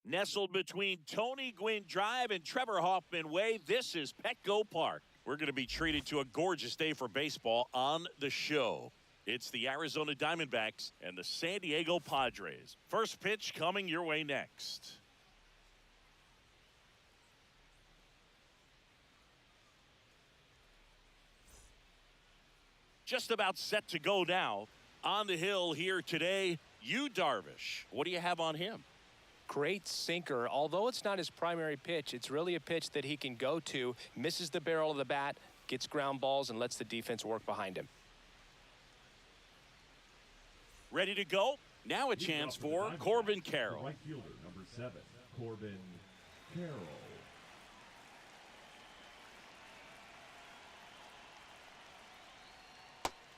Nestled between Tony Gwynn Drive and Trevor Hoffman Way, this is Petco Park. We're going to be treated to a gorgeous day for baseball on the show. It's the Arizona Diamondbacks and the San Diego Padres. First pitch coming your way next. Just about set to go now. On the hill here today, Yu Darvish. What do you have on him? Great sinker. Although it's not his primary pitch, it's really a pitch that he can go to, misses the barrel of the bat, gets ground balls, and lets the defense work behind him. Ready to go? Now a chance for Corbin Carroll. Right fielder, number 7, Corbin Carroll.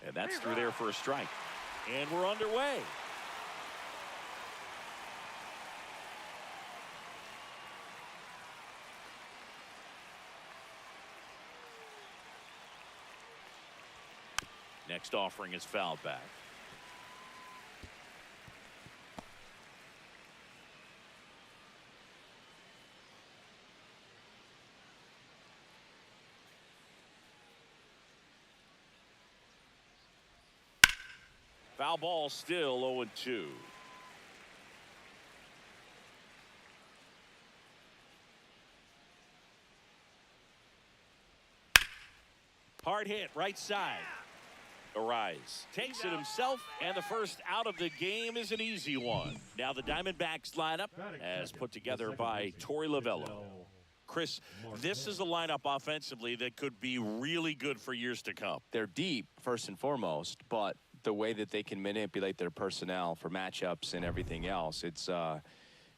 And that's through there for a strike. And we're underway. Next offering is fouled back. Foul ball, still 0-2. Hard hit, right side. Arise takes it himself, and the first out of the game is an easy one. Now the Diamondbacks lineup as put together by Torey Lovello. Chris, this is a lineup offensively that could be really good for years to come. They're deep, first and foremost, but the way that they can manipulate their personnel for matchups and everything else, it's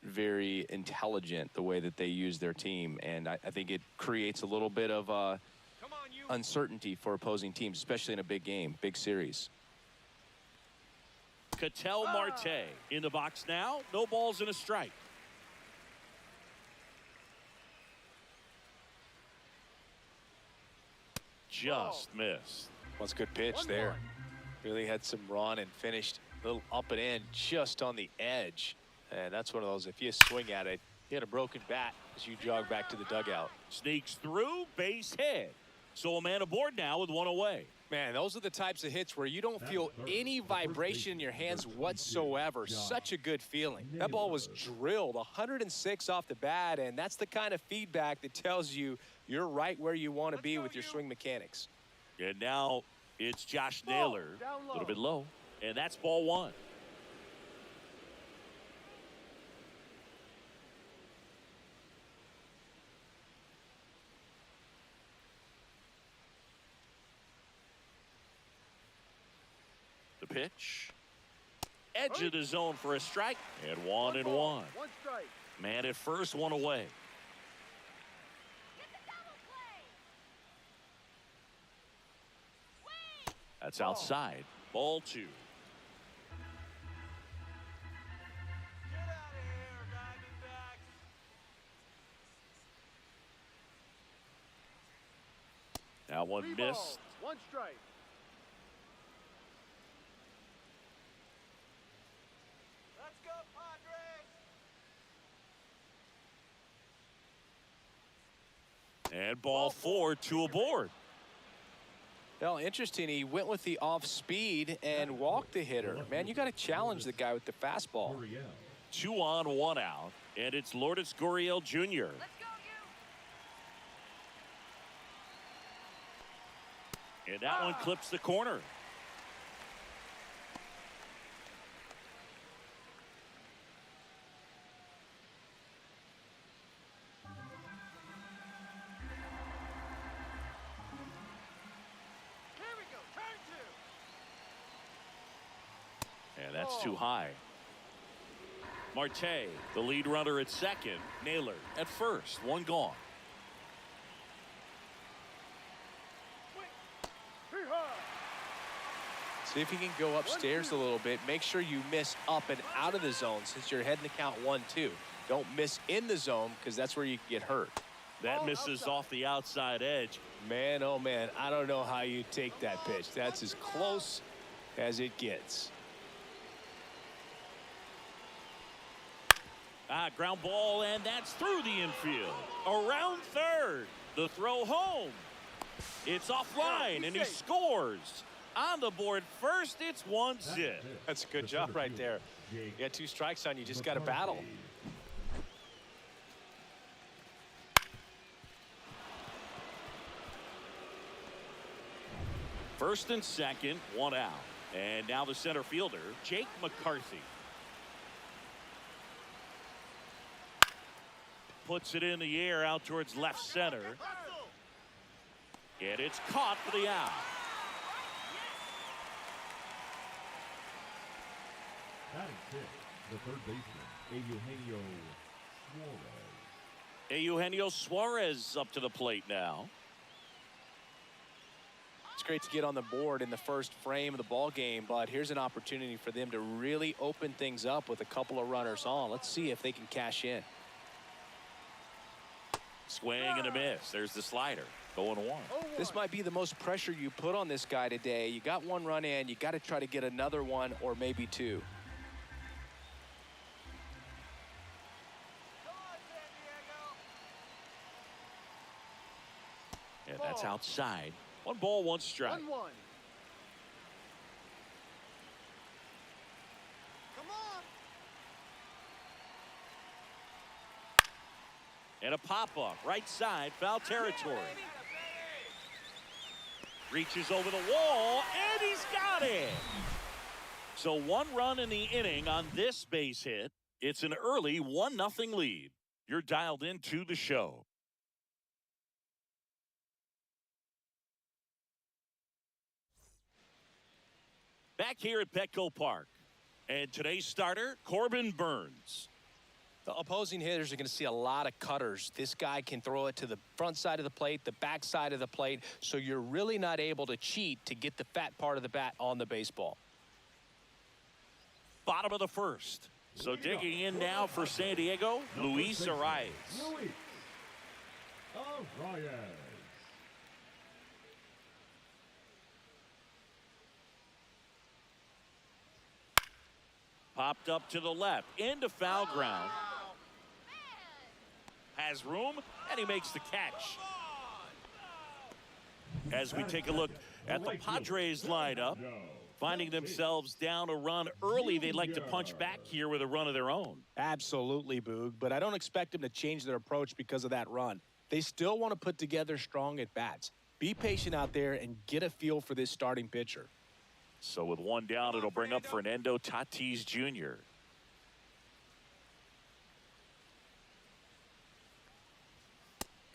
very intelligent the way that they use their team, and I think it creates a little bit of uncertainty for opposing teams, especially in a big game, big series. Ketel Marte in the box now. No balls and a strike. Just missed. Well, it's a good pitch there. Really had some run and finished a little up and in just on the edge. And that's one of those, if you swing at it, you had a broken bat as you jog back to the dugout. Sneaks through, base hit. So a man aboard now with one away. Man, those are the types of hits where you don't feel any vibration in your hands whatsoever. Such a good feeling. That ball was drilled 106 off the bat, and that's the kind of feedback that tells you you're right where you want to be with your swing mechanics. And now it's Josh Naylor, a little bit low, and that's ball one. The pitch. Edge of the zone for a strike, and 1-1. One strike. Man at first, one away. That's outside. Ball 2. Get out of here, Diamondbacks. Now one Three missed. balls, one strike. Let's go, Padres. And ball 4, 2 aboard. Well, interesting. He went with the off speed and walked the hitter. Man, you got to challenge the guy with the fastball. 2 on, 1 out. And it's Lourdes Gurriel Jr. Let's go, you. And that one clips the corner. Here we go, turn 2. And that's too high. Marte, the lead runner at second. Naylor at first. One gone. See if you can go upstairs a little bit. Make sure you miss up and out of the zone since you're heading to count 1-2. Don't miss in the zone because that's where you can get hurt. That misses off the outside edge. Man, oh man, I don't know how you take that pitch. That's as close as it gets. Ground ball, and that's through the infield. Around third. The throw home. It's offline, and he scores. On the board first, it's 1-zip. That's a good job right there. You got 2 strikes on you, just got to battle. First and second, 1 out. And now the center fielder, Jake McCarthy. Puts it in the air out towards left center. And it's caught for the out. Batting six, the third baseman, Suarez. Eugenio Suarez up to the plate now. It's great to get on the board in the first frame of the ball game, but here's an opportunity for them to really open things up with a couple of runners on. Let's see if they can cash in. Swing and a miss. There's the slider. 0-1. This might be the most pressure you put on this guy today. You got 1 run in. You got to try to get another one or maybe 2. And that's outside. 1 ball, 1 strike. 1-1. Come on. And a pop-up. Right side. Foul territory. Reaches over the wall, and he's got it. So 1 run in the inning on this base hit. It's an early 1-0 lead. You're dialed into the show. Back here at Petco Park. And today's starter, Corbin Burns. The opposing hitters are going to see a lot of cutters. This guy can throw it to the front side of the plate, the back side of the plate, so you're really not able to cheat to get the fat part of the bat on the baseball. Bottom of the first. So digging in now for San Diego, Luis Arias. Luis Arias. Popped up to the left, into foul ground. Has room, and he makes the catch. As we take a look at the Padres lineup, finding themselves down a run early, they'd like to punch back here with a run of their own. Absolutely, Boog, but I don't expect them to change their approach because of that run. They still want to put together strong at-bats. Be patient out there and get a feel for this starting pitcher. So with 1 down, it'll bring up Fernando Tatis Jr.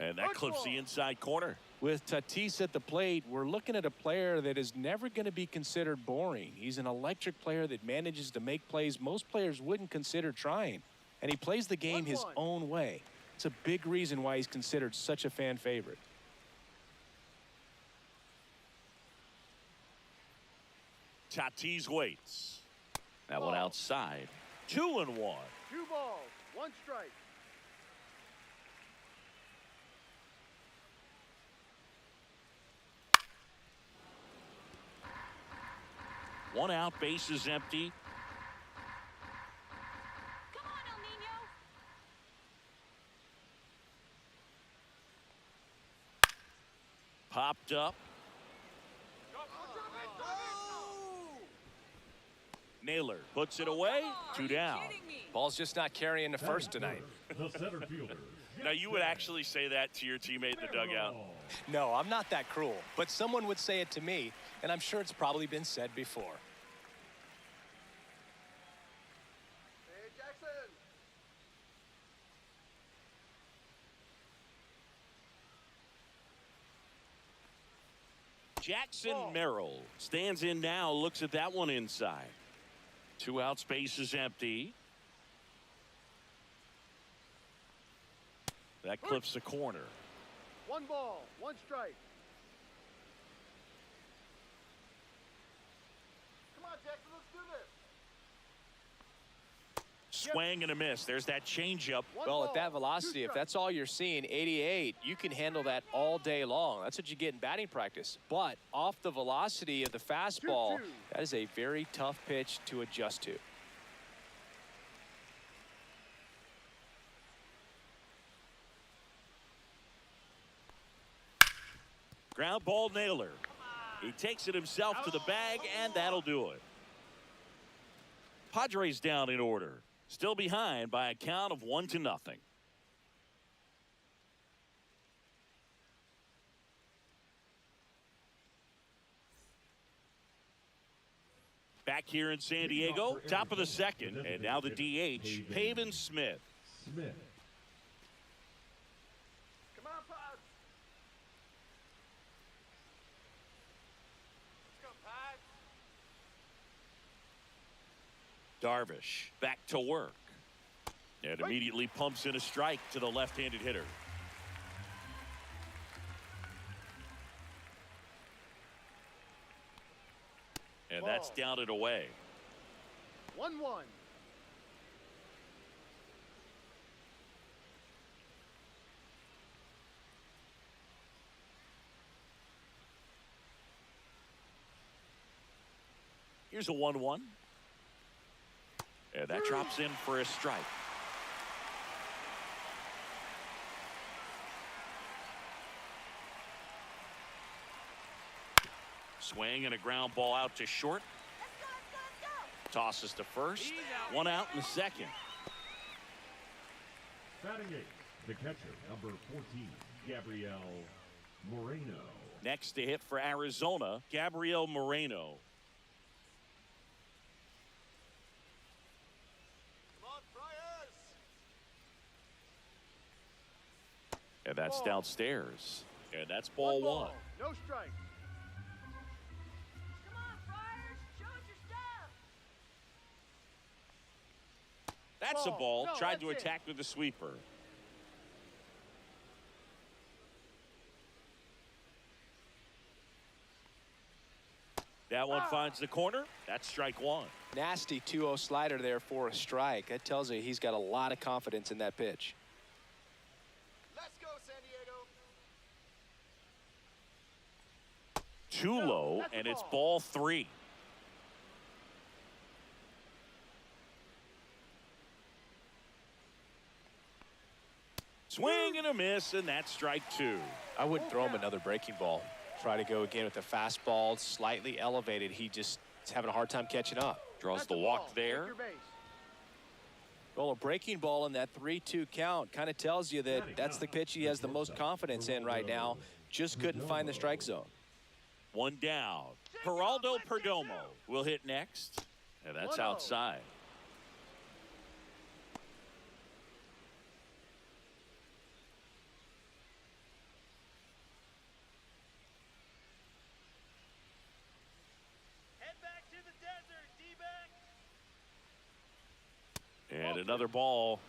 And that clips the inside corner. With Tatis at the plate, we're looking at a player that is never going to be considered boring. He's an electric player that manages to make plays most players wouldn't consider trying. And he plays the game his own way. It's a big reason why he's considered such a fan favorite. Tatis waits. That one outside. 2-1. 2 balls, 1 strike. One out, base is empty. Come on, El Nino. Popped up. Naylor puts it away. 2 down. Ball's just not carrying the first tonight. The center fielder. Now, you would actually say that to your teammate in the dugout. No, I'm not that cruel, but someone would say it to me, and I'm sure it's probably been said before. Hey, Jackson. Jackson Merrill stands in now, looks at that one inside. 2 outs, base is empty. That clips the corner. 1 ball, 1 strike. Come on, Jackson, let's do this. Swing and a miss. There's that changeup. Well, at that velocity, if that's all you're seeing, 88, you can handle that all day long. That's what you get in batting practice. But off the velocity of the fastball, that is a very tough pitch to adjust to. Ground ball nailer. He takes it himself to the bag, and that'll do it. Padres down in order. Still behind by a count of 1-0. Back here in San Diego, top of the second, and now the DH, Pavin Smith. Smith. Come on, Pods. Let's go, Pods. Darvish back to work. And immediately pumps in a strike to the left-handed hitter. And that's down and away. 1-1. Here's a 1-1. And that drops in for a strike. Swing and a ground ball out to short. Tosses to first. One out in the second. Batting eighth, the catcher, number 14, Gabriel Moreno. Next to hit for Arizona, Gabriel Moreno. Come on, Friars. And that's Ball. downstairs. And that's ball one. No strike. Come on, Friars. Show us your stuff. That's a Ball. ball. No, Tried to that's it. attack with the sweeper. That one finds the corner. That's strike one. Nasty 2-0 slider there for a strike. That tells you he's got a lot of confidence in that pitch. Let's go, San Diego. Too No, low, that's a and it's ball. ball three. Swing and a miss, and that's strike two. I wouldn't throw him another breaking ball. Try to go again with the fastball, slightly elevated. He just is having a hard time catching up. Draws That's the a walk ball. Take there. your base. Well, a breaking ball in that 3-2 count kind of tells you that that's the pitch he has the most confidence in right now. Just couldn't find the strike zone. One down. Geraldo Perdomo will hit next, and that's 1-0. outside. Head back to the desert, D-back. And another ball.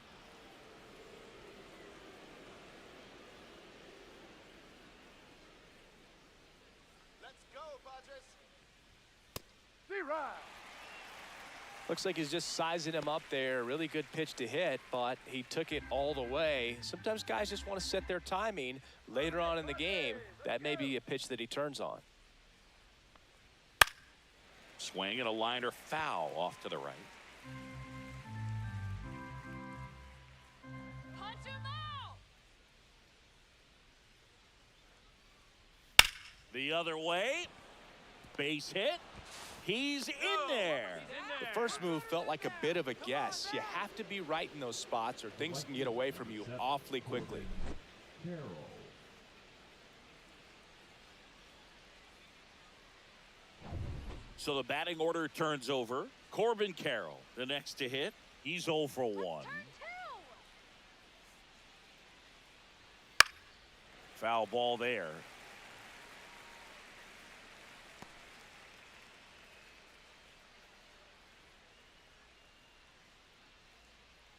Let's go, Padres. D-Ride. Looks like he's just sizing him up there. Really good pitch to hit, but he took it all the way. Sometimes guys just want to set their timing later on in the game. That may be a pitch that he turns on. Swing and a liner foul off to the right. Punch him out. The other way. Base hit. He's in there. The first move felt like a bit of a guess. You have to be right in those spots or things can get away from you awfully quickly. Carroll. So the batting order turns over. Corbin Carroll, the next to hit. He's 0 for 1. Turn two. Foul ball there.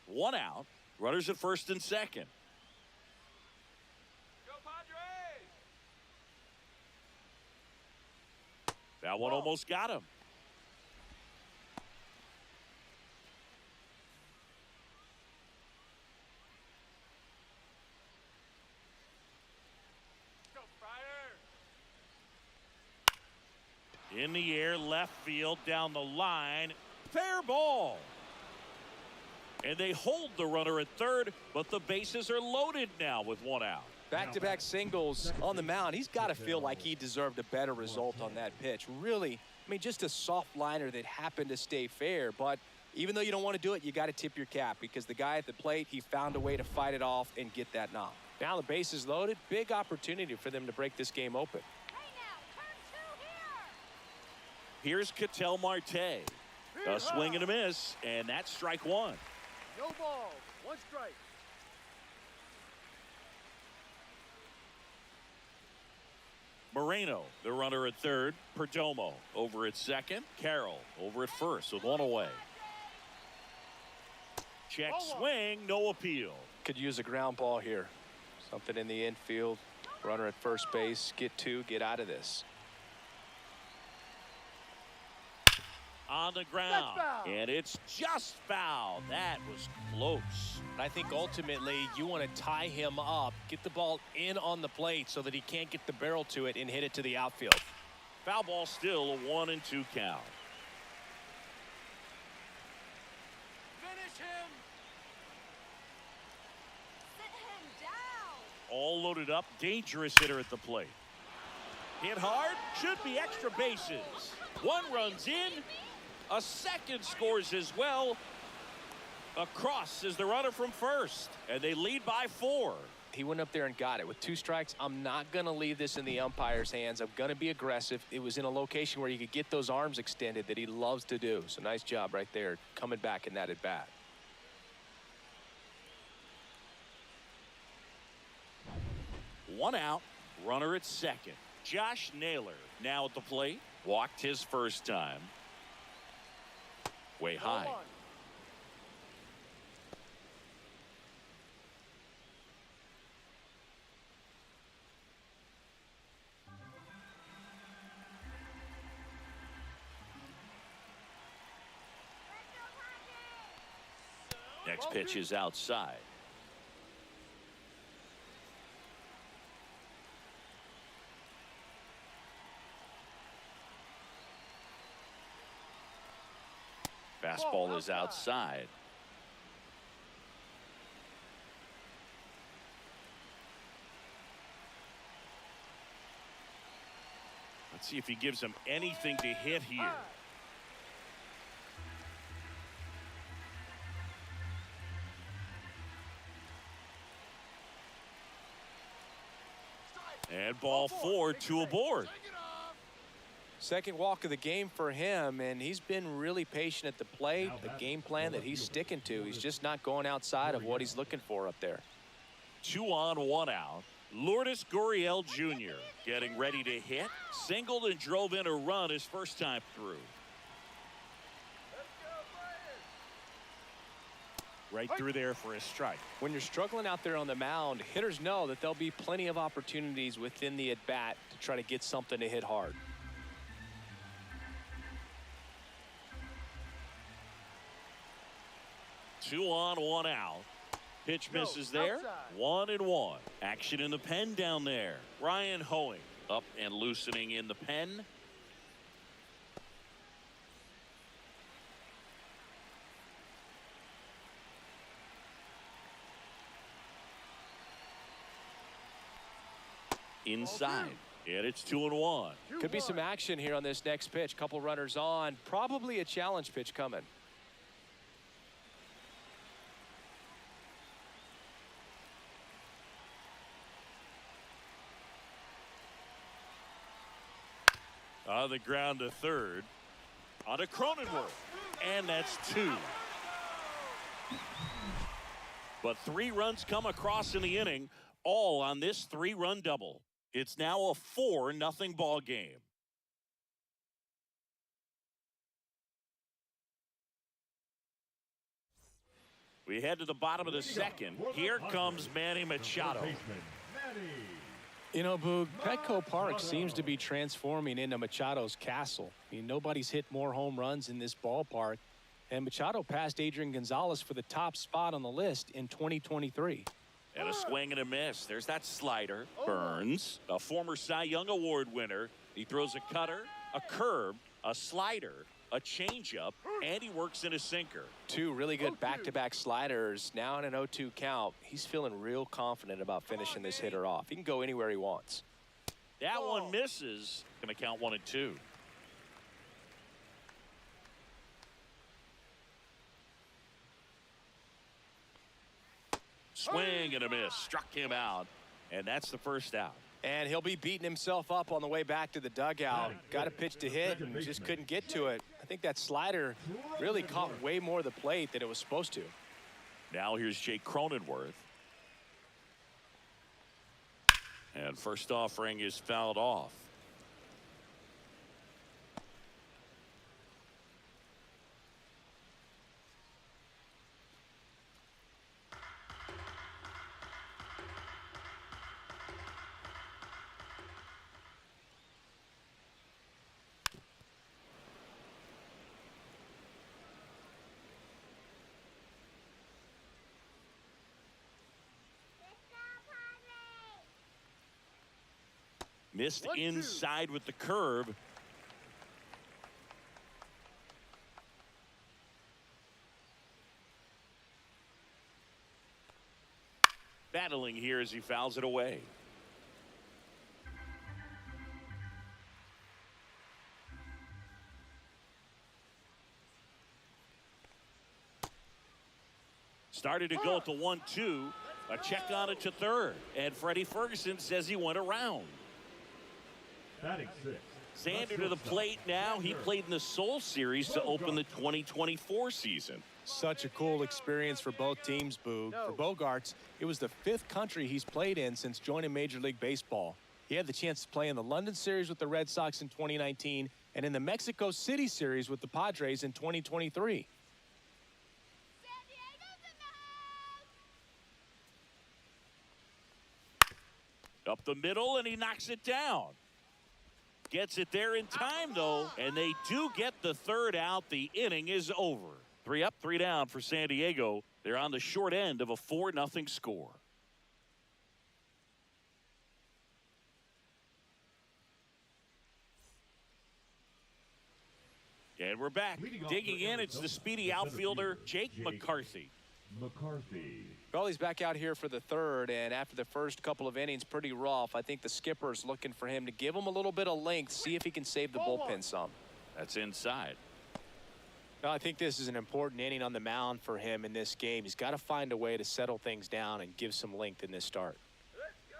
One out. Runners at first and second. Go, Padres. That one almost got him. Go, Friars. In the air, left field, down the line. Fair ball. And they hold the runner at third, but the bases are loaded now with one out. Back-to-back singles on the mound. He's got to feel like he deserved a better result on that pitch. Really, I mean, just a soft liner that happened to stay fair. But even though you don't want to do it, you got to tip your cap because the guy at the plate, he found a way to fight it off and get that knock. Now the base is loaded. Big opportunity for them to break this game open. Hey now, turn 2 here. Here's Ketel Marte. A swing and a miss, and that's strike one. No balls. 1 strike. Moreno, the runner at third. Perdomo over at second. Carroll over at first with 1 away. Check swing, no appeal. Could use a ground ball here. Something in the infield. Runner at first base. Get 2, get out of this. On the ground, and it's just foul. That was close. I think ultimately you want to tie him up, get the ball in on the plate so that he can't get the barrel to it and hit it to the outfield. Foul ball still, a 1-2 count. Finish him. Sit him down. All loaded up, dangerous hitter at the plate. Hit hard, should be extra bases. 1 runs in, a second scores as well. Across is the runner from first, and they lead by 4. He went up there and got it. With 2 strikes, I'm not going to leave this in the umpire's hands. I'm going to be aggressive. It was in a location where you could get those arms extended that he loves to do. So nice job right there, coming back in that at bat. One out, runner at second. Josh Naylor now at the plate. Walked his first time. Way high. Next pitch is outside. Fastball is outside. Let's see if he gives him anything to hit here. And ball 4, 2 aboard. Second walk of the game for him, and he's been really patient at the plate. The game plan that he's sticking to, he's just not going outside of what he's looking for up there. 2 on, 1 out. Lourdes Gurriel Jr. getting ready to hit. Singled and drove in a run his first time through. Right through there for a strike. When you're struggling out there on the mound, hitters know that there'll be plenty of opportunities within the at-bat to try to get something to hit hard. Two on, 1 out. Pitch misses there. 1-1. Action in the pen down there. Ryan Hoeing up and loosening in the pen. Inside. And it's 2-1. Could be some action here on this next pitch. Couple runners on. Probably a challenge pitch coming. On the ground to third. On to Cronenworth. And that's 2. But 3 runs come across in the inning, all on this 3-run double. It's now a 4-0 ball game. We head to the bottom of the second. Here comes Manny Machado. You know, Boog, Petco Park seems to be transforming into Machado's castle. I mean, nobody's hit more home runs in this ballpark. And Machado passed Adrian Gonzalez for the top spot on the list in 2023. And a swing and a miss. There's that slider. Burns, a former Cy Young Award winner. He throws a cutter, a curve, a slider, a changeup, and he works in a sinker. Two really good back-to-back sliders. Now in an 0-2 count, he's feeling real confident about finishing this hitter off. He can go anywhere he wants. That one misses. Going to count 1-2. Swing and a miss. Struck him out. And that's the first out. And he'll be beating himself up on the way back to the dugout. Got a pitch to hit and just couldn't get to it. I think that slider really caught way more of the plate than it was supposed to. Now here's Jake Cronenworth. And first offering is fouled off. Missed inside with the curve. Battling here as he fouls it away. Started to go at the 1-2. A check on it to third. And Freddie Ferguson says he went around. Batting six. Sander to the plate now. He played in the Seoul Series to open the 2024 season. Such a cool experience for both teams, Boog. For Bogaerts, it was the 5th country he's played in since joining Major League Baseball. He had the chance to play in the London Series with the Red Sox in 2019 and in the Mexico City Series with the Padres in 2023. Up the middle, and he knocks it down. Gets it there in time, though, and they do get the third out. The inning is over. 3 up, 3 down for San Diego. They're on the short end of a 4-0 score. And we're back. Digging in, it's the speedy outfielder, Jake McCarthy. Well, he's back out here for the third, and after the first couple of innings, pretty rough. I think the skipper's looking for him to give him a little bit of length, see if he can save the bullpen some. That's inside. Well, I think this is an important inning on the mound for him in this game. He's got to find a way to settle things down and give some length in this start. Let's go,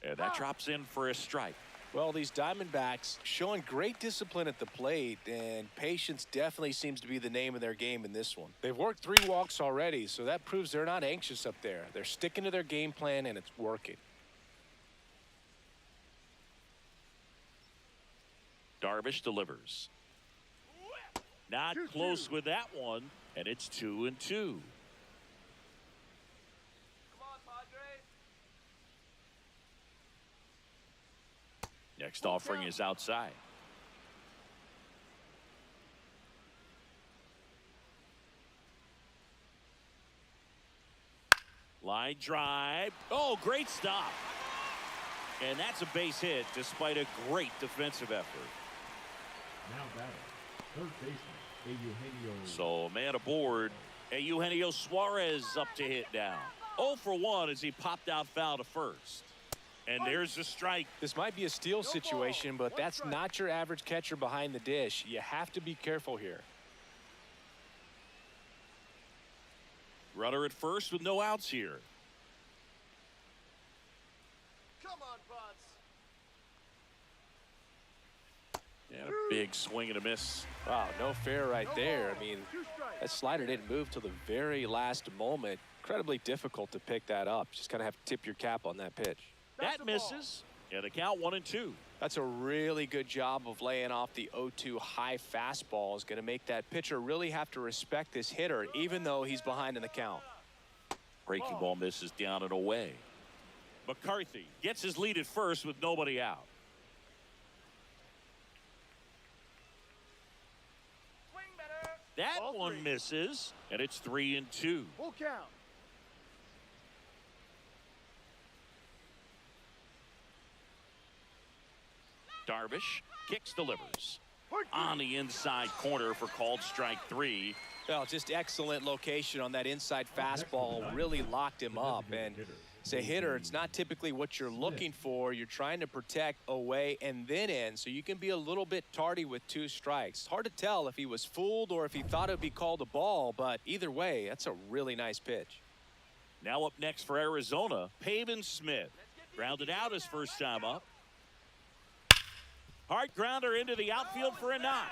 Padres! And that drops in for a strike. Well, these Diamondbacks showing great discipline at the plate, and patience definitely seems to be the name of their game in this one. They've worked 3 walks already, so that proves they're not anxious up there. They're sticking to their game plan, and it's working. Darvish delivers. Not close with that one, and it's 2-2. Next offering is outside. Line drive. Oh, great stop. And that's a base hit despite a great defensive effort. Now batting, third baseman, Eugenio. So man aboard. Eugenio Suarez up to hit now. 0 for 1 as he popped out foul to first. And there's the strike. This might be a steal situation, but that's not your average catcher behind the dish. You have to be careful here. Runner at first with no outs here. Come on, Pots. And a big swing and a miss. Wow, no fair right there. I mean, that slider didn't move till the very last moment. Incredibly difficult to pick that up. Just kind of have to tip your cap on that pitch. That misses. And the count 1-2. That's a really good job of laying off the 0-2 high fastball. Is going to make that pitcher really have to respect this hitter, even though he's behind in the count. Breaking ball misses down and away. McCarthy gets his lead at first with nobody out. Swing better. That Ball one 3. misses, and it's 3-2. Full count. Darvish kicks, delivers. On the inside corner for called strike 3. Well, just excellent location on that inside fastball. Really locked him up. And as a hitter, it's not typically what you're looking for. You're trying to protect away and then in, so you can be a little bit tardy with 2 strikes. Hard to tell if he was fooled or if he thought it would be called a ball, but either way, that's a really nice pitch. Now up next for Arizona, Pavin Smith. Grounded out his first time up. Hard grounder into the outfield for a knock.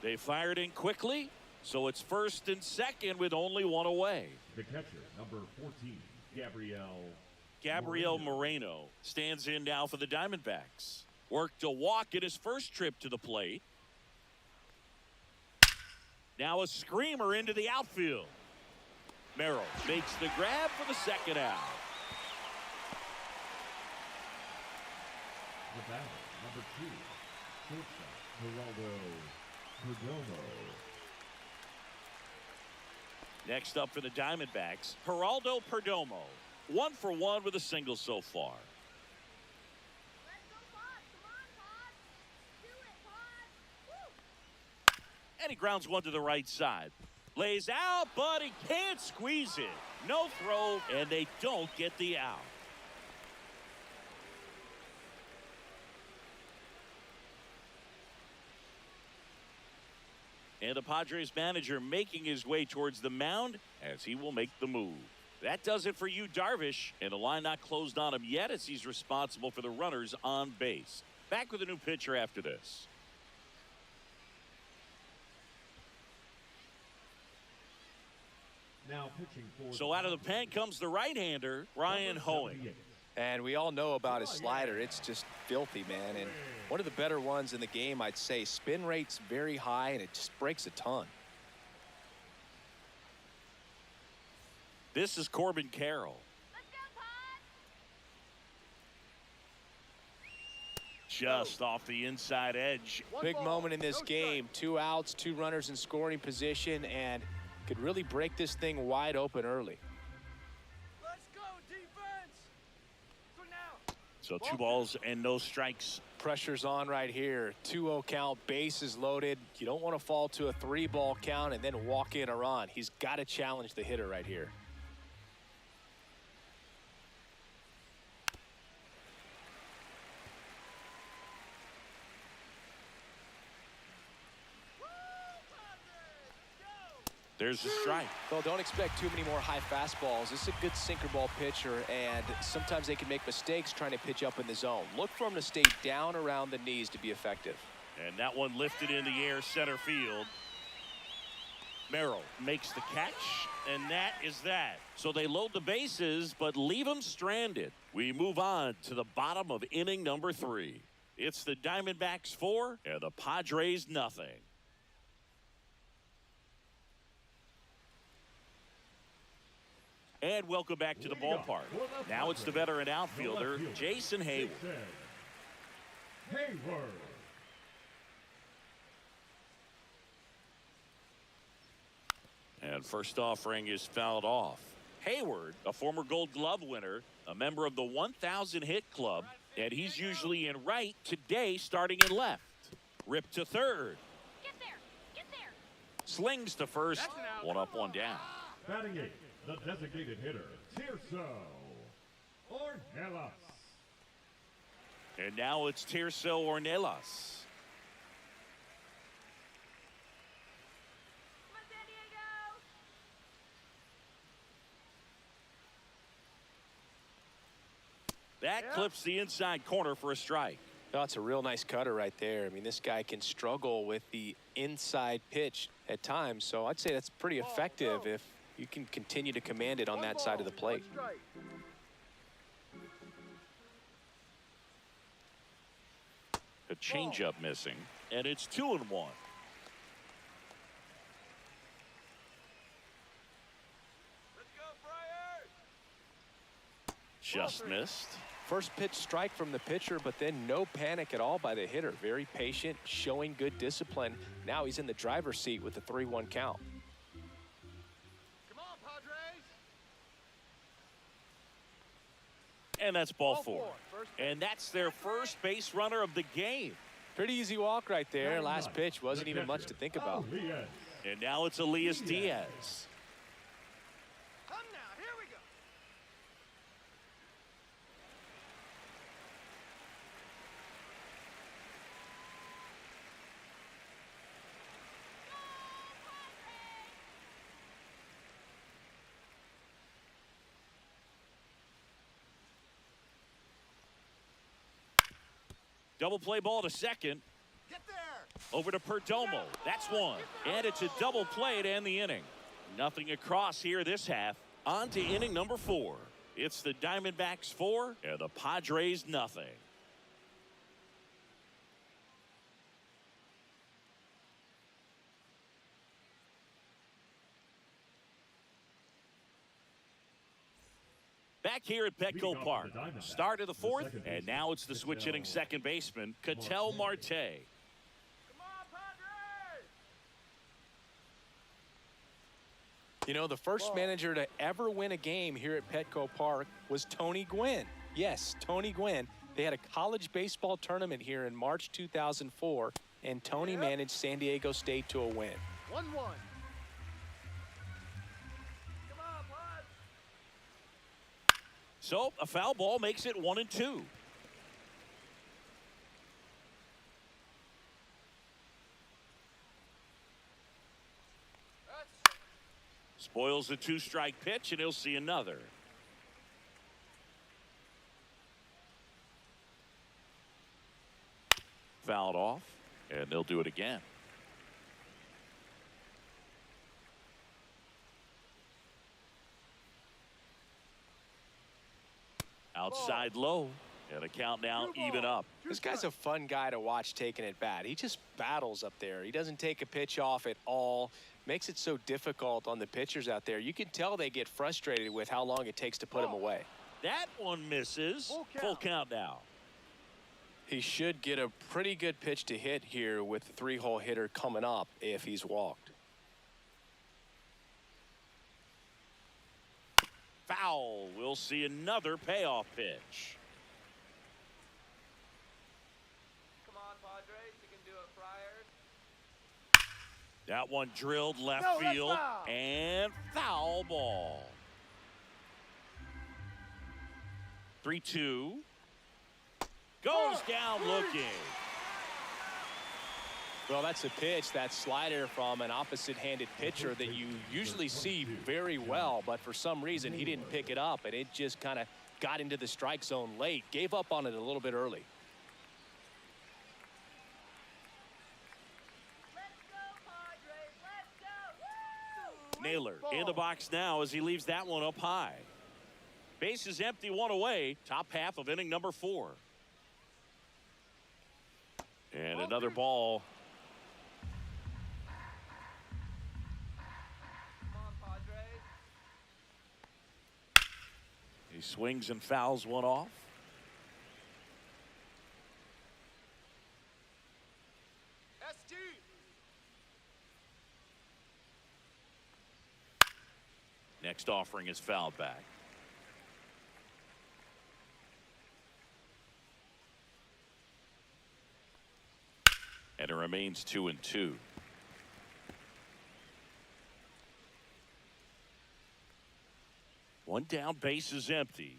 They fired in quickly, so it's first and second with only 1 away. The catcher, number 14, Gabriel Moreno stands in now for the Diamondbacks. Worked a walk in his first trip to the plate. Now a screamer into the outfield. Merrill makes the grab for the second out. The batter, number 2, shortstop, Geraldo Perdomo. Next up for the Diamondbacks, Geraldo Perdomo. 1 for 1 with a single so far. Let's go, Pod. Come on, Pod. Do it, Pod. Woo. And he grounds one to the right side. Lays out, but he can't squeeze it. No throw, and they don't get the out. And the Padres manager making his way towards the mound as he will make the move. That does it for you, Darvish. And the line not closed on him yet as he's responsible for the runners on base. Back with a new pitcher after this. Now pitching for So out of the pen comes the right-hander, Ryan Hoeing. And we all know about his slider. It's just filthy, man. And one of the better ones in the game, I'd say. Spin rate's very high, and it just breaks a ton. This is Corbin Carroll. Let's go, Pod. Just off the inside edge. Big moment in this game. 2 outs, 2 runners in scoring position, and could really break this thing wide open early. Let's go, defense. Go now. So 2 balls and no strikes. Pressure's on right here. 2-0 count, bases loaded. You don't want to fall to a 3-ball count and then walk in a run. He's got to challenge the hitter right here. There's the strike. Well, don't expect too many more high fastballs. This is a good sinker ball pitcher, and sometimes they can make mistakes trying to pitch up in the zone. Look for him to stay down around the knees to be effective. And that one lifted in the air, center field. Merrill makes the catch, and that is that. So they load the bases, but leave them stranded. We move on to the bottom of inning number 3. It's the Diamondbacks 4 and the Padres nothing. And welcome back to the ballpark. Now it's the veteran outfielder, Jason Hayward. And first offering is fouled off. Hayward, a former Gold Glove winner, a member of the 1,000 hit club, and he's usually in right, today starting in left. Rip to third. Get there. Get there. Slings to first. 1 up, 1 down. Batting 8, the designated hitter, Tirso Ornelas. And now it's Tirso Ornelas. Come on, San Diego. That clips the inside corner for a strike. That's a real nice cutter right there. I mean, this guy can struggle with the inside pitch at times, so I'd say that's pretty effective if you can continue to command it on that side of the plate. A changeup missing, and it's 2-1. Just missed. First pitch strike from the pitcher, but then no panic at all by the hitter. Very patient, showing good discipline. Now he's in the driver's seat with the 3-1 count. Come on, Padres. And that's ball four. And that's their first base runner of the game. Pretty easy walk right there. Last pitch wasn't even much to think about. And now it's Elias Diaz. Come now, here we go. Double play ball to second. Get there. Over to Perdomo. That's one. And it's a double play to end the inning. Nothing across here this half. On to inning number 4. It's the Diamondbacks 4 and the Padres nothing. Back here at Petco Park. Start of the 4th, and now it's the switch hitting second baseman, Ketel Marte. Come on, Padres. You know, the first manager to ever win a game here at Petco Park was Tony Gwynn. Yes, Tony Gwynn. They had a college baseball tournament here in March 2004, and Tony managed San Diego State to a win. 1-1. Come on, Pod. So a foul ball makes it 1-2. Spoils the 2-strike pitch, and he'll see another. Fouled off, and they'll do it again. Outside low, and a count now even up. This guy's a fun guy to watch taking at bat. He just battles up there. He doesn't take a pitch off at all. Makes it so difficult on the pitchers out there. You can tell they get frustrated with how long it takes to put him away. That one misses. Full count now. He should get a pretty good pitch to hit here with the 3-hole hitter coming up if he's walked. Foul. We'll see another payoff pitch. Come on, Padres. You can do it, Friars. That one drilled left field and foul ball. 3-2. Goes down looking. Well, that's a pitch, that slider from an opposite-handed pitcher that you usually see very well, but for some reason he didn't pick it up, and it just kind of got into the strike zone late. Gave up on it a little bit early. Let's go, Padres. Let's go. Woo! Naylor in the box now as he leaves that one up high. Base is empty, one away. Top half of inning number 4. And another ball. Come on, Padres. He swings and fouls one off. SG. Next offering is fouled back. And it remains 2-2. One down, base is empty.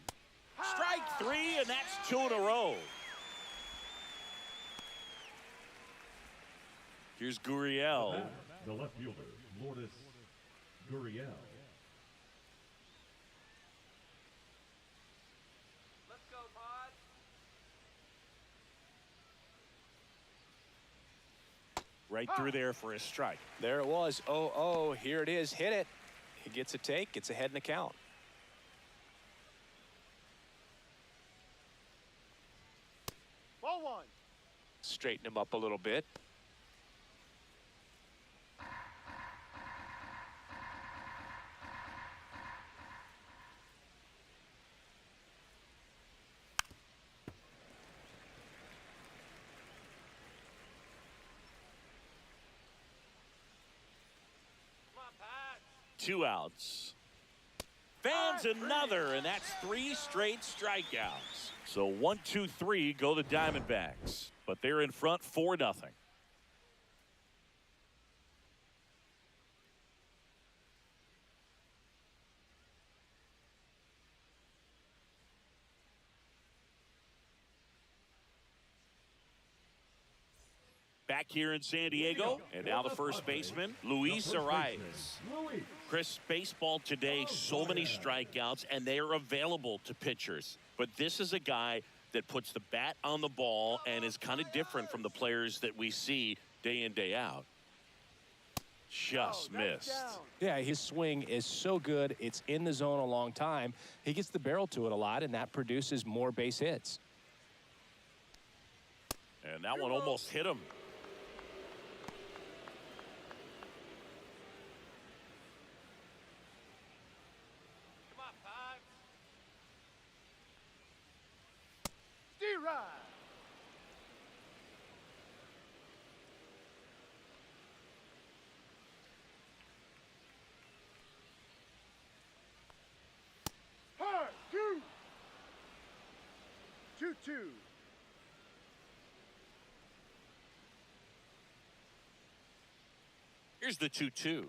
Strike 3, and that's 2 in a row. Here's Gurriel. The left fielder, Lourdes Gurriel. Let's go, Pod. Right through there for a strike. There it was. 0-0. Here it is. Hit it. He gets a take. Gets ahead in the count. Ball 1. Straighten him up a little bit. Come on, Pat. 2 outs. Fans another, and that's 3 straight strikeouts. So 1, 2, 3 go the Diamondbacks, but they're in front 4-0. Back here in San Diego, and now the first baseman, Luis Arias. Chris, baseball today, so many strikeouts, and they are available to pitchers. But this is a guy that puts the bat on the ball and is kind of different from the players that we see day in, day out. Just missed. Yeah, his swing is so good. It's in the zone a long time. He gets the barrel to it a lot, and that produces more base hits. And that one almost hit him. Hard, 2-2. Here's the 2-2.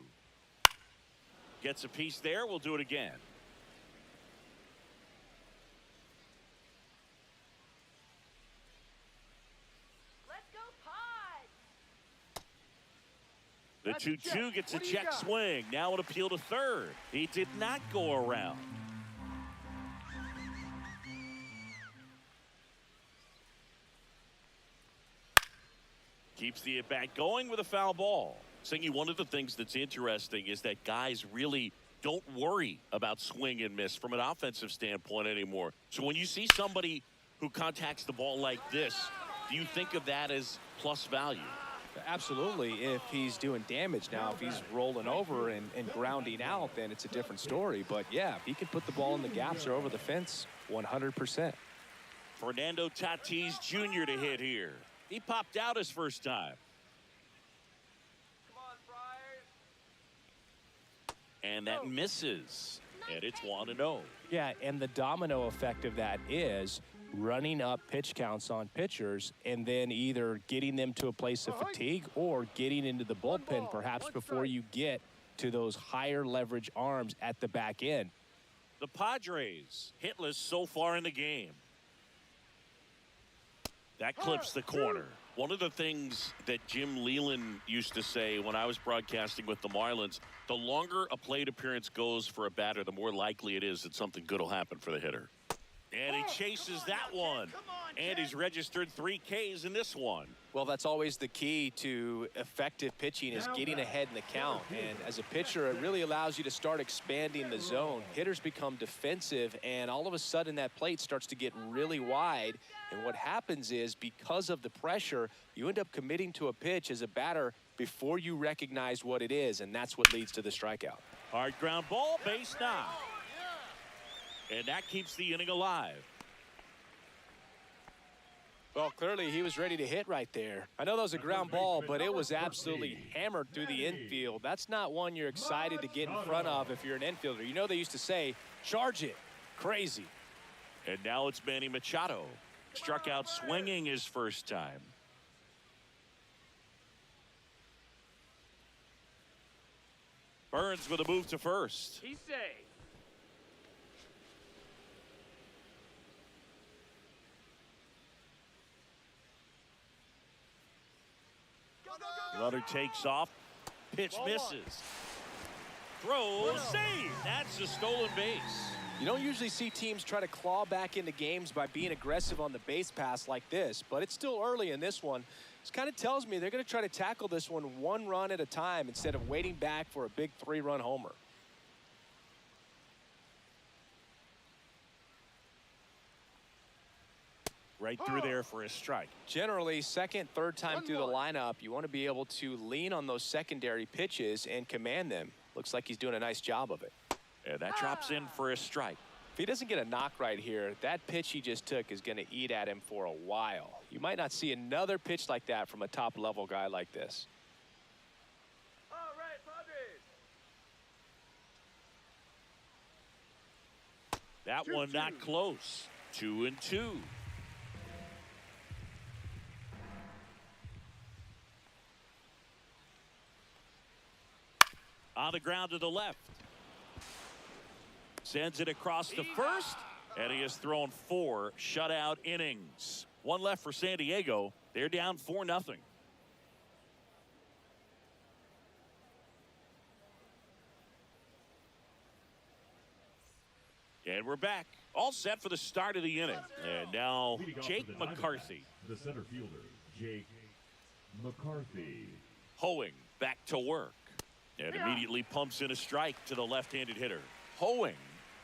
Gets a piece there. We'll do it again. Let's go, Pods! The 2-2 gets a check swing. Now an appeal to third. He did not go around. Keeps the at-bat going with a foul ball. Singy, one of the things that's interesting is that guys really don't worry about swing and miss from an offensive standpoint anymore. So when you see somebody who contacts the ball like this, do you think of that as plus value? Absolutely, if he's doing damage. Now, if he's rolling over and grounding out, then it's a different story. But, yeah, if he can put the ball in the gaps or over the fence, 100%. Fernando Tatis Jr. to hit here. He popped out his first time. Come on, Friars. And that misses. And it's 1-0. Yeah, and the domino effect of that is running up pitch counts on pitchers and then either getting them to a place of fatigue or getting into the bullpen perhaps before you get to those higher leverage arms at the back end. The Padres hitless so far in the game. That clips the corner. One of the things that Jim Leland used to say when I was broadcasting with the Marlins, the longer a plate appearance goes for a batter, the more likely it is that something good will happen for the hitter. And he chases that one. And he's registered 3 Ks in this one. Well, that's always the key to effective pitching is getting ahead in the count. And as a pitcher, it really allows you to start expanding the zone. Hitters become defensive, and all of a sudden that plate starts to get really wide. And what happens is because of the pressure, you end up committing to a pitch as a batter before you recognize what it is, and that's what leads to the strikeout. Hard ground ball, base knock. And that keeps the inning alive. Well, clearly he was ready to hit right there. I know that was a ground ball, but it was absolutely hammered through the infield. That's not one you're excited to get in front of if you're an infielder. You know they used to say, charge it. Crazy. And now it's Manny Machado. Struck out swinging his first time. Burns with a move to first. He's safe. Runner takes off. Pitch misses. Throws, save. That's a stolen base. You don't usually see teams try to claw back into games by being aggressive on the base pass like this, but it's still early in this one. This kind of tells me they're going to try to tackle this one 1 run at a time instead of waiting back for a big 3-run homer. Right through there for a strike. Generally, second, third time through the lineup, you want to be able to lean on those secondary pitches and command them. Looks like he's doing a nice job of it. And that drops in for a strike. If he doesn't get a knock right here, that pitch he just took is going to eat at him for a while. You might not see another pitch like that from a top-level guy like this. All right, Padres. That one not close. 2-2. On the ground to the left. Sends it across to first, and he has thrown 4 shutout innings. One left for San Diego. They're down 4-0. And we're back. All set for the start of the inning. And now Jake McCarthy. The center fielder, Jake McCarthy. Hoeing back to work. And immediately pumps in a strike to the left-handed hitter. Hoeing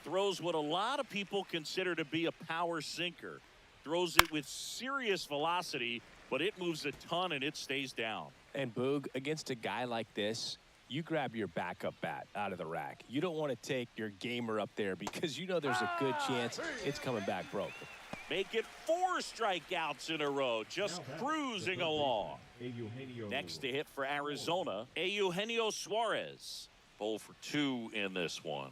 throws what a lot of people consider to be a power sinker. Throws it with serious velocity, but it moves a ton and it stays down. And Boog, against a guy like this, you grab your backup bat out of the rack. You don't want to take your gamer up there because you know there's a good chance it's coming back broken. Make it 4 strikeouts in a row, just cruising along. Next to hit for Arizona, Eugenio Suarez. 0 for 2 in this one.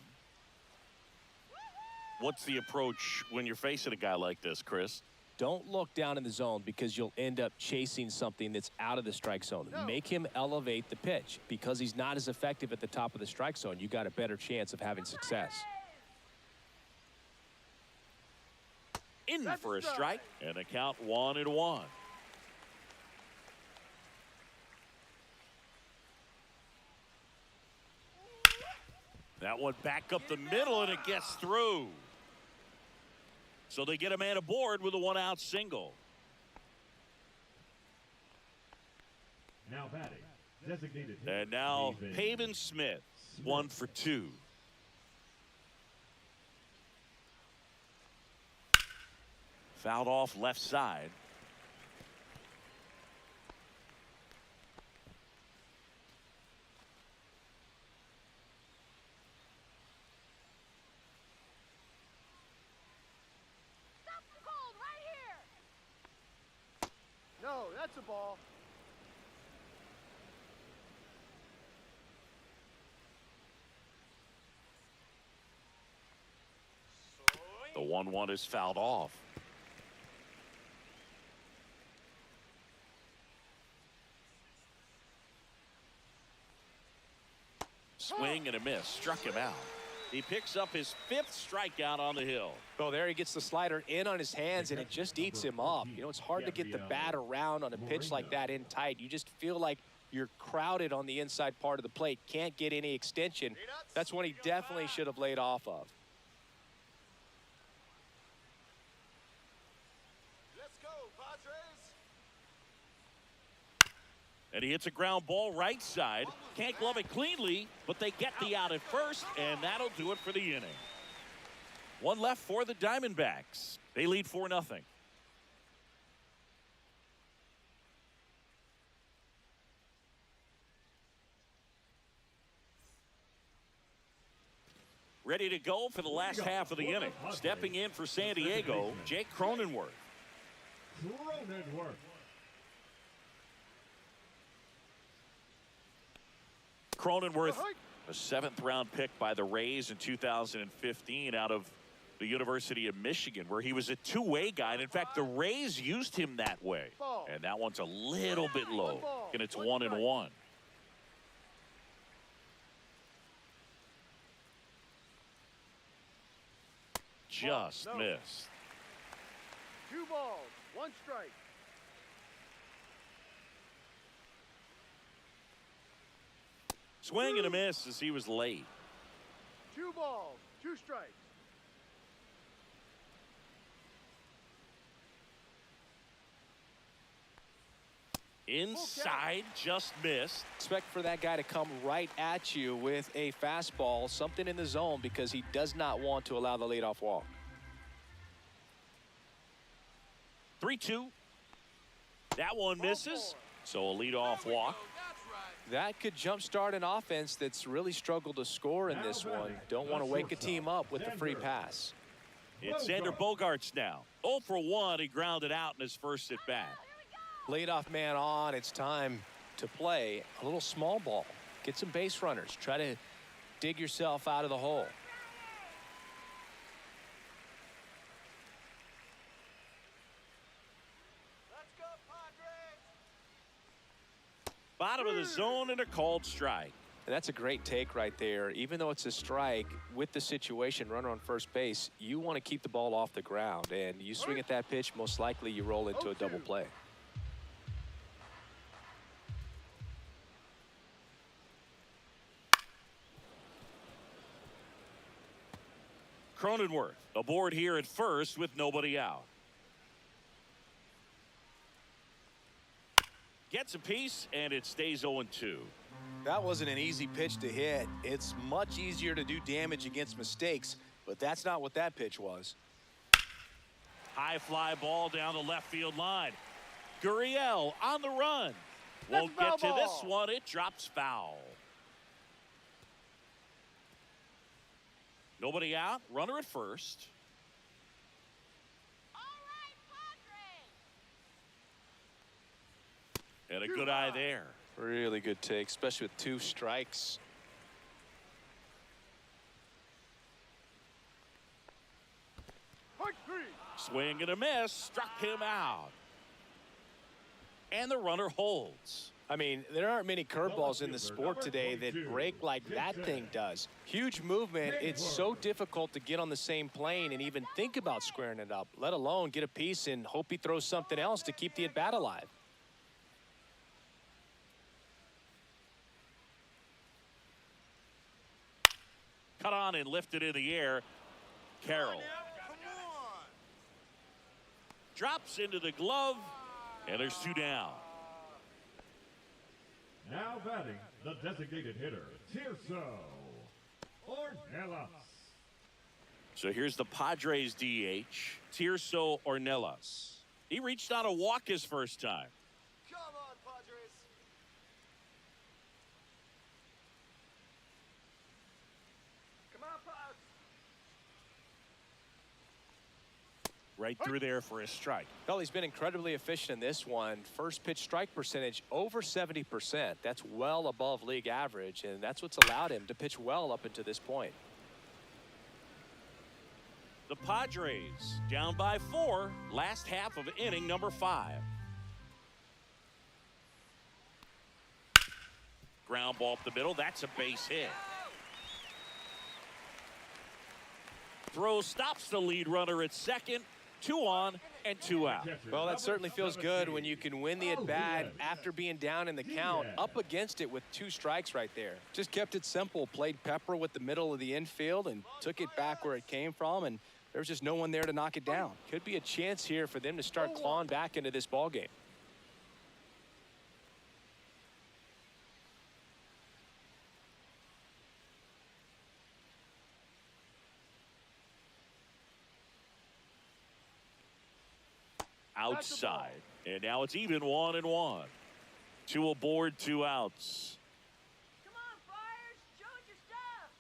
What's the approach when you're facing a guy like this, Chris? Don't look down in the zone because you'll end up chasing something that's out of the strike zone. Make him elevate the pitch. Because he's not as effective at the top of the strike zone, you got a better chance of having success. In for a strike, and a count 1-1. That one back up the middle, and it gets through. So they get a man aboard with a 1-out single. Now batting, designated hitter, And now Pavin Pavin Smith, 1 for 2. Fouled off left side. Stop the cold right here. No, that's a ball. The 1-1 is fouled off. Swing and a miss. Struck him out. He picks up his 5th strikeout on the hill. Oh, there he gets the slider in on his hands, and it just eats him up. You know, it's hard to get the bat around on a pitch like that in tight. You just feel like you're crowded on the inside part of the plate. Can't get any extension. That's one he definitely should have laid off of. Let's go, Padres. And he hits a ground ball right side. Can't glove it cleanly, but they get the out at first, and that'll do it for the inning. 1 left for the Diamondbacks. They lead 4-0. Ready to go for the last half of the inning. Stepping in for San Diego, Jake Cronenworth. Cronenworth, a 7th-round pick by the Rays in 2015 out of the University of Michigan, where he was a two-way guy. And in fact, the Rays used him that way. And that one's a little bit low, and it's 1-1. Just missed. 2 balls, 1 strike. Swing and a miss as he was late. 2 balls, 2 strikes. Inside, just missed. Expect for that guy to come right at you with a fastball, something in the zone, because he does not want to allow the leadoff walk. 3-2. That one misses. So a leadoff walk. That could jumpstart an offense that's really struggled to score in this one. Don't want to wake a team up with the free pass. It's Xander Bogaerts now. 0 for 1. He grounded out in his first at bat. Leadoff man on. It's time to play a little small ball. Get some base runners. Try to dig yourself out of the hole. Bottom of the zone and a called strike. And that's a great take right there. Even though it's a strike, with the situation, runner on first base, you want to keep the ball off the ground. And you swing at that pitch, most likely you roll into a double play. Cronenworth aboard here at first with nobody out. Gets a piece, and it stays 0-2. That wasn't an easy pitch to hit. It's much easier to do damage against mistakes, but that's not what that pitch was. High fly ball down the left field line. Gurriel on the run. Won't get to this one. It drops foul. Nobody out. Runner at first. All right, Padres. And a good eye there. Really good take, especially with 2 strikes. Swing and a miss. Struck him out. And the runner holds. I mean, there aren't many curveballs in the sport today that break like that thing does. Huge movement. It's so difficult to get on the same plane and even think about squaring it up, let alone get a piece and hope he throws something else to keep the at-bat alive. Cut on and lifted in the air. Carroll drops into the glove, and there's 2 down. Now batting, the designated hitter, Tirso Ornelas. So here's the Padres DH, Tirso Ornelas. He reached on a walk his first time. Come on, Padres. Come on, Pods. Right through there for a strike. Well, he's been incredibly efficient in this one. First pitch strike percentage over 70%. That's well above league average, and that's what's allowed him to pitch well up until this point. The Padres down by 4, last half of inning number 5. Ground ball up the middle. That's a base hit. Throw stops the lead runner at second. 2 on and 2 out. Well, that certainly feels good when you can win the at-bat after being down in the count, up against it with 2 strikes right there. Just kept it simple, played pepper with the middle of the infield and took it back where it came from, and there was just no one there to knock it down. Could be a chance here for them to start clawing back into this ball game. Outside, and now it's even 1-1. 2 aboard, 2 outs. Come on, Friars. Show your stuff.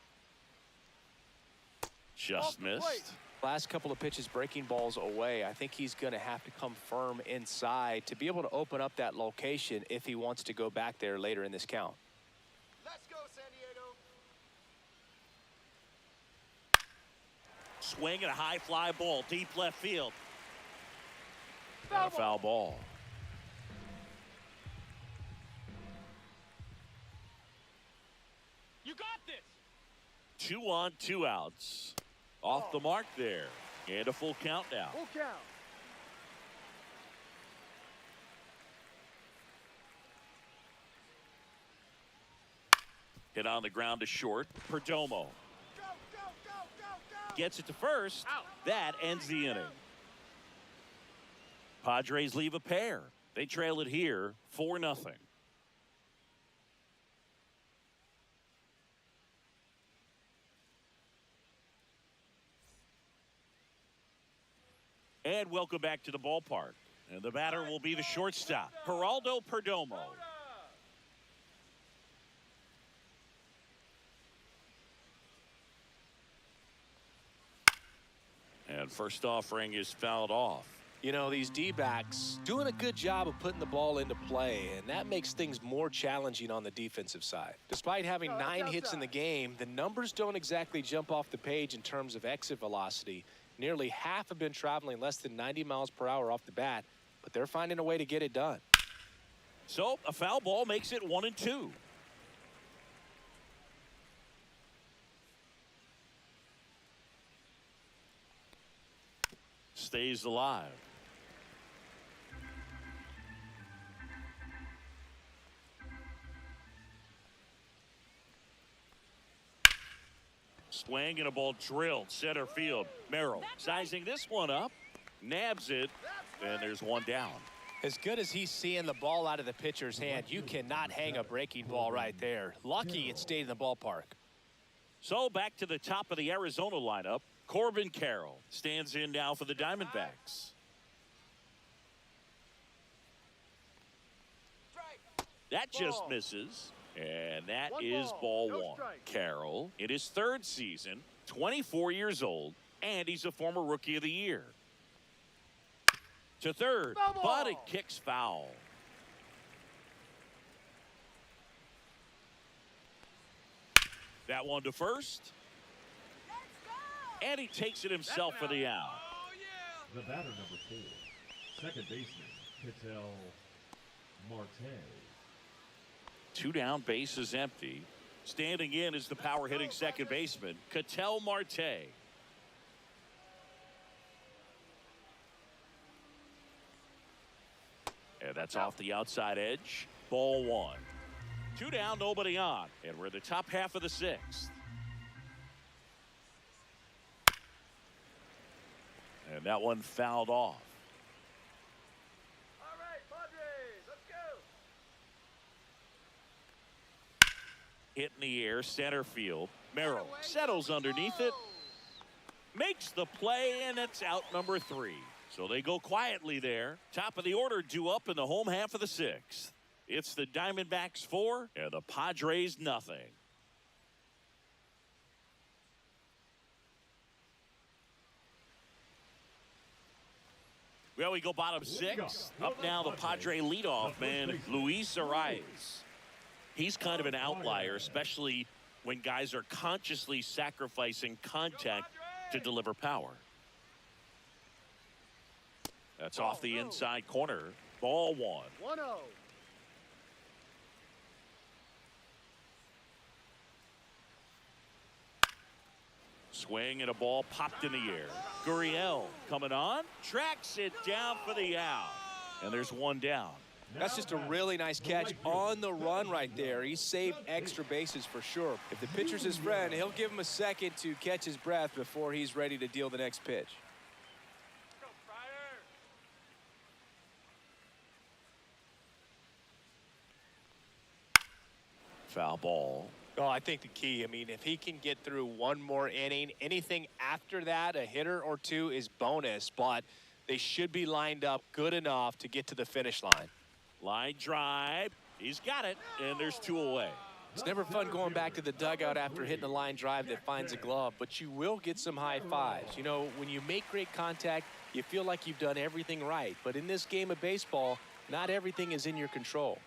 Just missed. Last couple of pitches breaking balls away. I think he's going to have to come firm inside to be able to open up that location if he wants to go back there later in this count. Let's go, San Diego. Swing and a high fly ball deep left field. And a foul ball. You got this. 2 on, 2 outs. Off the mark there. And a full count now. Full count. Hit on the ground to short. Perdomo Go, go, go, go, go. gets it to first. That ends the inning. Padres leave a pair. They trail it here 4-0. And welcome back to the ballpark. And the batter will be the shortstop, Geraldo Perdomo. And first offering is fouled off. You know, these D-backs doing a good job of putting the ball into play, and that makes things more challenging on the defensive side. Despite having 9 hits in the game, the numbers don't exactly jump off the page in terms of exit velocity. Nearly half have been traveling less than 90 miles per hour off the bat, but they're finding a way to get it done. So a foul ball makes it 1-2. Stays alive. Swing and a ball drilled center field. Merrill sizing this one up, nabs it, and there's one down. As good as he's seeing the ball out of the pitcher's hand, you cannot hang a breaking ball right there. Lucky it stayed in the ballpark. So back to the top of the Arizona lineup. Corbin Carroll stands in now for the Diamondbacks. That just misses. And that is ball one. Carroll, in his third season, 24 years old, and he's a former Rookie of the Year. To third, but it kicks foul. That one to first. And he takes it himself for the out. The batter number 4, second baseman, Ketel Marte. 2 down, base is empty. Standing in is the power hitting second baseman, Ketel Marte. And that's off the outside edge. Ball 1. 2 down, nobody on. And we're in the top half of the 6th. And that one fouled off. All right, Padres, let's go. Hit in the air, center field. Merrill settles underneath it. Makes the play, and it's out number 3. So they go quietly there. Top of the order due up in the home half of the 6th. It's the Diamondbacks 4 and the Padres nothing. Well, we go bottom 6. Up now the Padre leadoff man, Luis Arias. He's kind of an outlier, especially when guys are consciously sacrificing contact to deliver power. That's off the inside corner. Ball 1. 1-0. Swing and a ball popped in the air. Gurriel coming on, tracks it down for the out. And there's one down. That's just a really nice catch on the run right there. He saved extra bases for sure. If the pitcher's his friend, he'll give him a second to catch his breath before he's ready to deal the next pitch. Foul ball. Oh, I think the key, I mean, if he can get through one more inning, anything after that, a hitter or two is bonus, but they should be lined up good enough to get to the finish line. Line drive. He's got it, and there's 2 away. It's never fun going back to the dugout after hitting a line drive that finds a glove, but you will get some high fives. You know, when you make great contact, you feel like you've done everything right. But in this game of baseball, not everything is in your control.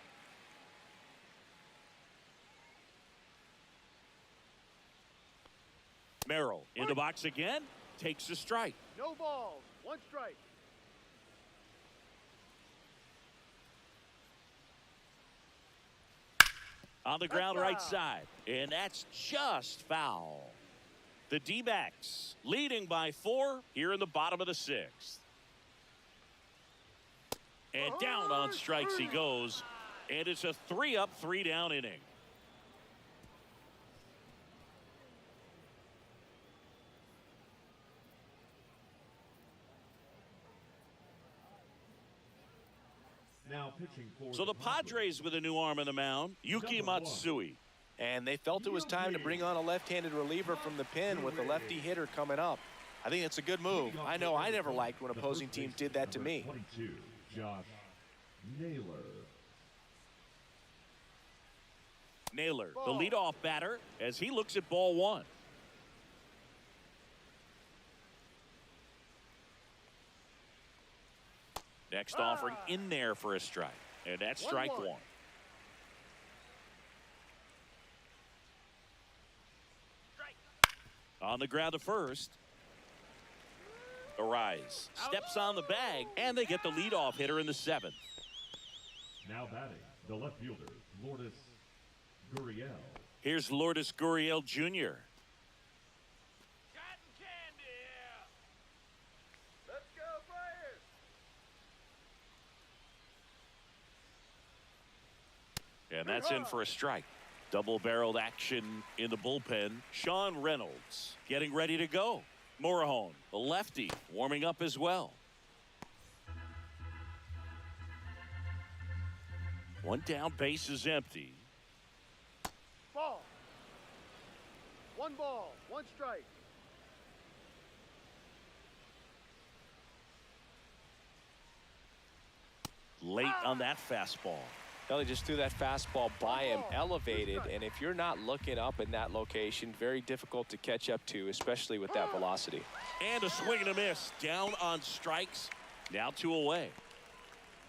Merrill in the box again, takes a strike. No balls, 1 strike. On the ground right side, and that's just foul. The D-backs leading by 4 here in the bottom of the 6th. And down on strikes he goes, and it's a 3-up, 3-down inning. Now pitching for So the Padres with a new arm on the mound, Yuki Matsui. And they felt it was time to bring on a left-handed reliever from the pen with a lefty hitter coming up. I think it's a good move. I know I never liked when opposing teams did that to me. 22, Josh Naylor. Naylor, the leadoff batter, as he looks at ball 1. Next offering in there for a strike. And that's strike 1. On the ground to first. Arise steps on the bag, and they get the leadoff hitter in the 7th. Now Now batting, the left fielder, Lourdes Gurriel. Here's Lourdes Gurriel Jr. Cotton candy here. Let's go, players. And that's in for a strike. Double-barreled action in the bullpen. Sean Reynolds getting ready to go. Morahone, the lefty, warming up as well. One down, base is empty. Ball. One ball, one strike. Late on that fastball. Well, he just threw that fastball by him, elevated, and if you're not looking up in that location, very difficult to catch up to, especially with that velocity. And a swing and a miss. Down on strikes. Now 2 away.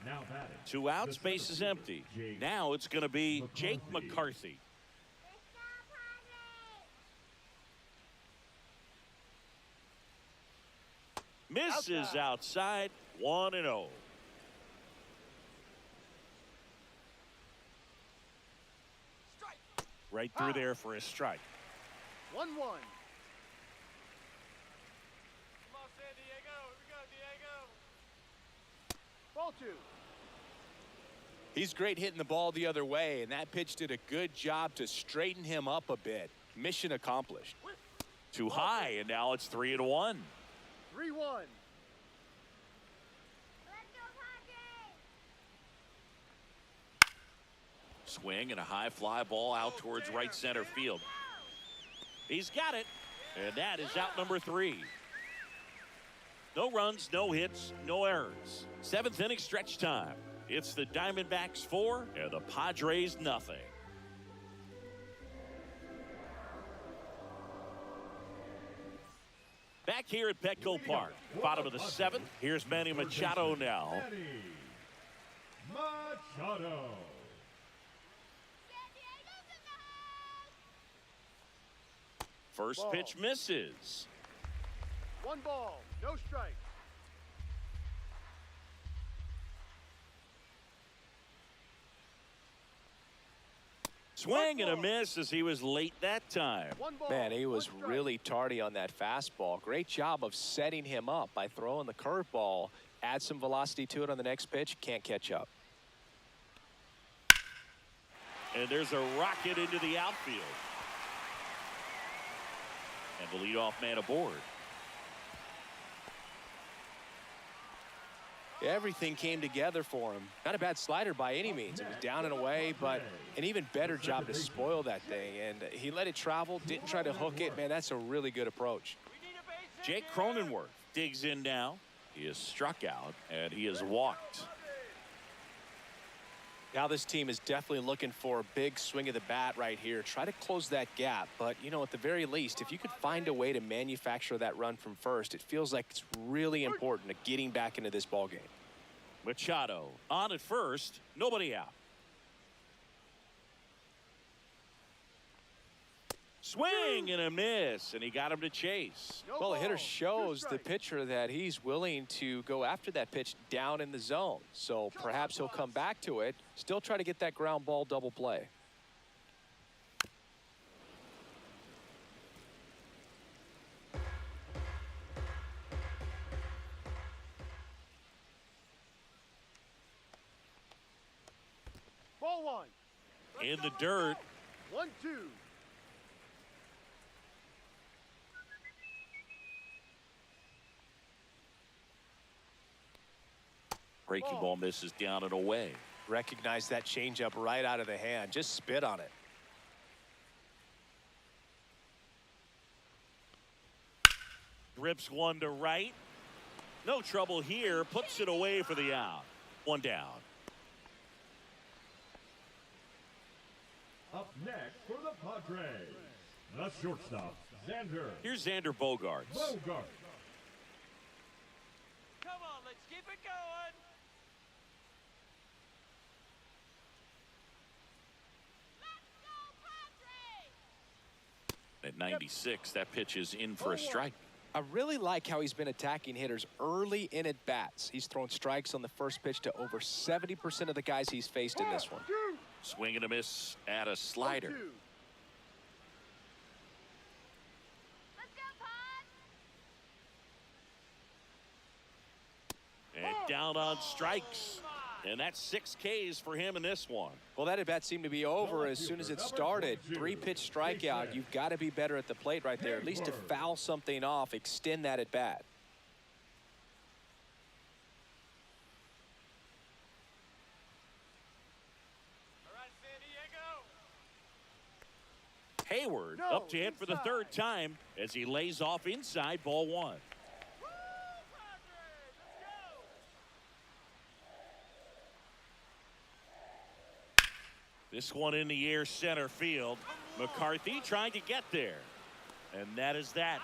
Now batting. 2 outs, base is empty. Now it's going to be Jake McCarthy. Misses outside. 1-0. Right through there for a strike. 1-1. Come on, San Diego. Here we go, Diego. Ball 2. He's great hitting the ball the other way, and that pitch did a good job to straighten him up a bit. Mission accomplished. Too high, and now it's 3-1. 3-1. Swing and a high fly ball out towards right center field. He's got it, and that is out number 3. No runs, no hits, no errors. 7th inning stretch time. It's the Diamondbacks 4 and the Padres nothing. Back here at Petco Park, bottom of the 7th. Here's Manny Machado now. Manny Machado. First pitch misses. 1 ball, no strike. Swing and a miss as he was late that time. 1 ball. Man, he was 1 strike. really tardy on that fastball. Great job of setting him up by throwing the curveball. Add some velocity to it on the next pitch. Can't catch up. And there's a rocket into the outfield. And the leadoff man aboard. Everything came together for him. Not a bad slider by any means. It was down and away, but an even better job to spoil that thing. And he let it travel, didn't try to hook it. Man, that's a really good approach. Jake Cronenworth digs in now. He is struck out, and he is walked. Now this team is definitely looking for a big swing of the bat right here. Try to close that gap. But, you know, at the very least, if you could find a way to manufacture that run from first, it feels like it's really important to getting back into this ball game. Machado on at first, nobody out. Swing and a miss, and he got him to chase. No Well, the hitter ball, 2 shows the strikes. pitcher that he's willing to go after that pitch down in the zone. So perhaps he'll come back to it, still try to get that ground ball double play. Ball 1. In the dirt. 1-2. Breaking ball misses down and away. Recognize that changeup right out of the hand. Just spit on it. Rips one to right. No trouble here. Puts it away for the out. 1 down. Up next for the Padres, the shortstop, Xander Here's Xander Bogaerts. Bogart. Come on, let's keep it going. Let's go, Padres! At 96, that pitch is in for a strike. I really like how he's been attacking hitters early in at bats. He's thrown strikes on the first pitch to over 70% of the guys he's faced in this one. Swing and a miss at a slider. Let's go, Pod. And down on strikes. And that's 6 Ks for him in this one. Well, that at bat seemed to be over as soon as it started. 3-pitch strikeout. You've got to be better at the plate right there, at least to foul something off, extend that at bat. All right, San Diego. Hayward up to hit for the 3rd time as he lays off inside, ball 1. This one in the air center field. McCarthy trying to get there. And that is that.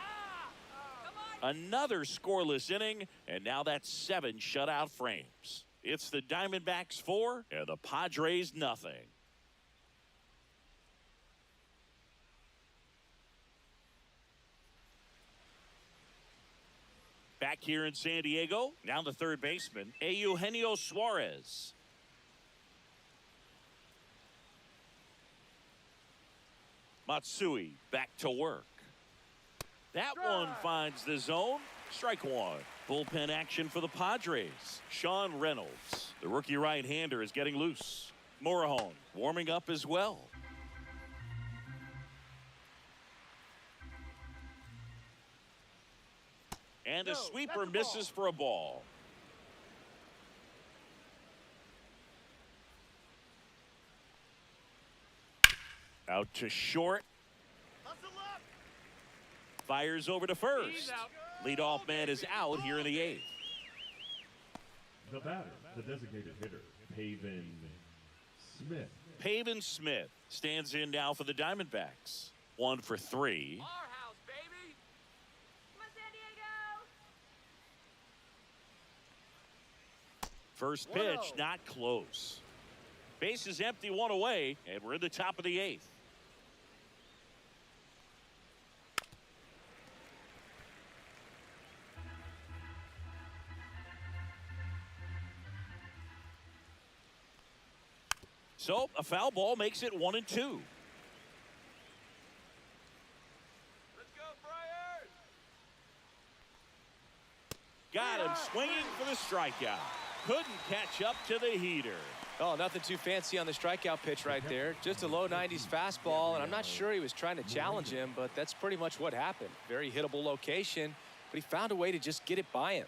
Another scoreless inning, and now that's 7 shutout frames. It's the Diamondbacks 4 and the Padres nothing. Back here in San Diego, now the third baseman, Eugenio Suarez. Matsui back to work. That one finds the zone. Strike 1. Bullpen action for the Padres. Sean Reynolds, the rookie right-hander, is getting loose. Morejon warming up as well. And a sweeper misses for a ball. Out to short. Fires over to first. Leadoff man is out here in the 8th. The batter, the designated hitter, Pavin Smith. Pavin Smith stands in now for the Diamondbacks. 1 for 3. Our house, baby. Come on, San Diego. First pitch not close. Base is empty, 1 away, and we're in the top of the 8th. So a foul ball makes it 1-2. Let's go, Friars. Got him swinging for the strikeout. Couldn't catch up to the heater. Oh, nothing too fancy on the strikeout pitch right there. Just a low 90s fastball, and I'm not sure he was trying to challenge him, but that's pretty much what happened. Very hittable location, but he found a way to just get it by him.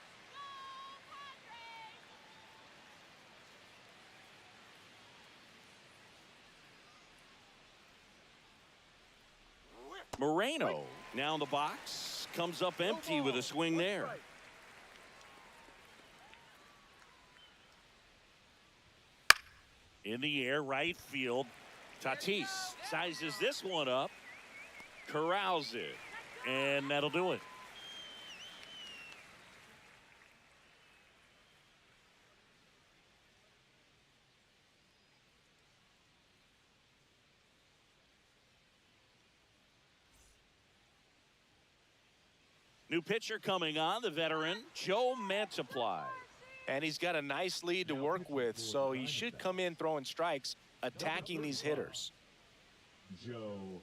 Moreno now in the box, comes up empty with a swing there. In the air, right field. Tatis sizes this one up, corrals it, and that'll do it. New pitcher coming on, the veteran, Joe Mantiply. And he's got a nice lead to work with, so he should come in throwing strikes, attacking these hitters. Joe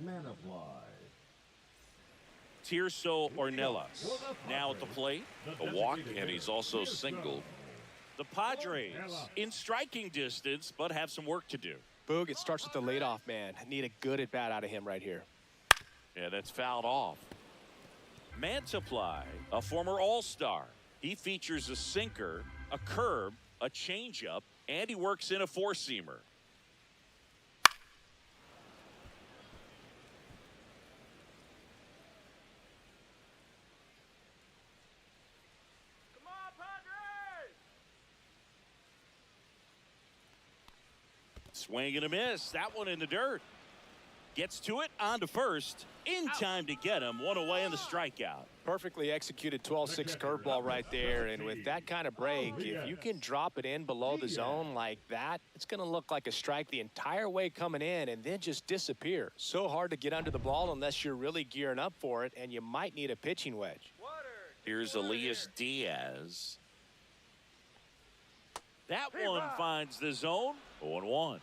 Manaply. Tirso Ornelas now at the plate. A walk, and he's also singled. The Padres in striking distance, but have some work to do. Boog, it starts with the leadoff man. Need a good at-bat out of him right here. Yeah, that's fouled off. Mantiply, a former All-Star. He features a sinker, a curve, a changeup, and he works in a four-seamer. Come on, Padres. Swing and a miss. That one in the dirt. Gets to it, on to first. In time to get him. One away in the strikeout. Perfectly executed 12-6 curveball right there. And with that kind of break, if you can drop it in below the zone like that, it's going to look like a strike the entire way coming in and then just disappear. So hard to get under the ball unless you're really gearing up for it, and you might need a pitching wedge. Here's Elias Diaz. That one finds the zone. 0-1.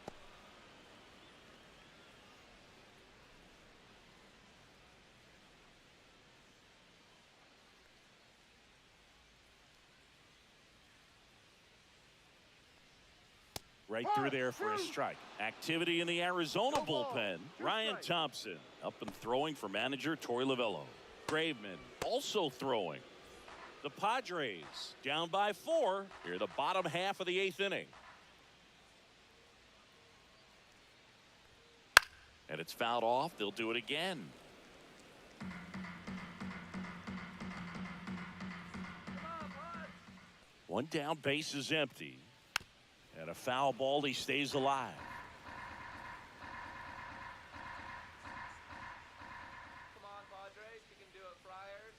Right through there for a strike. Activity in the Arizona bullpen. Ryan Thompson up and throwing for manager Torey Lovullo. Graveman also throwing. The Padres down by 4 here the bottom half of the 8th inning. And it's fouled off. They'll do it again. One down, base is empty. And a foul ball, he stays alive. Come on, Padres. You can do it, Friars.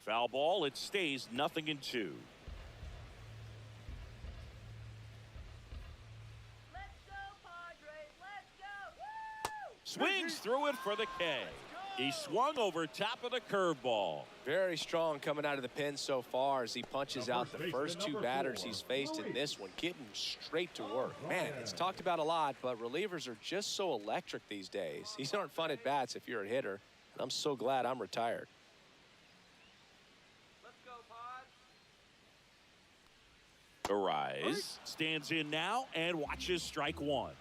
Foul ball, it stays 0-2. Let's go, Padres. Let's go. Woo! Swings through it for the K. He swung over top of the curveball. Very strong coming out of the pen so far as he punches out the first 2 batters he's faced in this one, getting straight to work. Man, it's talked about a lot, but relievers are just so electric these days. These aren't fun at bats if you're a hitter, and I'm so glad I'm retired. Let's go, Pod. Arise stands in now and watches strike 1.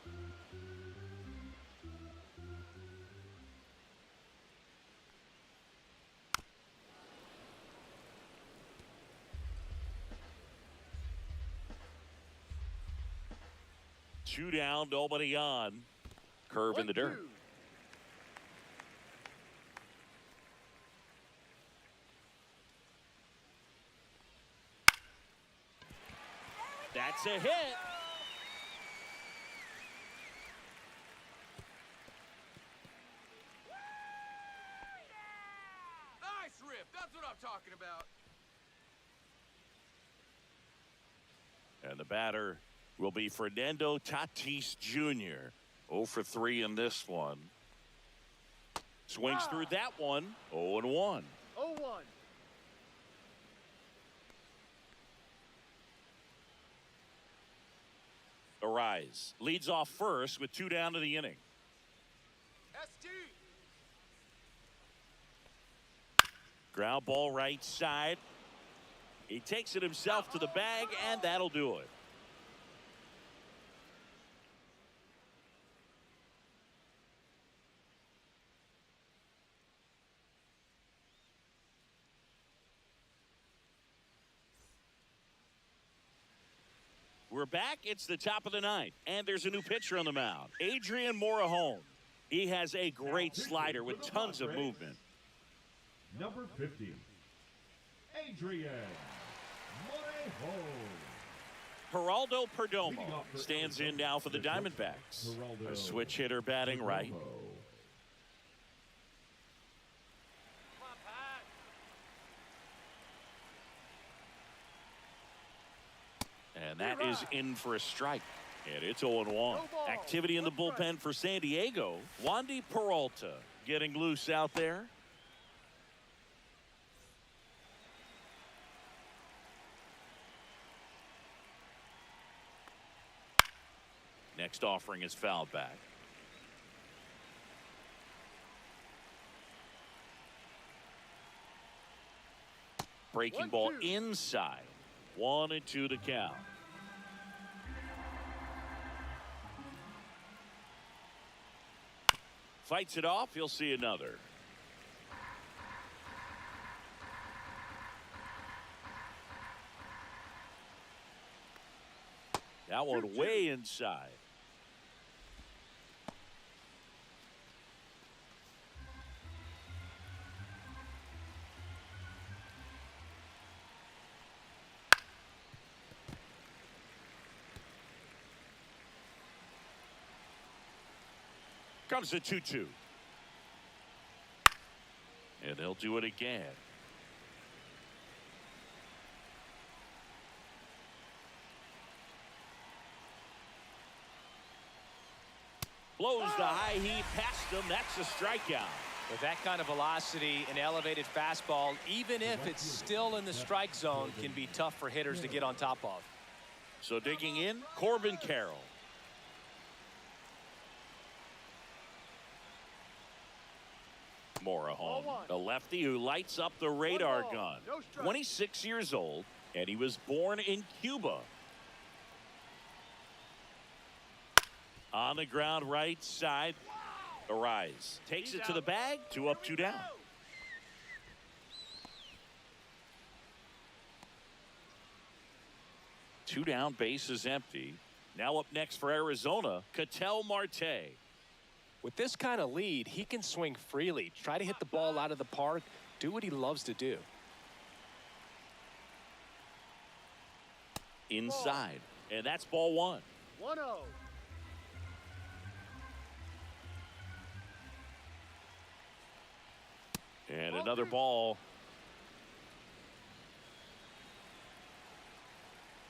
Two down, nobody on. Curve in the dirt. That's a hit. Nice rip. That's what I'm talking about. And the batter will be Fernando Tatis Jr. 0 for 3 in this one. Swings through that one. 0-1. 0-1. Arise leads off first with 2 down to the inning. ST. Ground ball right side. He takes it himself to the bag, and that'll do it. We're back. It's the top of the 9th, and there's a new pitcher on the mound, Adrian Morejon. He has a great slider with tons of movement. Number 50, Adrian Morejon. Geraldo Perdomo stands in now for the Diamondbacks. A switch hitter batting right. And that is in for a strike. And it's 0-1. Activity in the bullpen for 샌디에이고. Wandy Peralta getting loose out there. Next offering is fouled back. Breaking ball inside. 1-2 to count. Fights it off. He'll see another. That one way inside. comes the 2-2. And they'll do it again. Blows the high heat past him. That's a strikeout. With that kind of velocity, an elevated fastball, even if it's still in the strike zone, can be tough for hitters to get on top of. So digging in, Corbin Carroll. Morahan, a lefty who lights up the radar gun. 26 years old, and he was born in Cuba. On the ground, right side. Arise takes it to the bag. 2 up, 2 down. Two down, base is empty. Now up next for Arizona, Ketel Marte. With this kind of lead, he can swing freely, try to hit the ball out of the park, do what he loves to do. Inside, and that's ball 1. 1-0. And another ball.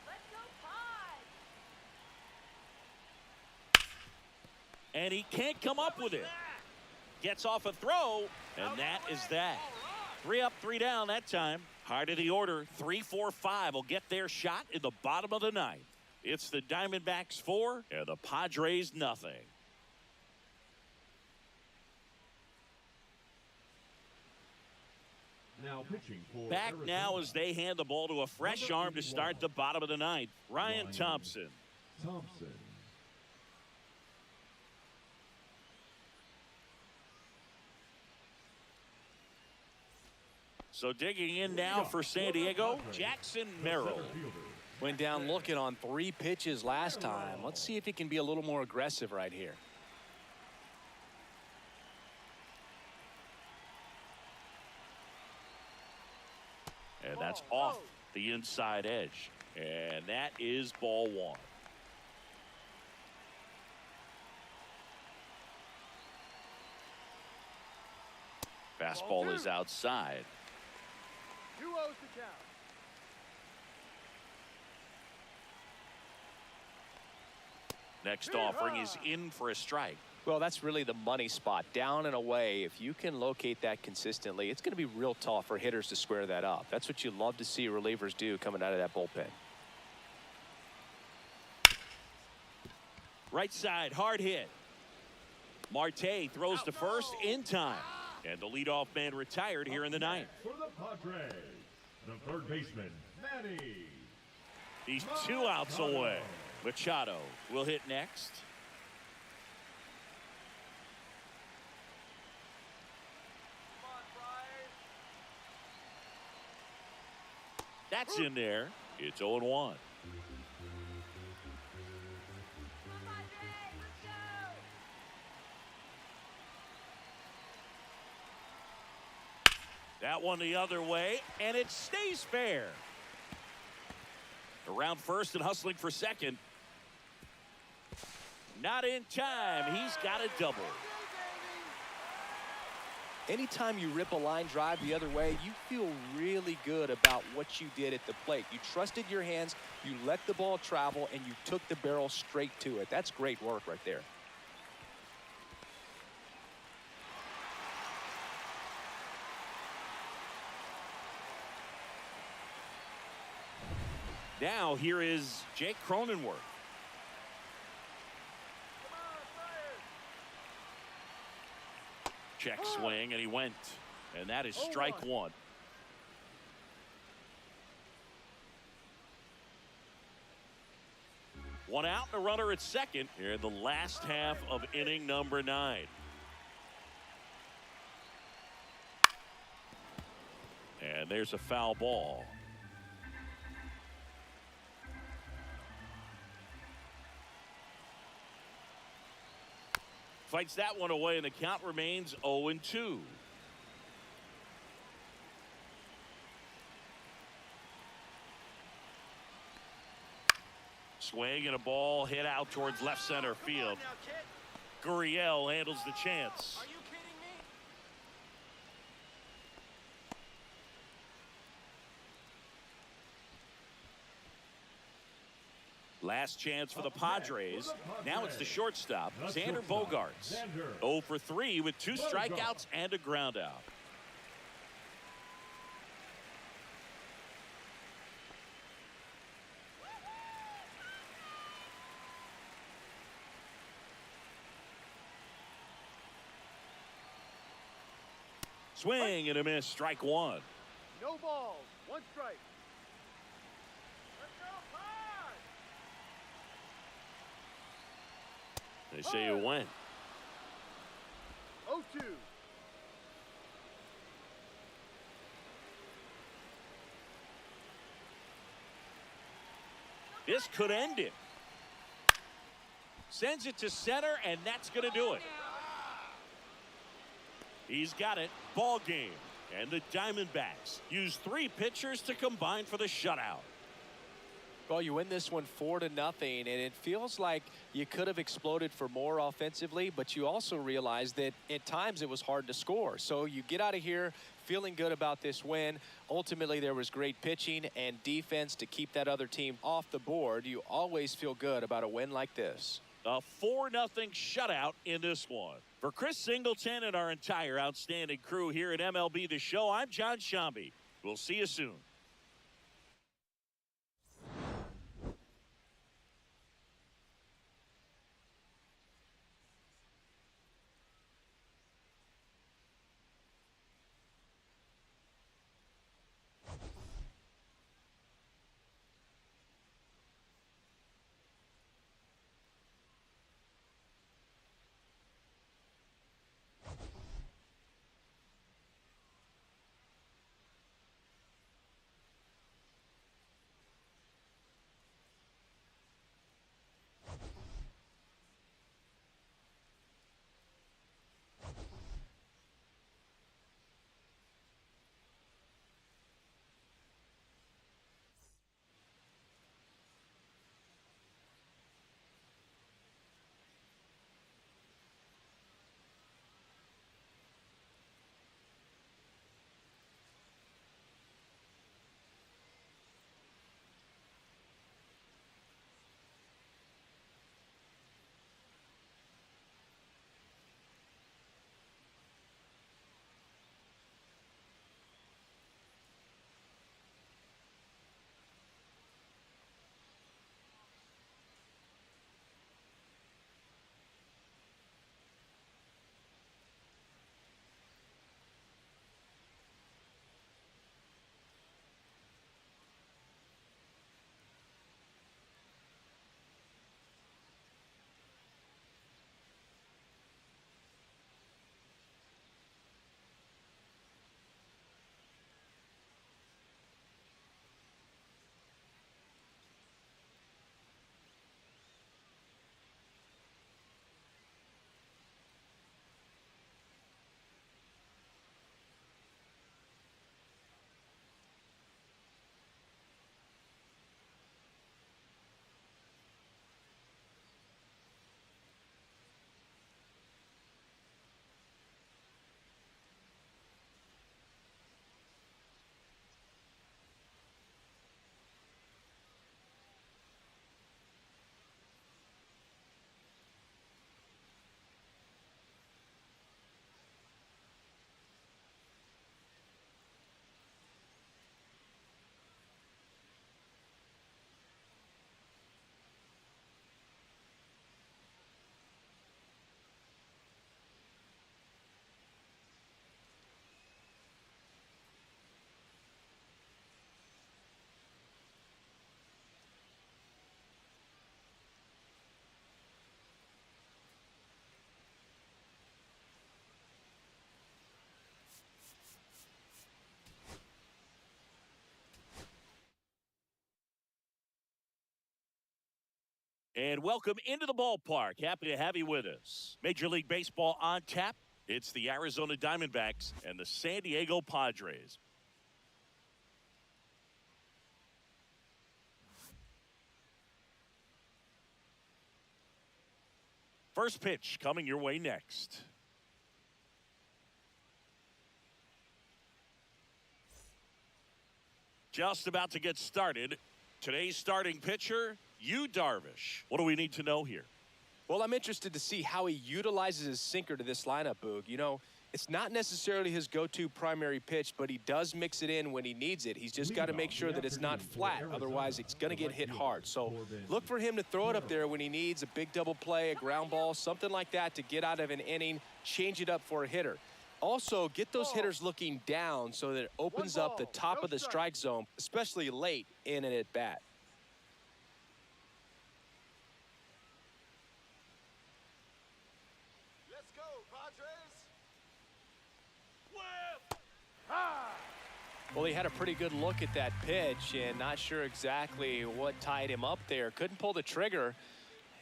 Let's go, Pod. And he can't come up with it. Gets off a throw, and that is that. 3 up, 3 down that time. Heart of the order, 3-4-5 will get their shot in the bottom of the 9th. It's the Diamondbacks 4 and the Padres nothing. Now pitching for Back Arizona. now as they hand the ball to a fresh arm to start the bottom of the 9th. Ryan Thompson. Thompson. So digging in now for San Diego, Jackson Merrill. Went down looking on 3 pitches last time. Let's see if he can be a little more aggressive right here. And that's off the inside edge. And that is ball 1. Fastball is outside. 2-0 to count. Next offering is in for a strike. Well, that's really the money spot. Down and away, if you can locate that consistently, it's going to be real tough for hitters to square that up. That's what you love to see relievers do coming out of that bullpen. Right side, hard hit. Marte throws to first in time. And the leadoff man retired here in the 9th. For the Padres, the third baseman, Manny. He's 2 outs away. Machado will hit next. Come on, Friars. That's in there. It's 0-1. Come on, Padres. Let's go. That one the other way, and it stays fair. Around first and hustling for second. Not in time. He's got a double. Anytime you rip a line drive the other way, you feel really good about what you did at the plate. You trusted your hands, you let the ball travel, and you took the barrel straight to it. That's great work right there. Now here is Jake Cronenworth. Come on, Friars. Check swing, and he went. And that is strike 1. One out and a runner at second here in the last half of inning number 9. And there's a foul ball. Fights that one away, and the count remains 0-2. Swing and a ball hit out towards left center field. Gurriel handles the chance. Are you kidding me? Last chance for the Padres. Now it's the shortstop, Xander Bogaerts. 0 for 3 with 2 strikeouts and a ground out. Swing and a miss, strike 1. No balls. 1 strike. Let's go, Pod! They say it went. 0-2. This could end it. Sends it to center, and that's going to do it. He's got it. Ball game. And the Diamondbacks use 3 pitchers to combine for the shutout. Well, you win this one 4-0, and it feels like you could have exploded for more offensively, but you also realize that at times it was hard to score. So you get out of here feeling good about this win. Ultimately, there was great pitching and defense to keep that other team off the board. You always feel good about a win like this. A 4-0 shutout in this one. For Chris Singleton and our entire outstanding crew here at MLB The Show, I'm John Shambi. We'll see you soon. And welcome into the ballpark. Happy to have you with us. Major League Baseball on tap. It's the Arizona Diamondbacks and the San Diego Padres. First pitch coming your way next. Just about to get started. Today's starting pitcher, Yu Darvish. What do we need to know here? Well, I'm interested to see how he utilizes his sinker to this lineup, Boog. You know, it's not necessarily his go-to primary pitch, but he does mix it in when he needs it. He's just got to make sure that it's not flat. Otherwise, it's going to get hit hard. So look for him to throw it up there when he needs a big double play, a ground ball, something like that to get out of an inning, change it up for a hitter. Also, get those hitters looking down so that it opens up the top of the strike zone, especially late in an at-bat. Let's go, Padres. Well, he had a pretty good look at that pitch and not sure exactly what tied him up there. Couldn't pull the trigger.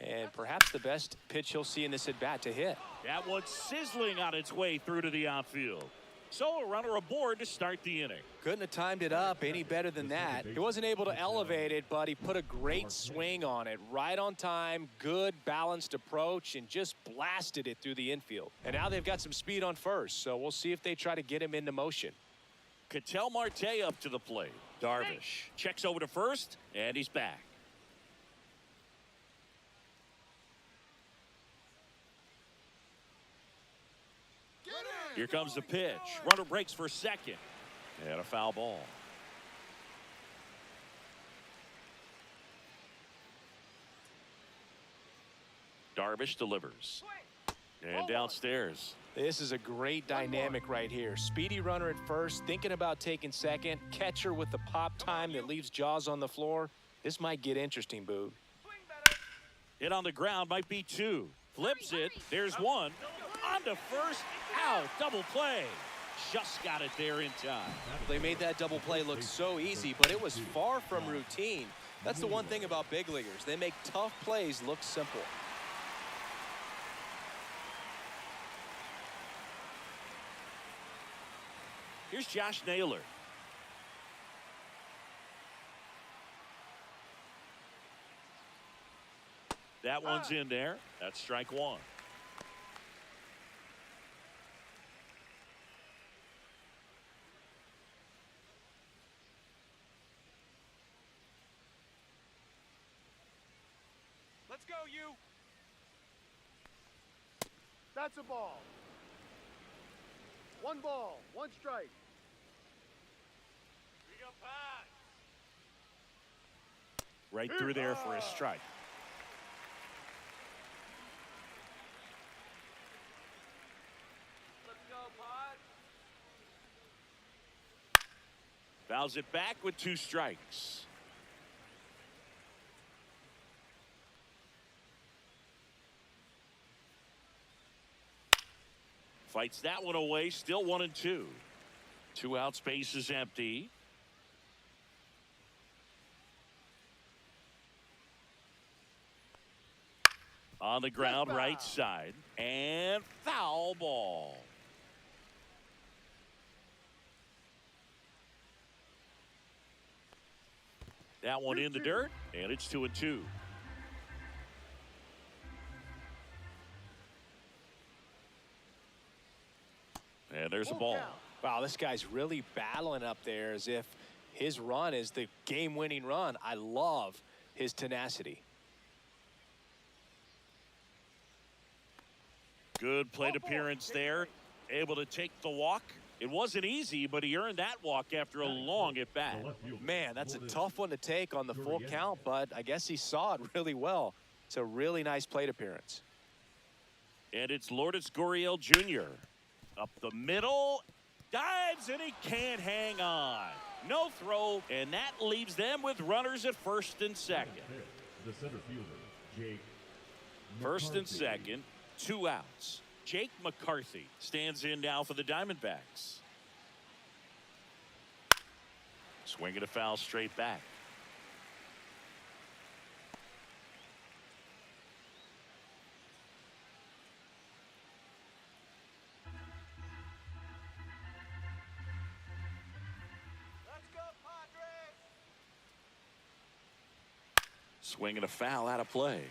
And perhaps the best pitch he'll see in this at-bat to hit. That one's sizzling on its way through to the outfield. So a runner aboard to start the inning. Couldn't have timed it up any better than that. He wasn't able to elevate it, but he put a great swing on it. Right on time, good balanced approach, and just blasted it through the infield. And now they've got some speed on first, so we'll see if they try to get him into motion. Ketel Marte up to the plate. Darvish checks over to first, and he's back. Here comes the pitch. Runner breaks for second. And a foul ball. Darvish delivers. And downstairs. This is a great dynamic right here. Speedy runner at first, thinking about taking second. Catcher with the pop time that leaves Jaws on the floor. This might get interesting, Boog. Hit on the ground might be two. Flips it. There's one. On to first. Out. Double play. Just got it there in time. They made that double play look so easy, but it was far from routine. That's the one thing about big leaguers. They make tough plays look simple. Here's Josh Naylor. That one's in there. That's strike one. Let's go, you. That's a ball. One ball, one strike. We got pass. Right through there for a strike. Let's go, Pod. Fouls it back with two strikes. Fights that one away, still 1-2. 2 outs, base is empty. On the ground, right side, and foul ball. That one in the dirt, and it's 2-2. And there's a ball. Wow, this guy's really battling up there as if his run is the game-winning run. I love his tenacity. Good plate appearance there. Able to take the walk. It wasn't easy, but he earned that walk after a long at-bat. Man, that's a tough one to take on the full count, but I guess he saw it really well. It's a really nice plate appearance. And it's Lourdes Gurriel Jr. Up the middle. Dives, and he can't hang on. No throw, and that leaves them with runners at first and second. The center fielder, Jake First and McCarthy. second, 2 outs. Jake McCarthy stands in now for the Diamondbacks. Swinging a foul straight back. Let's go, Padres. Swinging a foul out of play.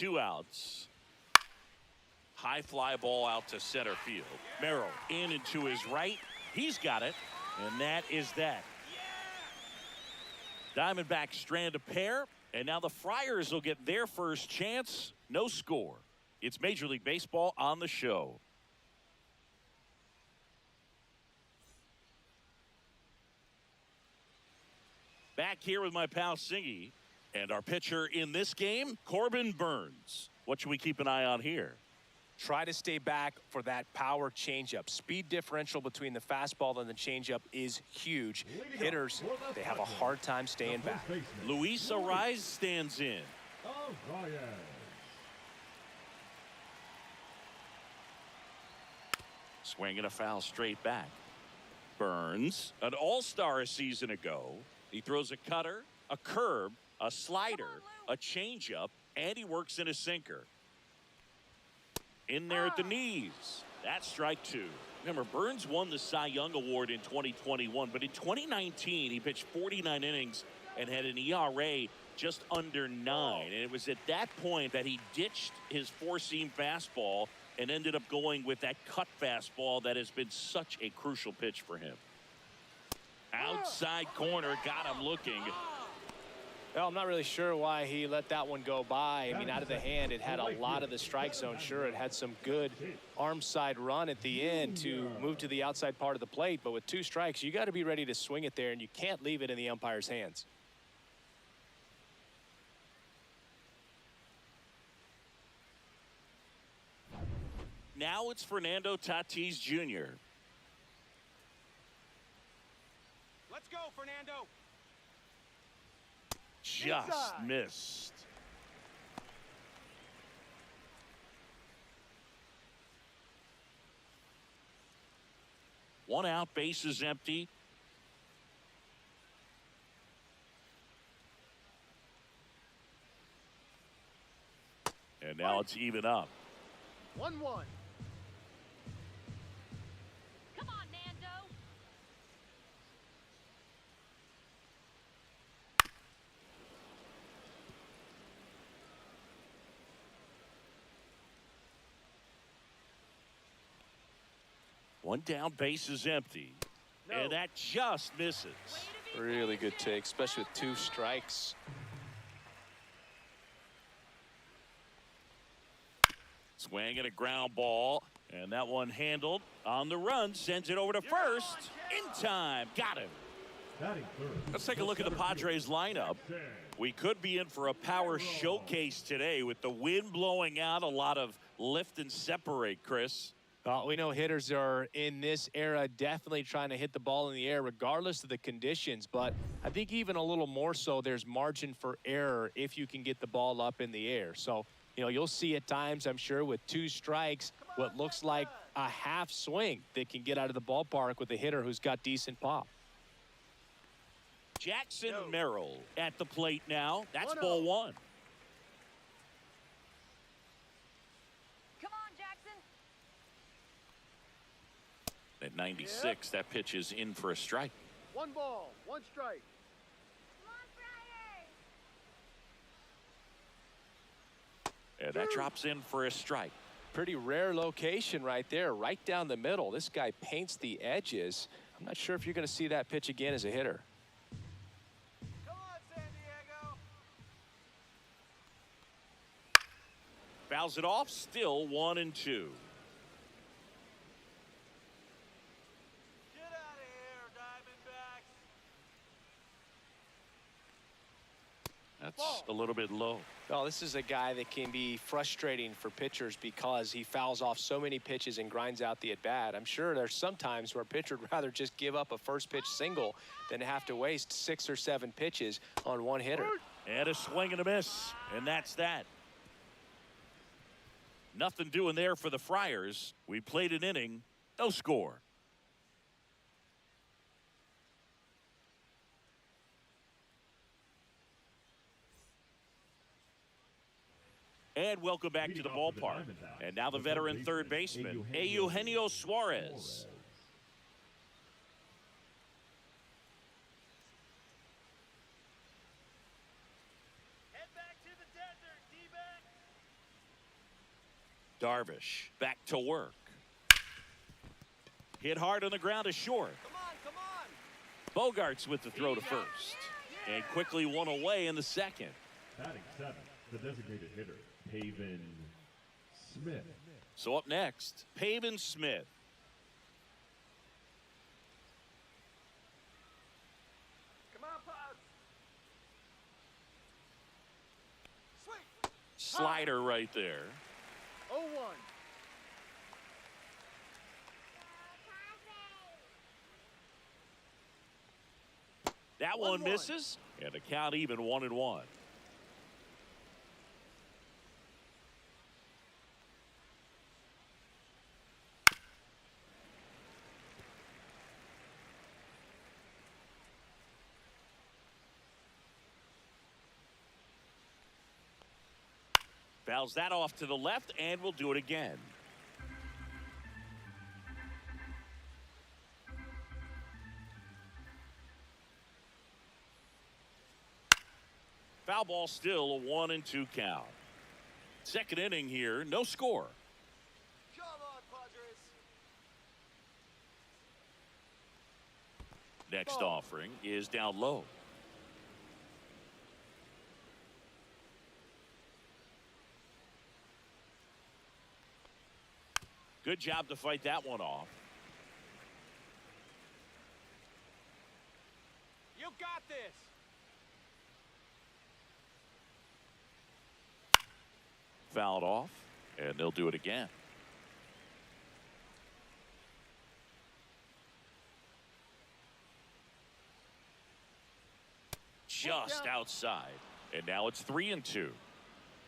2 outs. High fly ball out to center field. Merrill in and to his right. He's got it, and that is that. Diamondbacks strand a pair, and now the Friars will get their first chance. No score. It's Major League Baseball on the show. Back here with my pal Singy, and our pitcher in this game, Corbin Burns. What should we keep an eye on here? Try to stay back for that power changeup. Speed differential between the fastball and the changeup is huge. Hitters, they have a hard time staying back. Luis Arraez stands in. Swinging a foul straight back. Burns, an all-star a season ago. He throws a cutter, a curve, a slider, a changeup, and he works in a sinker. In there at the knees. That's strike 2. Remember, Burns won the Cy Young Award in 2021, but in 2019, he pitched 49 innings and had an ERA just under 9. And it was at that point that he ditched his four-seam fastball and ended up going with that cut fastball that has been such a crucial pitch for him. Outside corner, got him looking. Well, I'm not really sure why he let that one go by. I mean, out of the hand, it had a lot of the strike zone. Sure, it had some good arm side run at the end to move to the outside part of the plate. But with 2 strikes, you got to be ready to swing it there, and you can't leave it in the umpire's hands. Now it's Fernando Tatis Jr. Let's go, Fernando. Just Inside. missed. One out, base is empty. And now it's even up. 1-1. Come on, Nando. One down, base is empty. No. And that just misses. Really good take, especially with 2 strikes. Swing and a ground ball. And that one handled on the run. Sends it over to first. In time. Got him. Let's take a look at the Padres lineup. We could be in for a power showcase today with the wind blowing out. A lot of lift and separate, Chris. We know hitters are in this era definitely trying to hit the ball in the air regardless of the conditions, but I think even a little more so there's margin for error if you can get the ball up in the air. So, you know, you'll see at times, I'm sure, with 2 strikes, what looks like a half swing that can get out of the ballpark with a hitter who's got decent pop. Jackson Merrill at the plate now. That's ball 1. Come on, Jackson. At 96, that pitch is in for a strike. 1 ball, 1 strike. Come on, Friday. And that drops in for a strike. Pretty rare location right there, right down the middle. This guy paints the edges. I'm not sure if you're going to see that pitch again as a hitter. Come on, 샌디에이고. Fouls it off, still 1-2. Get out of here, Diamondbacks. That's a little bit low. Well, this is a guy that can be frustrating for pitchers because he fouls off so many pitches and grinds out the at-bat. I'm sure there's some times where a pitcher would rather just give up a first-pitch single than have to waste 6 or 7 pitches on one hitter. And a swing and a miss. And that's that. Nothing doing there for the Friars. We played an inning. No score. And welcome back to the ballpark. And now the veteran third baseman, Eugenio Suarez. Head back to the desert, D-back. Darvish back to work. Hit hard on the ground to short. Come on. Bogarts with the throw to first. And quickly one away in the second. Batting seventh, the designated hitter, Pavin Smith. So up next, Pavin Smith. Come on, Pops. Sweet. Slider right there. 0-1. That one 1-1. misses. And the count even 1-1. Fouls that off to the left, and we'll do it again. Foul ball, still a 1-2 count. Second inning here, no score. Come on, Padres. Next Ball. offering is down low. Good job to fight that one off. You got this. Fouled off, and they'll do it again. Just outside, and now it's 3-2.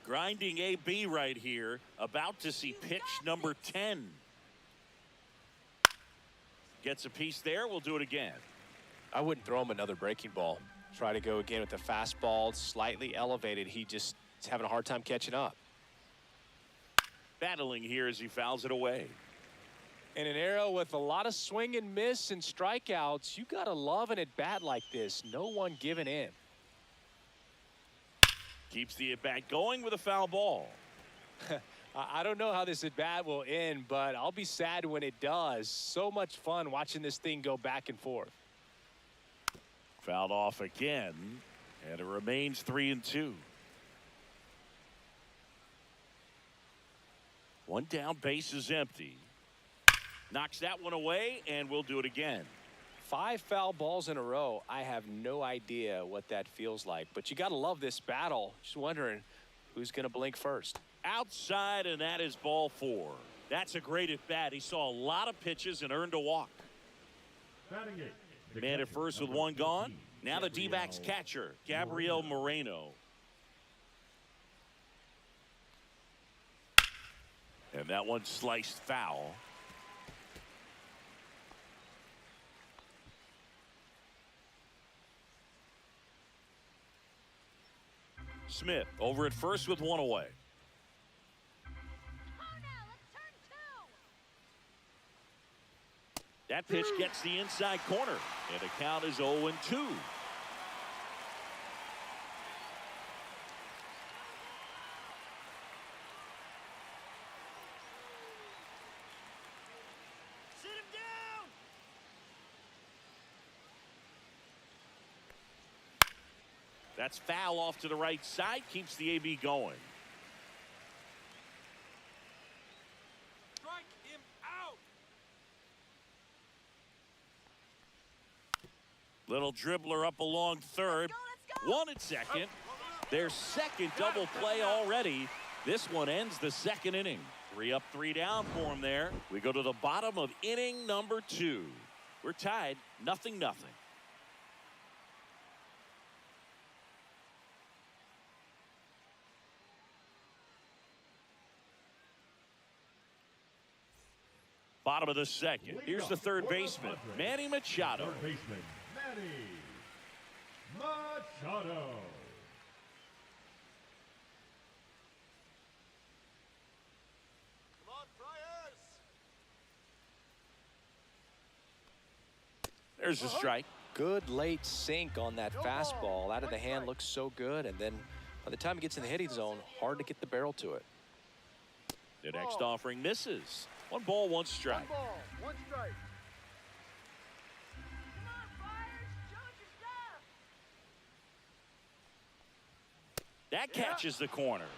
Grinding AB right here, about to see pitch number 10. Gets a piece there, we'll do it again. I wouldn't throw him another breaking ball. Try to go again with the fastball, slightly elevated. He just is having a hard time catching up. Battling here as he fouls it away. In an era with a lot of swing and miss and strikeouts, you gotta love an at-bat like this. No one giving in. Keeps the at-bat going with a foul ball. I don't know how this at-bat will end, but I'll be sad when it does. So much fun watching this thing go back and forth. Fouled off again, and it remains 3-2. One down, base is empty. Knocks that one away, and we'll do it again. 5 foul balls in a row. I have no idea what that feels like, but you got to love this battle. Just wondering who's going to blink first. Outside, and that is ball 4. That's a great at bat. He saw a lot of pitches and earned a walk. Batting eighth, the Man at catcher, first with number one gone. 14, Now the D-backs Gabriel catcher, Gabriel Moreno. And that one sliced foul. Smith over at first with one away. Oh no, let's turn 2. That pitch gets the inside corner, and the count is 0-2. Sit him down. That's foul off to the right side, keeps the AB going. Strike him out. Little dribbler up along third. Let's go. One at second. Their second double play already. This one ends the second inning. 3 up, 3 down for him there. We go to the bottom of inning number 2. We're tied 0-0. Bottom of the second. Here's the third baseman, Manny Machado. Third baseman, Manny Machado. Come on, Friars. There's a strike. Good late sink on that fastball. Out of the hand, looks so good. And then by the time it gets in the hitting zone, hard to get the barrel to it. The next offering misses. 1 ball, 1 strike. 1 ball, 1 strike. Come on, Flyers. Show us your stuff. That catches the corner.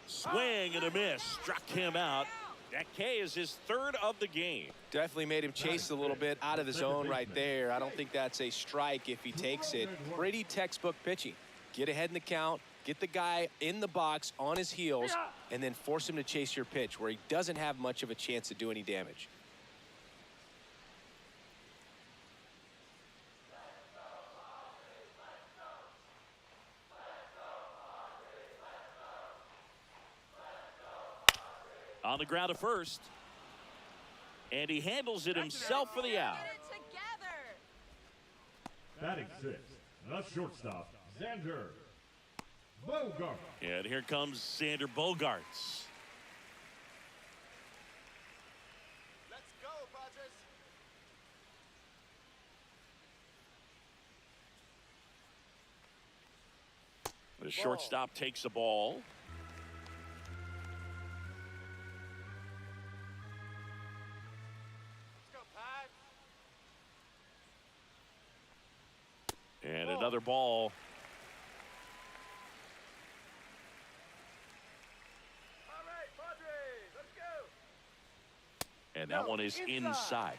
Swing and a miss. Struck him out. That K is his 3rd of the game. Definitely made him chase a little bit out of the zone right there. I don't think that's a strike if he takes it. Pretty textbook pitching. Get ahead in the count, get the guy in the box on his heels, and then force him to chase your pitch where he doesn't have much of a chance to do any damage. On the ground to first. And he handles it himself for the out. Get it together. Batting 6th, the shortstop, Xander Bogart. And here comes Xander Bogaerts. Let's go, Patrice. The shortstop takes the ball. Let's go, Pat. And another ball. All right, Padres, let's go. And that one is inside.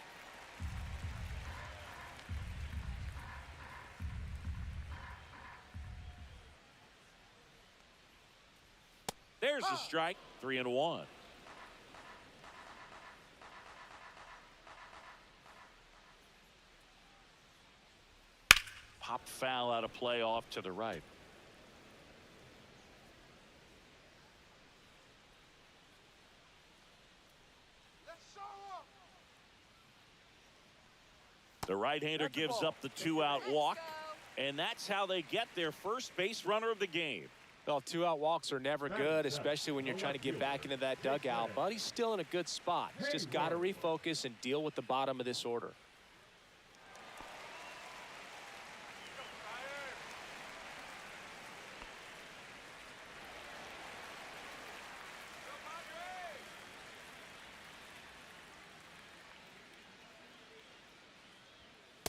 There's the strike. 3-1. Pop foul out of play off to the right. Let's show 'em. The right-hander gives up the 2-out walk, and that's how they get their first base runner of the game. Well, 2-out walks are never good, especially when you're trying to get back into that dugout. But he's still in a good spot. He's just got to refocus and deal with the bottom of this order.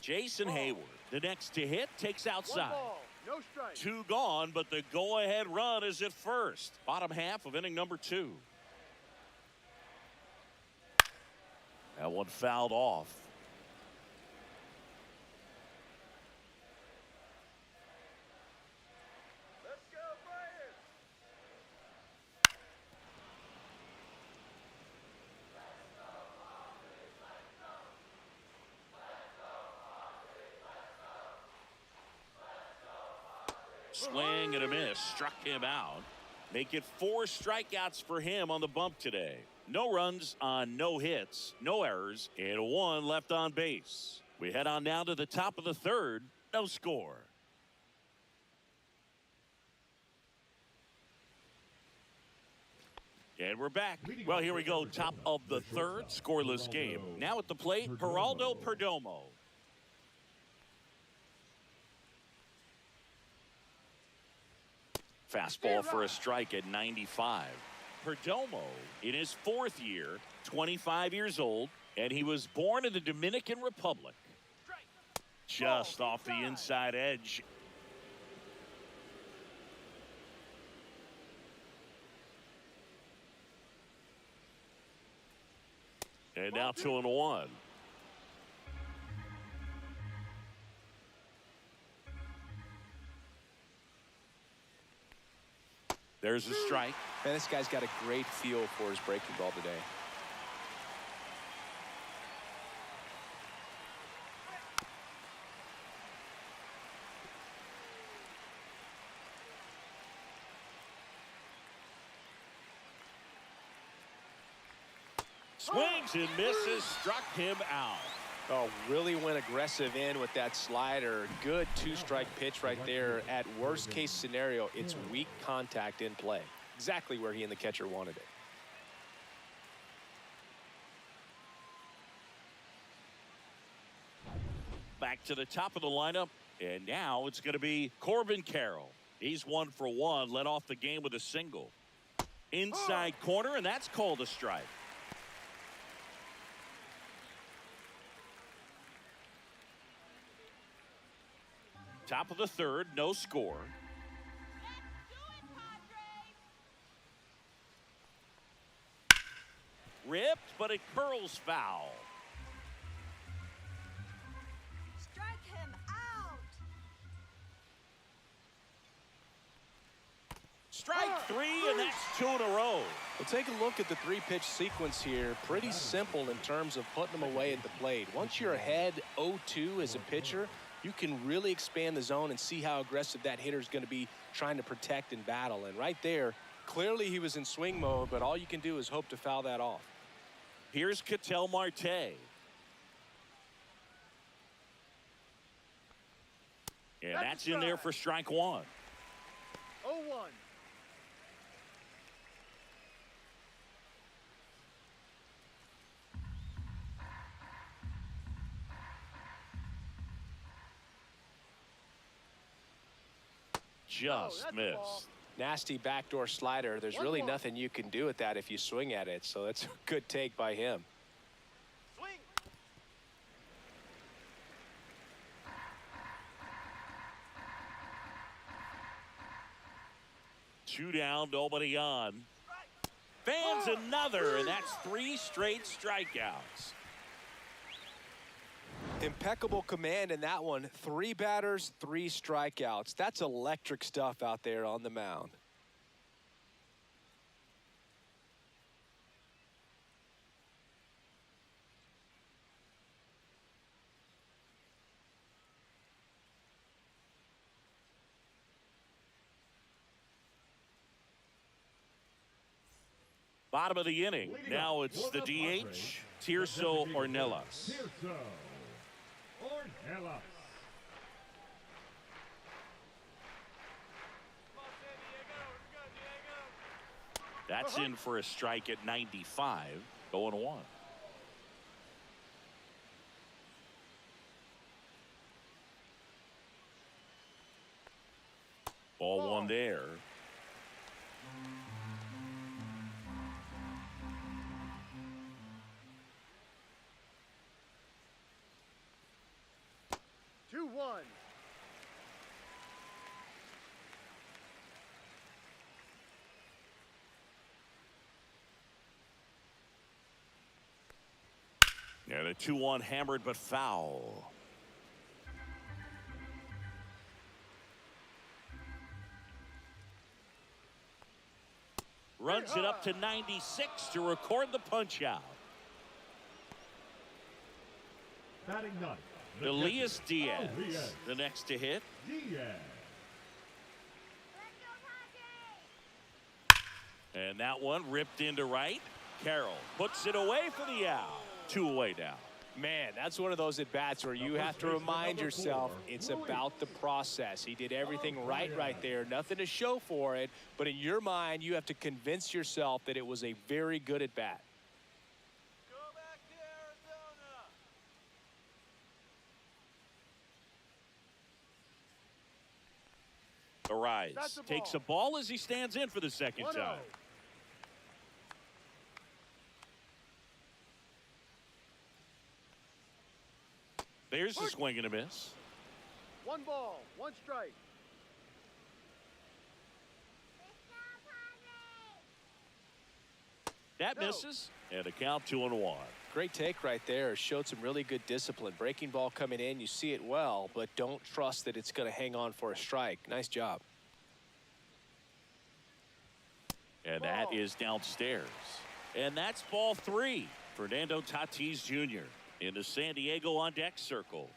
Jason Hayward, the next to hit, takes 1 outside. ball, no strike. 2 gone, but the go-ahead run is at first. Bottom half of inning number 2. That one fouled off. Let's go, Flyers. Swing and a miss. Struck him out. Make it 4 strikeouts for him on the bump today. No runs on no hits, no errors, and 1 left on base. We head on now to the top of the 3rd. No score. And we're back. Well, here we go. Top of the 3rd. Scoreless game. Now at the plate, Geraldo Perdomo. Fastball for a strike at 95. Perdomo in his 4th year, 25 years old, and he was born in the Dominican Republic. Just off the inside edge. And now 2-1. There's a strike. Man, this guy's got a great feel for his breaking ball today. Swings and misses. Struck him out. Oh, really went aggressive in with that slider. Good 2-strike pitch right there. At worst case scenario, it's weak contact in play. Exactly where he and the catcher wanted it. Back to the top of the lineup, And now it's going to be Corbin Carroll. He's 1 for 1, led off the game with a single. Inside corner, and that's called a strike. Top of the third, no score. Ripped, but it curls foul. Strike him out. Strike 3, and that's 2 in a row. Well, take a look at the 3-pitch sequence here. Pretty simple in terms of putting them away at the plate. Once you're ahead 0-2 as a pitcher, you can really expand the zone and see how aggressive that hitter is going to be trying to protect and battle. And right there, clearly he was in swing mode, but all you can do is hope to foul that off. Here's Ketel Marte. And that's in there for strike 1. 0-1. Just missed. Nasty backdoor slider. There's really nothing you can do with that if you swing at it. So that's a good take by him. Swing. Two down, nobody on. Fans another, and that's 3 straight strikeouts. Impeccable command in that one. 3 batters, 3 strikeouts. That's electric stuff out there on the mound. Bottom of the inning. Now it's the DH, Tirso Ornelas. Tirso Ornelas. That's in for a strike at 95, 0-1. Ball 1 there. And a 2-1 hammered but foul. Runs it up to 96 to record the punch out. Batting ninth, the Elias catcher, Diaz, Elias the next to hit. Diaz. And that one ripped into right. Carroll puts it away for the out. 2 away now. Man, that's one of those at-bats where you have to remind yourself it's about the process. He did everything right there. Nothing to show for it, but in your mind, you have to convince yourself that it was a very good at-bat. Go back to Arizona. Arise takes a ball as he stands in for the second 1-0. time. There's the swing and a miss. 1 ball, 1 strike. That misses, and a count 2-1. Great take right there. Showed some really good discipline. Breaking ball coming in, you see it well, but don't trust that it's going to hang on for a strike. Nice job. And that is downstairs. And that's ball 3. Fernando Tatis Jr. in the 샌디에이고 on deck circle.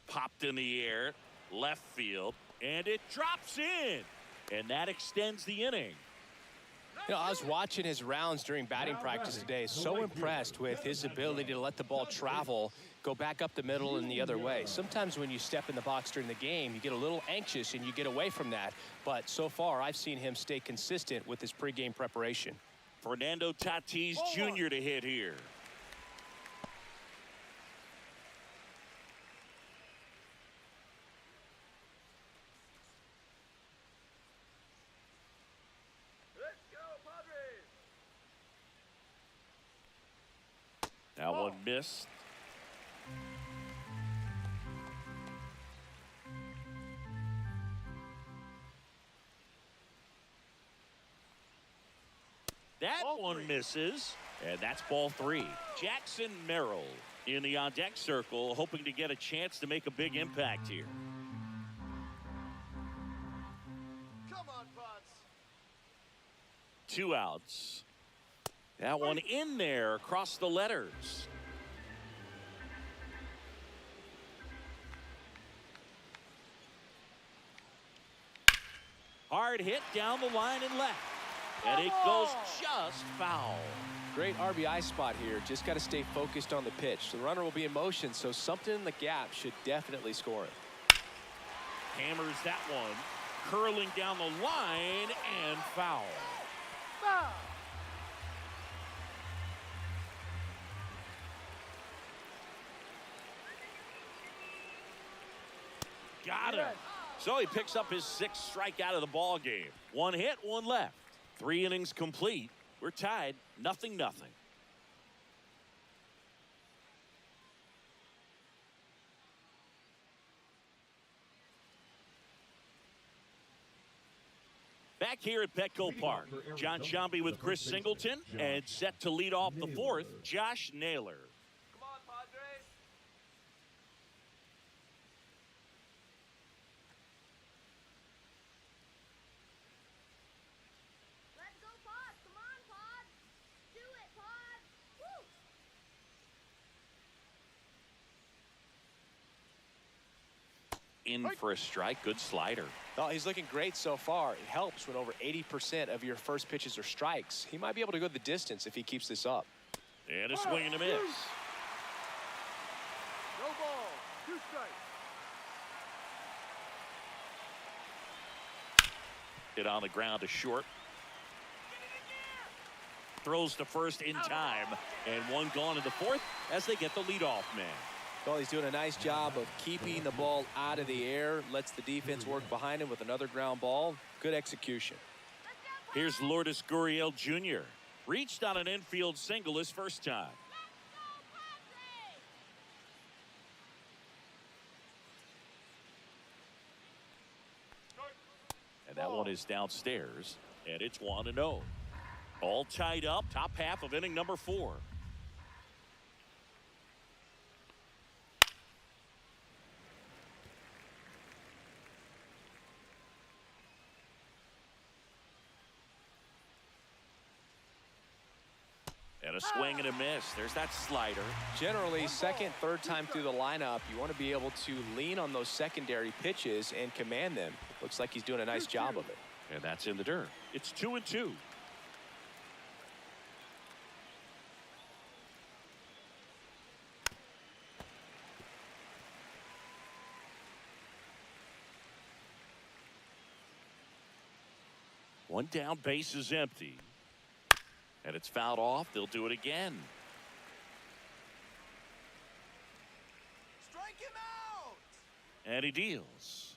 Popped in the air, left field, and it drops in. And that extends the inning. You know, I was watching his rounds during batting practice today. So impressed with his ability to let the ball travel, go back up the middle and the other way. Sometimes when you step in the box during the game, you get a little anxious and you get away from that. But so far, I've seen him stay consistent with his pregame preparation. Fernando Tatis Jr. to hit here. Let's go, Padres. That one missed. That one misses, and that's ball 3. Jackson Merrill in the on-deck circle, hoping to get a chance to make a big impact here. Come on, Pods. 2 outs. That one in there across the letters. Hard hit down the line and left. And it goes just foul. Great RBI spot here. Just got to stay focused on the pitch. The runner will be in motion, so something in the gap should definitely score it. Hammers that one. Curling down the line and foul. Foul. Got him. So he picks up his 6th strikeout of the ball game. 1 hit, 1 left. 3 innings complete. We're tied, 0-0. Back here at Petco Park, John Sciambi with Chris Singleton, and set to lead off the 4th, Josh Naylor. Come on, Padres. Let's go, Pod. Come on, Pod. Do it, Pod. Woo! In for a strike, good slider. Oh, he's looking great so far. It helps when over 80% of your first pitches are strikes. He might be able to go the distance if he keeps this up. And a swing and a miss. No ball. 2 strikes. Hit on the ground to short. Throws to first in time, and 1 gone in the 4th as they get the leadoff man. Well, he's doing a nice job of keeping the ball out of the air, lets the defense work behind him with another ground ball. Good execution. Here's Lourdes Gurriel Jr. Reached on an infield single his first time. And that one is downstairs, and it's 1-0. All tied up, top half of inning number 4. And a swing and a miss. There's that slider. Generally, second, third time through the lineup, you want to be able to lean on those secondary pitches and command them. Looks like he's doing a nice job of it. And that's in the dirt. It's 2-2. One down, base is empty. And it's fouled off. They'll do it again. Strike him out. And he deals.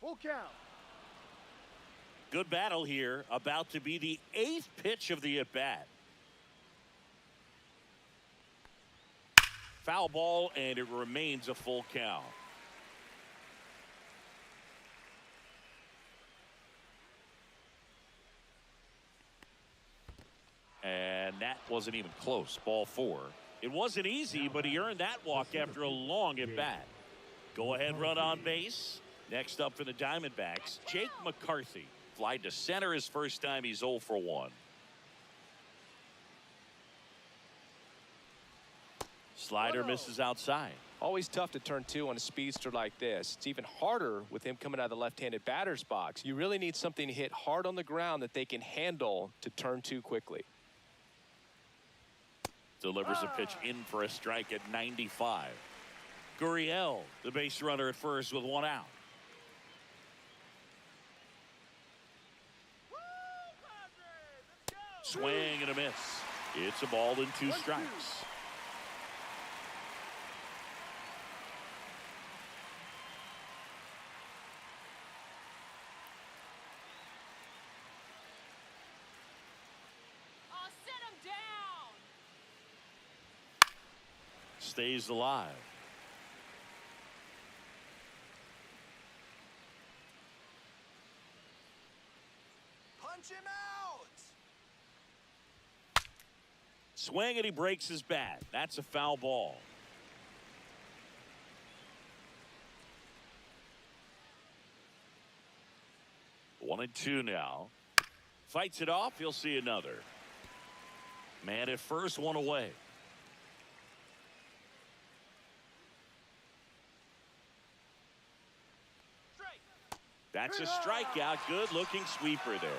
Full count. Good battle here. About to be the 8th pitch of the at-bat. Foul ball, and it remains a full count. And that wasn't even close. Ball 4. It wasn't easy, but he earned that walk after a long at-bat. Go-ahead run on base. Next up for the Diamondbacks, Jake McCarthy. Flied to center his first time. He's 0 for 1. Slider misses outside. Always tough to turn 2 on a speedster like this. It's even harder with him coming out of the left-handed batter's box. You really need something to hit hard on the ground that they can handle to turn 2 quickly. Delivers a pitch in for a strike at 95. Gurriel, the base runner at first with 1 out. Woo, Padres. Let's go. swing and a miss. It's a ball and 2 strikes. Oh, sit him down. Stays alive. Punch him out! Swing and he breaks his bat. That's a foul ball. One and 2 now. Fights it off. He'll see another. Man at first, 1 away. That's a strikeout. Good looking sweeper there.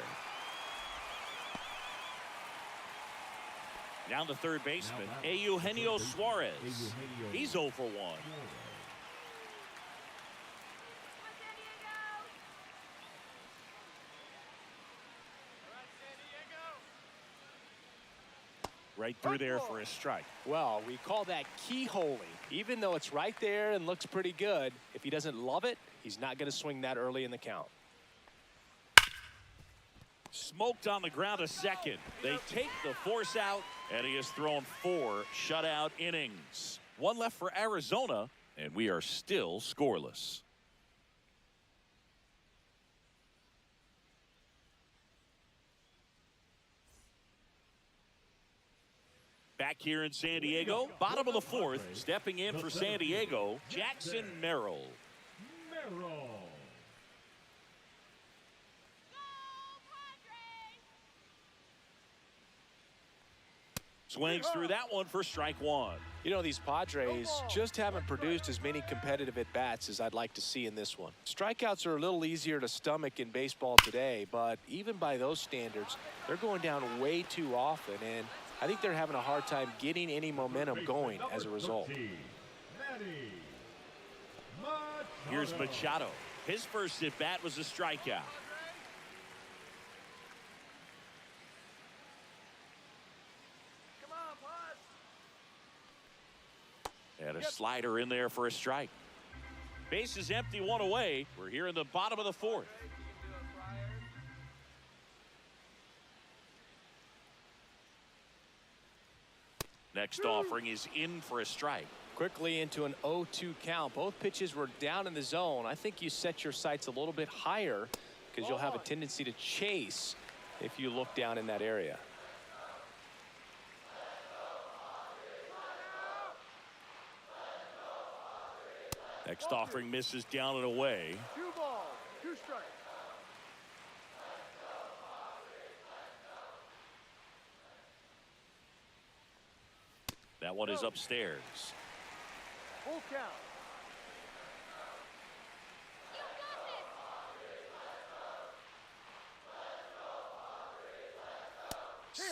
Down to third baseman, Eugenio Suarez. He's 0 for 1. Come on, San Diego. Right through there for a strike. Well, we call that keyholing. Even though it's right there and looks pretty good, if he doesn't love it, he's not going to swing that early in the count. Smoked on the ground a second. They take the force out, and he has thrown 4 shutout innings. 1 left for Arizona, and we are still scoreless. Back here in San Diego, bottom of the 4th, stepping in for San Diego, Jackson Merrill. Merrill. Swings through that one for strike 1. You know, these Padres just haven't produced as many competitive at-bats as I'd like to see in this one. Strikeouts are a little easier to stomach in baseball today, but even by those standards, they're going down way too often, and I think they're having a hard time getting any momentum going as a result. Here's Machado. His first at-bat was a strikeout. Come on, Pod. And a slider in there for a strike. Base is empty, 1 away. We're here in the bottom of the 4th. Next offering is in for a strike. Quickly into an 0-2 count. Both pitches were down in the zone. I think you set your sights a little bit higher because you'll have a tendency to chase if you look down in that area. Next offering misses down and away. 2 balls, 2 strikes. That one is upstairs. Full count.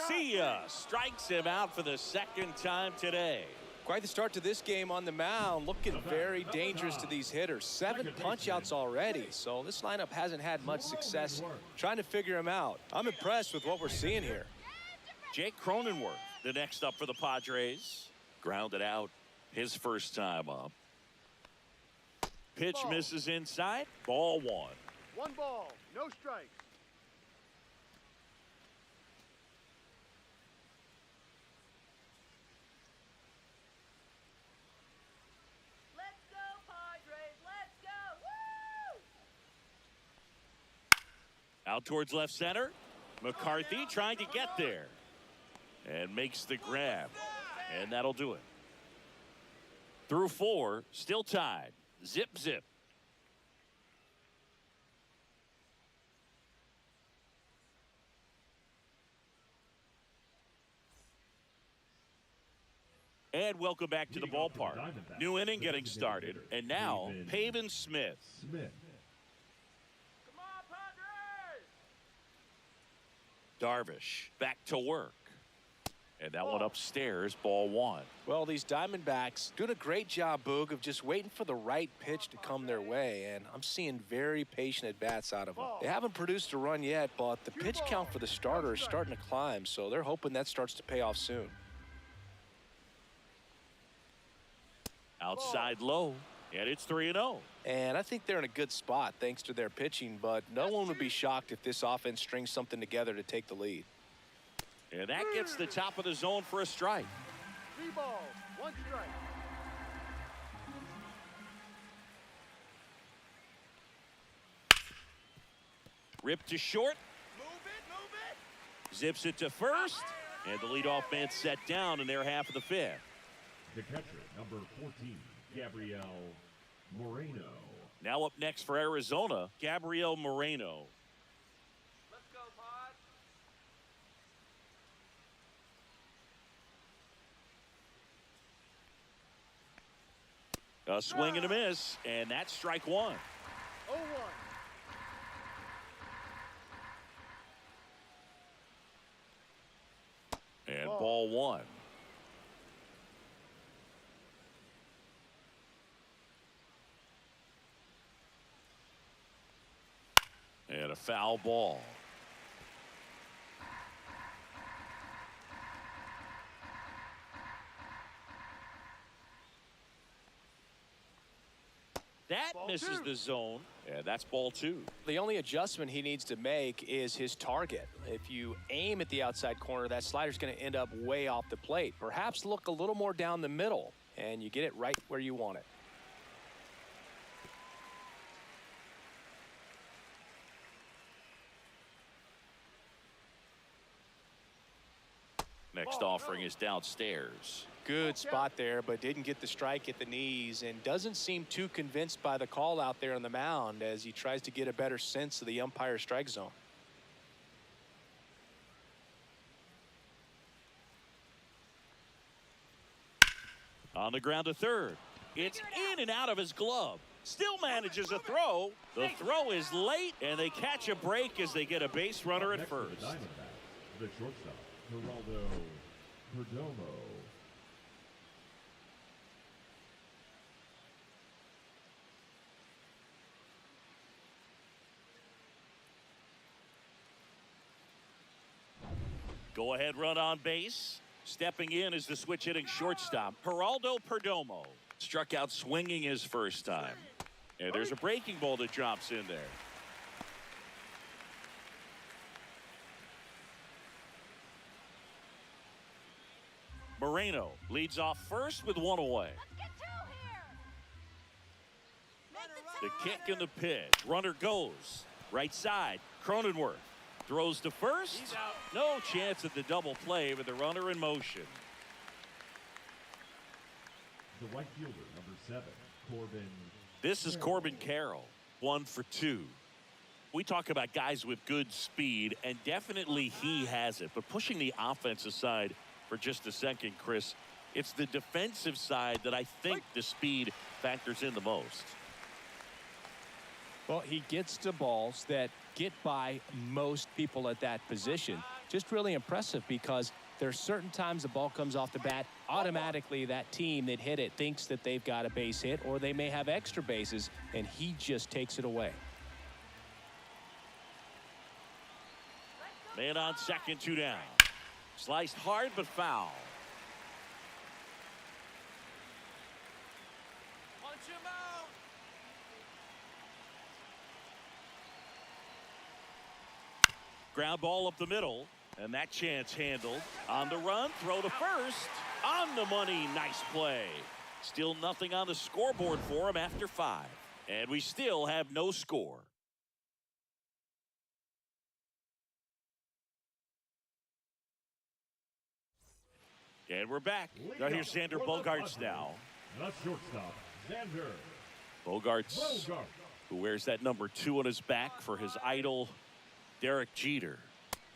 See ya. Strikes him out for the 2nd time today. Quite the start to this game on the mound. Looking very dangerous to these hitters. 7 punch-outs already, so this lineup hasn't had much success trying to figure him out. I'm impressed with what we're seeing here. Jake Cronenworth, the next up for the Padres. Grounded out his first time up. Pitch misses inside. Ball 1. 1 ball, no strikes. Let's go, Padres. Let's go. Woo! Out towards left center. McCarthy trying to get there. And makes the grab. And that'll do it. Through 4, still tied. Zip, zip. And welcome back to the ballpark. New inning getting started. And now, Pavin Smith. Come on, Padres! Darvish back to work. And that one upstairs, ball one. Well, these Diamondbacks doing a great job, Boog, of just waiting for the right pitch to come their way, and I'm seeing very patient at-bats out of them. They haven't produced a run yet, but the pitch count for the starter is starting to climb, so they're hoping that starts to pay off soon. Outside low, and it's 3-0. And I think they're in a good spot thanks to their pitching, but no one would be shocked if this offense strings something together to take the lead. And that gets the top of the zone for a strike. 3 balls, 1 strike. Ripped to short. Move it. Zips it to first. And the leadoff man set down in their half of the fifth. The catcher, number 14, Gabriel Moreno. Now up next for Arizona, Gabriel Moreno. Let's go, Pod. A swing and a miss, and that's strike one. 0-1. And ball one. And a foul ball. That misses the zone, and that's ball two. The only adjustment he needs to make is his target. If you aim at the outside corner, that slider's going to end up way off the plate. Perhaps look a little more down the middle, and you get it right where you want it. Next offering is downstairs. Good spot there, but didn't get the strike at the knees and doesn't seem too convinced by the call out there on the mound as he tries to get a better sense of the umpire's strike zone. On the ground to third. It's in and out of his glove. Still manages a throw. The throw is late, and they catch a break as they get a base runner at Next for first. The Diamondbacks, the shortstop, Geraldo Perdomo. Go ahead run on base. Stepping in is the switch hitting shortstop, Geraldo Perdomo. Struck out swinging his first time. And there's a breaking ball that drops in there. Moreno leads off first with one away. Let's get 2 here. Make The kick and the pitch. Runner goes. Right side. Cronenworth throws to first. No chance at the double play with the runner in motion. The right fielder, number 7, Corbin. This is Corbin Carroll, 1 for 2. We talk about guys with good speed, and definitely he has it. But pushing the offense aside for just a second, Chris, it's the defensive side that I think the speed factors in the most. Well, he gets to balls that get by most people at that position. Just really impressive because there are certain times the ball comes off the bat, automatically that team that hit it thinks that they've got a base hit or they may have extra bases, and he just takes it away. Man on second, 2 down. Sliced hard but foul. Punch him out. Ground ball up the middle, and that chance handled. On the run, throw to first. On the money, nice play. Still nothing on the scoreboard for him after 5. And we still have no score. And we're back. Now here's Xander Bogaerts now. The shortstop, Xander Bogaerts, Bogart. who wears that number 2 on his back for his idol, Derek Jeter.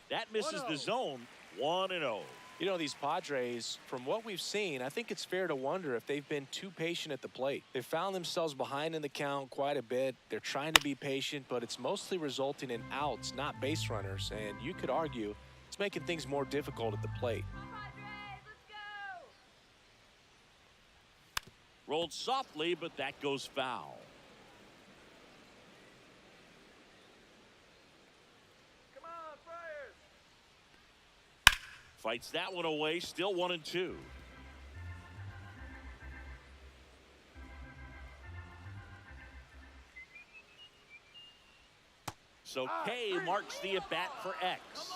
That misses the zone, 1-0. You know, these Padres, from what we've seen, I think it's fair to wonder if they've been too patient at the plate. They've found themselves behind in the count quite a bit. They're trying to be patient, but it's mostly resulting in outs, not base runners. And you could argue it's making things more difficult at the plate. Come on, Padres. Rolled softly, but that goes foul. Come on, Friars. Fights that one away, still 1-2. So K marks the at-bat for X.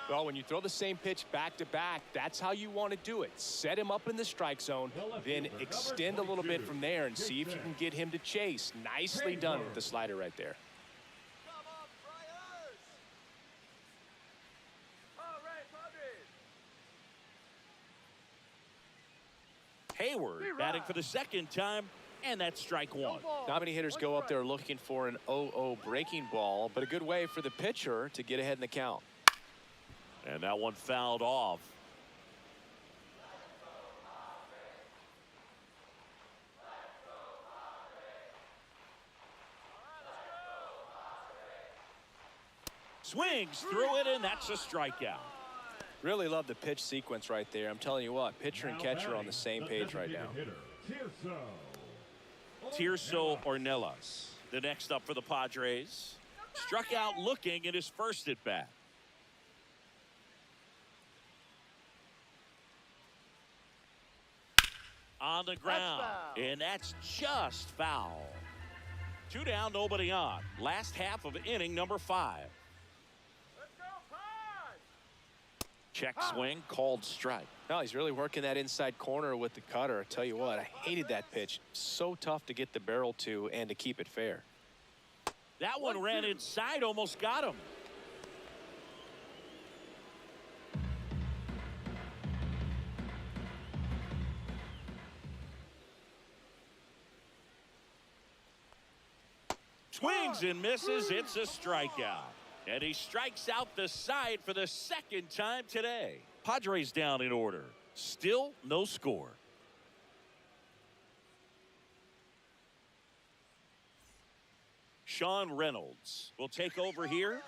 Well, when you throw the same pitch back-to-back, that's how you want to do it. Set him up in the strike zone, then extend a little bit from there and see if you can get him to chase. Nicely done with the slider right there. Come on, Friars. All right, Padres. Hayward batting for the second time, and that's strike one. Not many hitters go up there looking for an 0-0 breaking ball, but a good way for the pitcher to get ahead in the count. And that one fouled off. Swings through it, and that's a strikeout. Really love the pitch sequence right there. I'm telling you what, pitcher and catcher are on the same page right now. Tirso Ornelas, the next up for the Padres. Struck out looking in his first at bat. On the ground, and that's just foul. 2 down, nobody on. Last half of inning number 5. Let's go, Pod. Check swing, called strike. No, he's really working that inside corner with the cutter. I tell you what, I hated that pitch. So tough to get the barrel to and to keep it fair. That one ran inside, almost got him. Swings and misses. It's a strikeout. And he strikes out the side for the second time today. Padres down in order. Still no score. Sean Reynolds will take over here.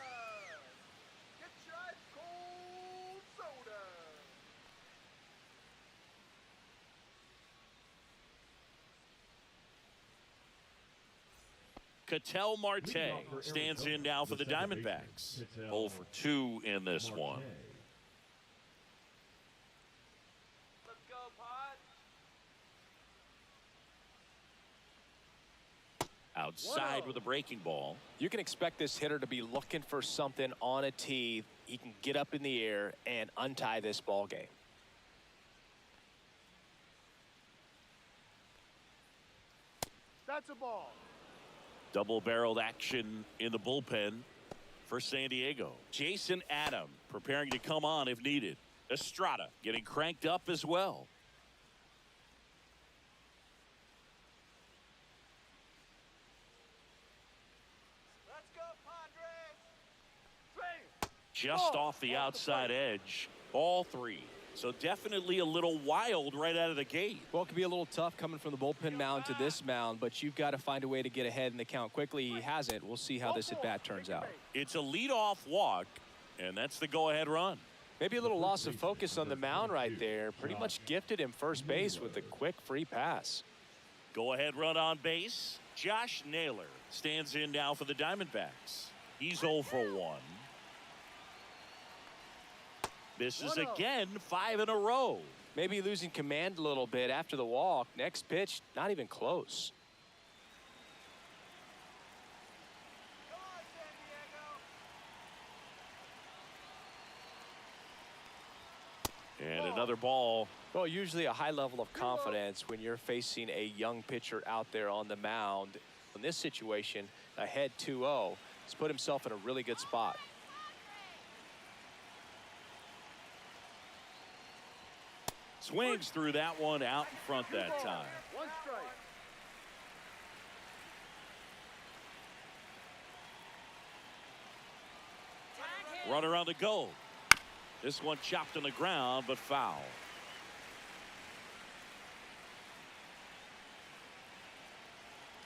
Get your ice cold soda. Ketel Marte stands in now for the Diamondbacks. 0 for 2 in this one. Let's go, Pod. Outside with a breaking ball. You can expect this hitter to be looking for something on a tee. He can get up in the air and untie this ball game. That's a ball. Double-barreled action in the bullpen for Sandiego. Jason Adam preparing to come on if needed. Estrada getting cranked up as well. Let's go, Padres. Just off the outside edge. Ball 3. So definitely a little wild right out of the gate. Well, it can be a little tough coming from the bullpen mound to this mound, but you've got to find a way to get ahead in the count quickly. He hasn't. We'll see how this at-bat turns out. It's a leadoff walk, and that's the go-ahead run. Maybe a little loss of focus on the mound right there. Pretty much gifted him first base with a quick free pass. Go-ahead run on base. Josh Naylor stands in now for the Diamondbacks. He's 0 for 1. This is again 5 in a row. Maybe losing command a little bit after the walk. Next pitch, not even close. Come on, San Diego. And another ball. Well, usually a high level of confidence when you're facing a young pitcher out there on the mound. In this situation, ahead 2-0, he's put himself in a really good spot. Swings through that one out in front that time. One strike. Runner on the go. This one chopped on the ground, but foul.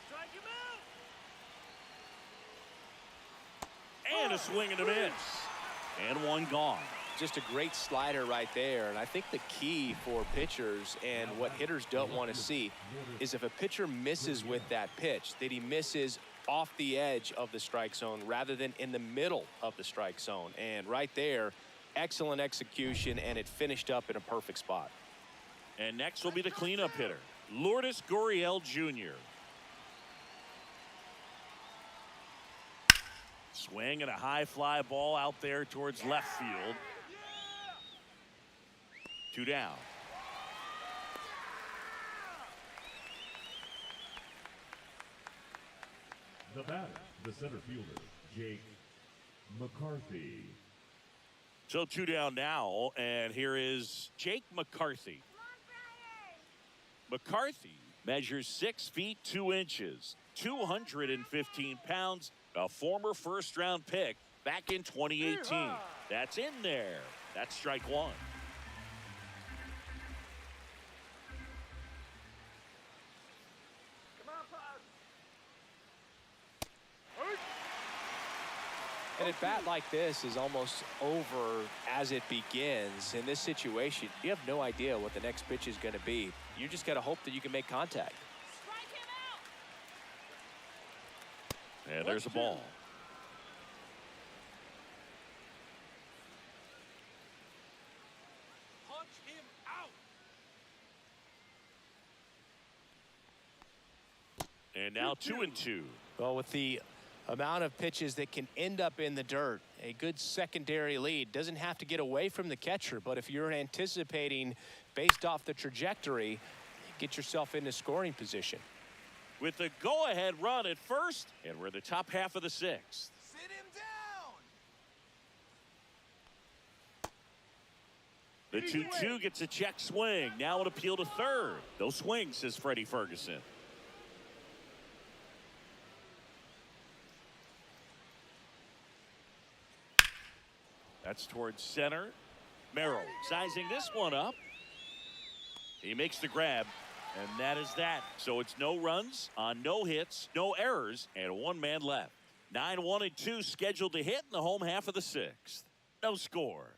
Strike him out. And a swing and a miss. And one gone. just a great slider right there. And I think the key for pitchers and what hitters don't want to see is if a pitcher misses with that pitch, that he misses off the edge of the strike zone rather than in the middle of the strike zone. And right there, excellent execution, and it finished up in a perfect spot. And next will be the cleanup hitter, Lourdes Gurriel Jr. Swing and a high fly ball out there towards left field. 2 down. The batter, the center fielder, Jake McCarthy. So 2 down now, and here is Jake McCarthy. McCarthy measures 6 feet 2 inches, 215 pounds, a former first-round pick back in 2018. That's in there. That's strike 1. And a bat like this is almost over as it begins. In this situation, you have no idea what the next pitch is going to be. You just got to hope that you can make contact. And there's a ball. Punch him out. And now 2-2. Well, with the amount of pitches that can end up in the dirt, a good secondary lead doesn't have to get away from the catcher, but if you're anticipating based off the trajectory, get yourself into scoring position. With the go-ahead run at first, and we're in the top half of the 6th. Sit him down. The 2-2 gets a check swing. Now an appeal to third. No swings, says Freddie Ferguson. That's towards center. Merrill sizing this one up. He makes the grab, and that is that. So it's no runs on no hits, no errors, and 1 man left. 9, 1, and 2 scheduled to hit in the home half of the 6th. No score.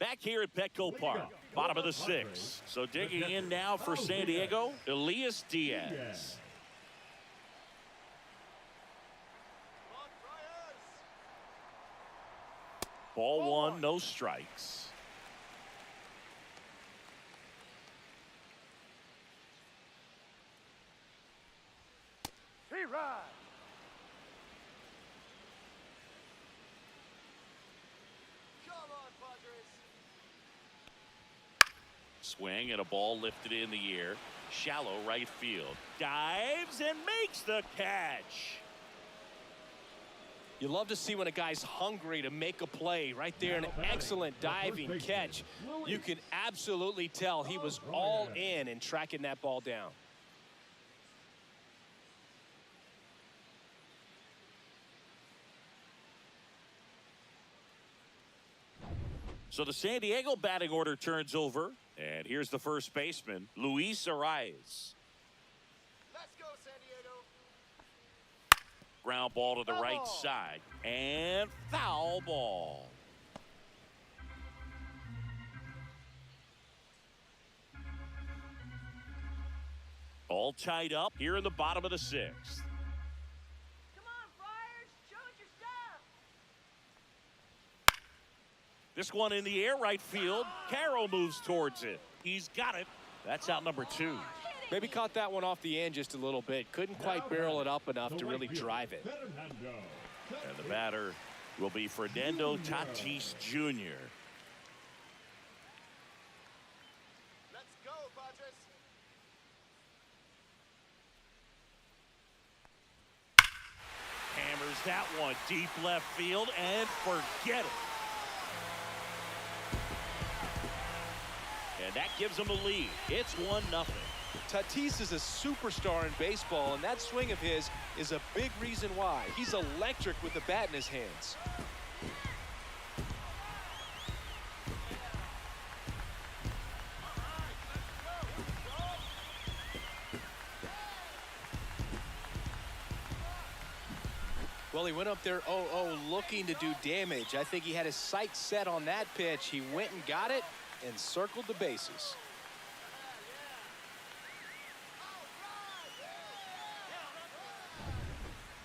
Back here at Petco Park, bottom of the 6th. So digging in now for San Diego, Elias Diaz. Ball 1, no strikes. He rides. Come on, Padres. Swing and a ball lifted in the air. Shallow right field. Dives and makes the catch. You love to see when a guy's hungry to make a play. Right there, an excellent diving catch. You can absolutely tell he was all in tracking that ball down. So the San Diego batting order turns over. And here's the first baseman, Luis Arias. Let's go, San Diego. Ground ball to the right side. And foul ball. All tied up here in the bottom of the 6th. Come on, Friars. Show us your stuff. This one in the air, right field. Carroll moves towards it. He's got it. That's out number 2. Maybe caught that one off the end just a little bit. Couldn't quite barrel it up enough to really drive it. And the batter will be Fernando Tatis Jr. Let's go, Padres. Hammers that one deep left field and forget it. And that gives them a lead. It's 1-0. Tatis is a superstar in baseball, and that swing of his is a big reason why. He's electric with the bat in his hands. Well, he went up there 0-0 looking to do damage. I think he had his sights set on that pitch. He went and got it and circled the bases.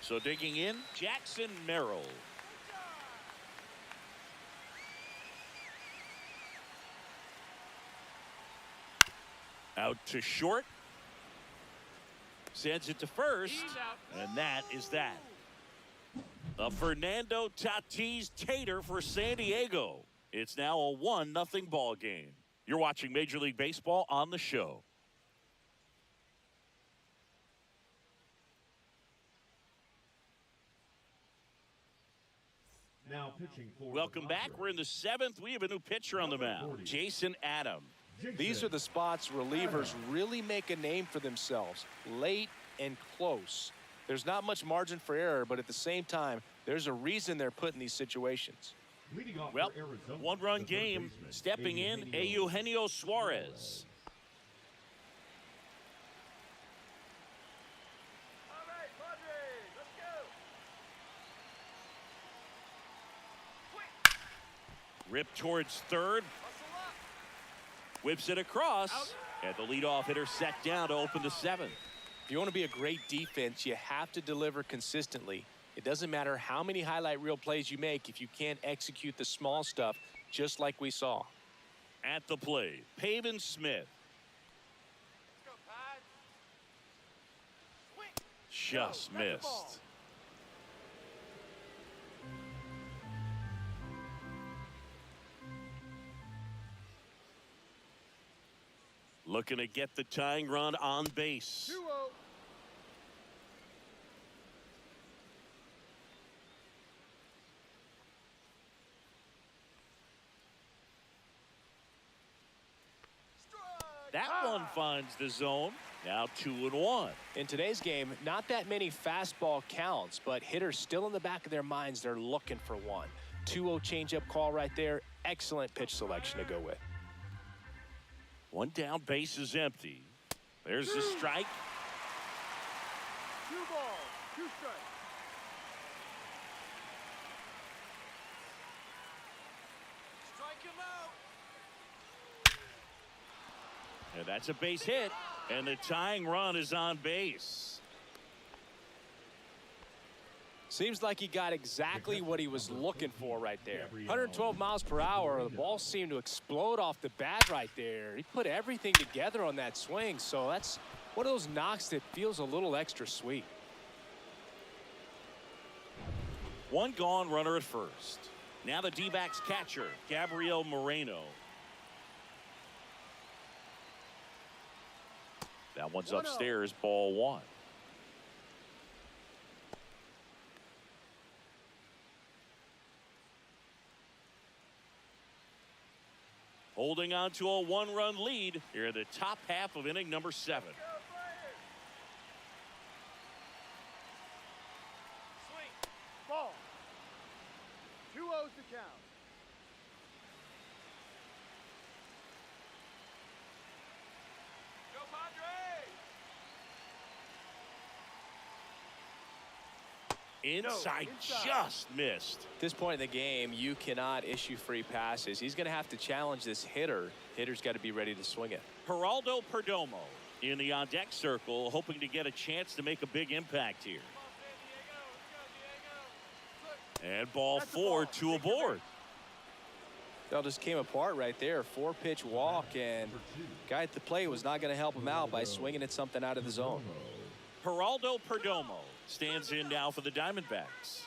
So digging in, Jackson Merrill. Out to short. Sends it to first. And that is that. A Fernando Tatis Tater for San Diego. It's now a 1-0 ball game. You're watching Major League Baseball on the show. Now pitching for Welcome back. We're in the 7th. We have a new pitcher on the mound, Jason Adam. These are the spots relievers really make a name for themselves, late and close. There's not much margin for error, but at the same time, there's a reason they're put in these situations. Well, one-run game. Stepping in, Eugenio Suarez. All right, Padres, let's go. Ripped towards third. Hustle up. Whips it across. And the leadoff hitter set down to open the 7th. If you want to be a great defense, you have to deliver consistently. It doesn't matter how many highlight reel plays you make if you can't execute the small stuff, just like we saw. At the plate, Pavin Smith. Let's go, Pad. Swing. Just Go, that's the ball. missed. Looking to get the tying run on base. 2-0. That one finds the zone. Now 2-1. In today's game, not that many fastball counts, but hitters still in the back of their minds, they're looking for one. 2-0 changeup call right there. Excellent pitch selection to go with. One down, base is empty. There's the strike. 2 balls, 2 strikes. Strike him out. And that's a base hit. And the tying run is on base. Seems like he got exactly what he was looking for right there. 112 miles per hour. The ball seemed to explode off the bat right there. He put everything together on that swing. So that's one of those knocks that feels a little extra sweet. One gone, runner at first. Now the D-backs catcher, Gabriel Moreno. That one's upstairs, ball 1. Holding on to a 1-run lead here in the top half of inning number 7. Go, Players. Swing. Ball. 2-0's the count. Go, Padres. Inside, inside. just missed. At this point in the game, you cannot issue free passes. He's going to have to challenge this hitter. Hitter's got to be ready to swing it. Geraldo Perdomo in the on-deck circle, hoping to get a chance to make a big impact here. And ball That's a 4 ball. to a board. That just came apart right there. 4-pitch walk, and guy at the plate was not going to help him out by swinging at something out of the zone. Geraldo Perdomo stands in now for the Diamondbacks.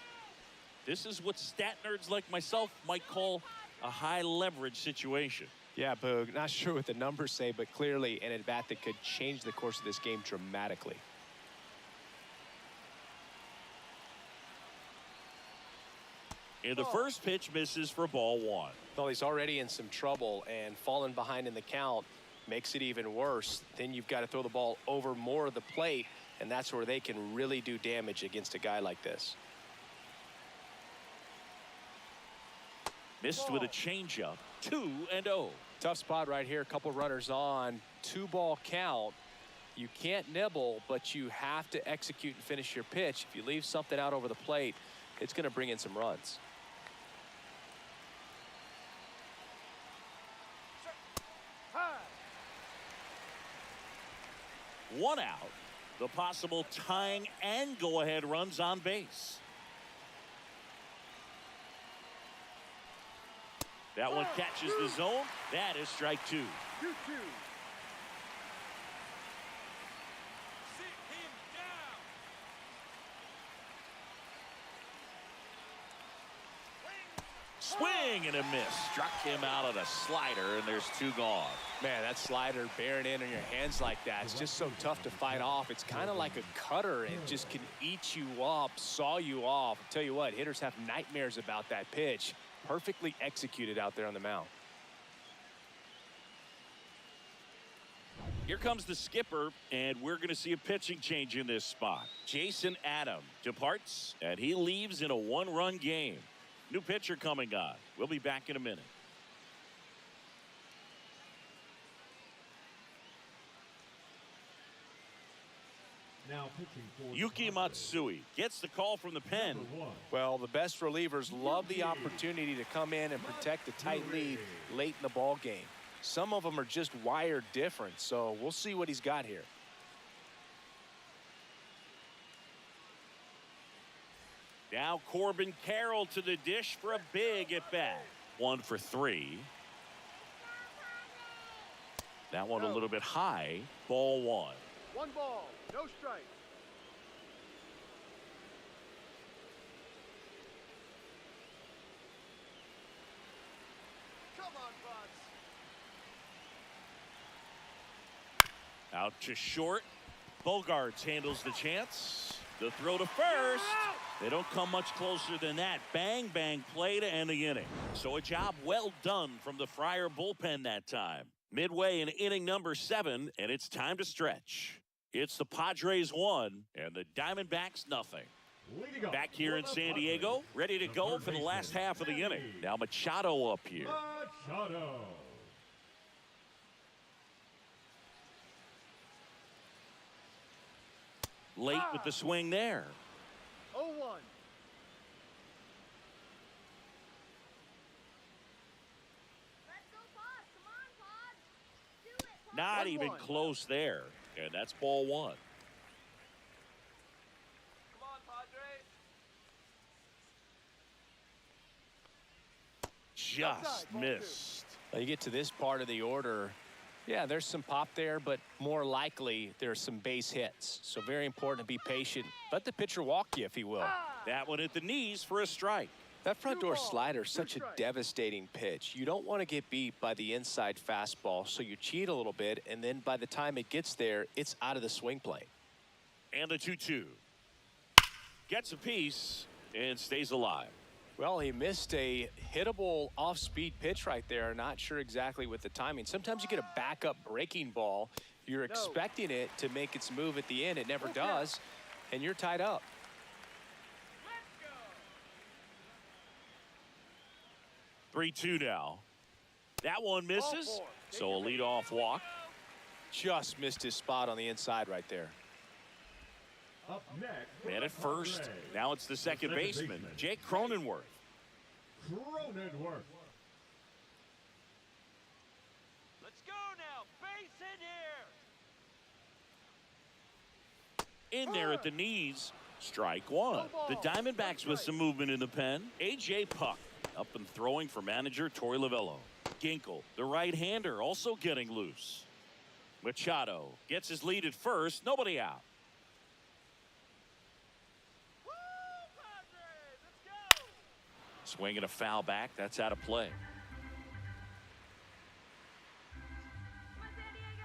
This is what stat nerds like myself might call a high leverage situation. Yeah, Boog, not sure what the numbers say, but clearly an at-bat that could change the course of this game dramatically. And the first pitch misses for ball 1. Well, he's already in some trouble, and falling behind in the count makes it even worse. Then you've got to throw the ball over more of the plate, and that's where they can really do damage against a guy like this. Missed with a changeup. 2-0. Tough spot right here. A couple runners on. 2-ball count. You can't nibble, but you have to execute and finish your pitch. If you leave something out over the plate, it's going to bring in some runs. One out. The possible tying and go-ahead runs on base. That one catches the zone. That is strike two. 2-2. Swing and a miss. Struck him out of the slider, and there's two gone. Man, that slider bearing in on your hands like that, it's just so tough to fight off. It's kind of like a cutter. It just can eat you up, saw you off. I'll tell you what, hitters have nightmares about that pitch. Perfectly executed out there on the mound. Here comes the skipper, and we're going to see a pitching change in this spot. Jason Adam departs, and he leaves in a one-run game. New pitcher coming on. We'll be back in a minute. Now pitching for Yuki Matsui gets the call from the pen. Well, the best relievers love the opportunity to come in and protect a tight lead late in the ball game. Some of them are just wired different, so we'll see what he's got here. Now Corbin Carroll to the dish for a big at bat. 1 for 3. That one a little bit high. Ball 1. 1 ball, no strike. Come on, Buds. Out to short. Bogarts handles the chance. The throw to first. They don't come much closer than that. Bang, bang play to end the inning. So a job well done from the Friar bullpen that time. Midway in inning number 7, and it's time to stretch. It's the Padres 1 and the Diamondbacks nothing. Back here in San Diego, ready to go for the last half of the inning. Now Machado up here. Machado. Late with the swing there. 0-1. Let's go, Pod. Come on, Pod. Do it, Pod. Not 1-1. even close there. And that's ball 1. Come on, Padres. Just Outside, ball missed. Now you get to this part of the order. Yeah, there's some pop there, but more likely there's some base hits. So very important to be patient. Let the pitcher walk you if he will. That one at the knees for a strike. That front door 2 balls, slider is 2 such a strikes. devastating pitch. You don't want to get beat by the inside fastball, so you cheat a little bit, and then by the time it gets there, it's out of the swing plane. And the 2-2. Gets a piece and stays alive. Well, he missed a hittable off-speed pitch right there. Not sure exactly with the timing. Sometimes you get a backup breaking ball. You're expecting it to make its move at the end. It never does, and you're tied up. 3-2 now. That one misses. So a leadoff walk. Just missed his spot on the inside right there. Up next. Man at first. Padres. Now it's the second baseman, Jake Cronenworth. Cronenworth. Let's go now. Base in here. In there at the knees. Strike 1. The Diamondbacks with some movement in the pen. A.J. Puck up and throwing for manager Torey Lovello. Ginkel, the right-hander, also getting loose. Machado gets his lead at first. Nobody out. Woo, Padres. Let's go. Swing and a foul back. That's out of play. Come on, San Diego.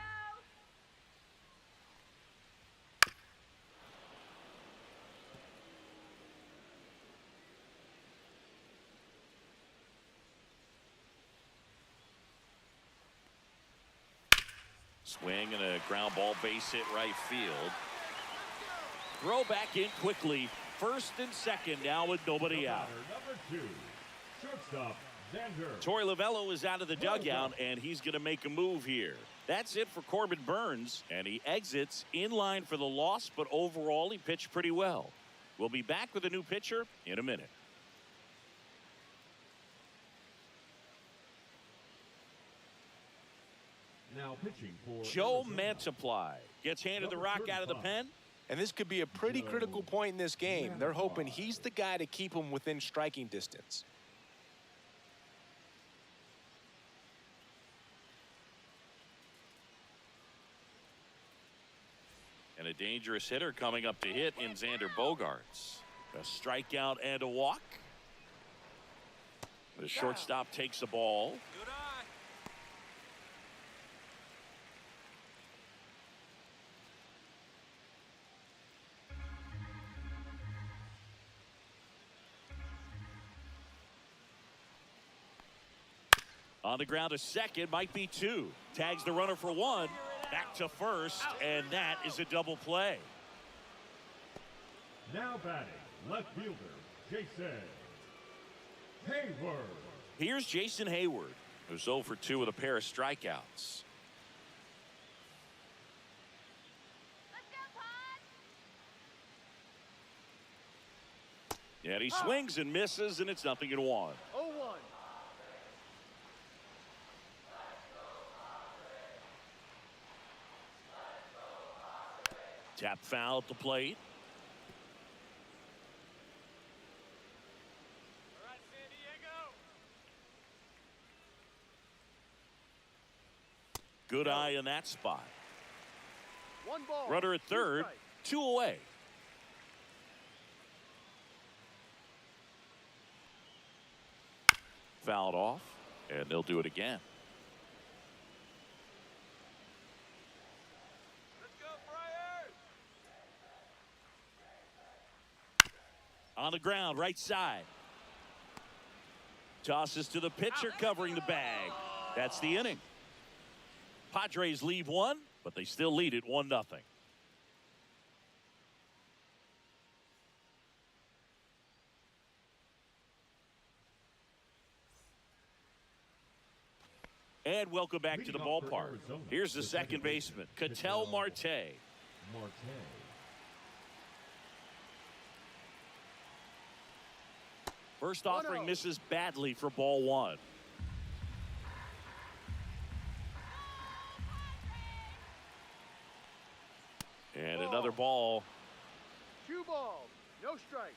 Swing and a ground ball base hit right field. Throw back in quickly. First and second now with nobody out. Number 2, shortstop Xander. Torey Lovello is out of the dugout, and he's going to make a move here. That's it for Corbin Burnes, and he exits in line for the loss, but overall he pitched pretty well. We'll be back with a new pitcher in a minute. Now pitching for Joe Arizona. Mantiply gets handed the rock out of the pen. And this could be a pretty critical point in this game. They're hoping he's the guy to keep him within striking distance. And a dangerous hitter coming up to hit in Xander Bogaerts. A strikeout and a walk. The shortstop takes the ball. Good eye. On the ground, a second, might be two. Tags the runner for one. Back to first, and that is a double play. Now batting, left fielder, Jason Hayward. Here's Jason Hayward, who's 0 for 2 with a pair of strikeouts. Let's go, Pod. And he swings and misses, and it's 0-1. 0-1. Tap foul at the plate. All right, San Diego. Good eye in that spot. 1 ball. Runner at 2 third, strikes. 2 away. Fouled off, and they'll do it again. Let's go, Friars. On the ground, right side. Tosses to the pitcher, covering the bag. That's the inning. Padres leave one, but they still lead it 1-0. And welcome back to the ballpark. Here's the second baseman, Ketel Marte. Marte. First offering misses badly for ball one. And another ball. 2 balls. No strikes.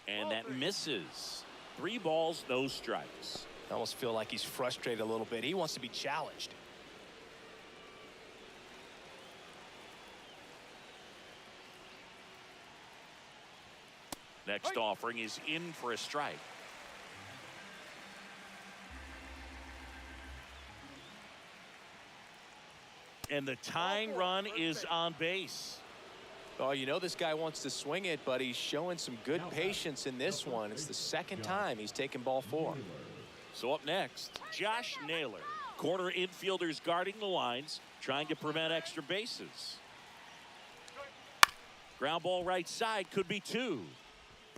And that misses. 3 balls, no strikes. I almost feel like he's frustrated a little bit. He wants to be challenged. Next offering is in for a strike. And the tying run is on base. Oh, you know this guy wants to swing it, but he's showing some good patience in this one. It's the second time he's taken ball 4. So up next, Josh Naylor. Corner infielders guarding the lines, trying to prevent extra bases. Ground ball right side, could be 2.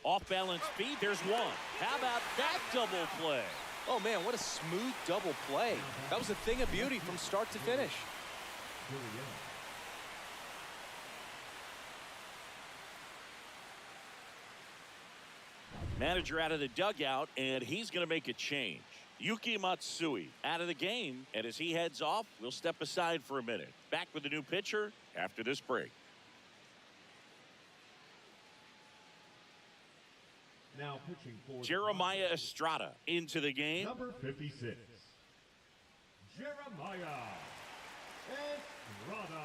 Off balance feed, there's 1. How about that double play? Oh, man, what a smooth double play. That was a thing of beauty from start to finish. Manager out of the dugout, and he's going to make a change. Yuki Matsui out of the game, and as he heads off, we'll step aside for a minute. Back with the new pitcher after this break. Now pitching for Jeremiah Estrada into the game. number 56. Jeremiah Estrada.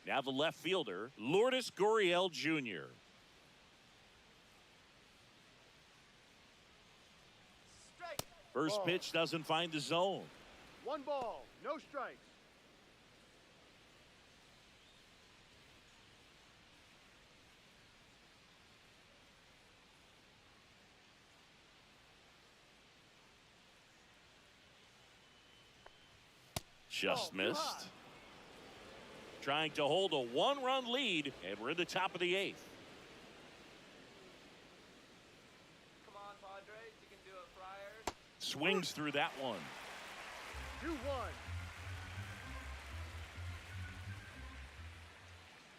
Now the left fielder, Lourdes Gurriel Jr. Strike. First pitch doesn't find the zone. 1 ball. No strikes. Just missed. Trying to hold a one-run lead, and we're in the top of the 8th. Come on, Padres. You can do it, Friars. Swings through that one. 2-1.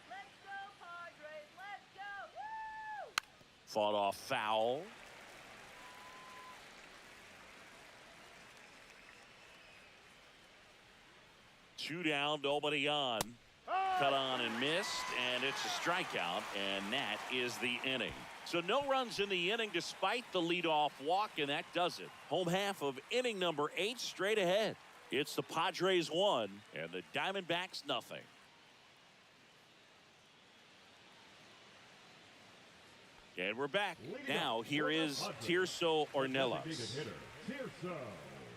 Let's go, Padres. Let's go. Woo! Fought off foul. Two down, nobody on. Cut on and missed, and it's a strikeout, and that is the inning. So no runs in the inning despite the leadoff walk, and that does it. Home half of inning number 8 straight ahead. It's the Padres 1 and the Diamondbacks nothing. And we're back. Now here is Tirso Ornelas.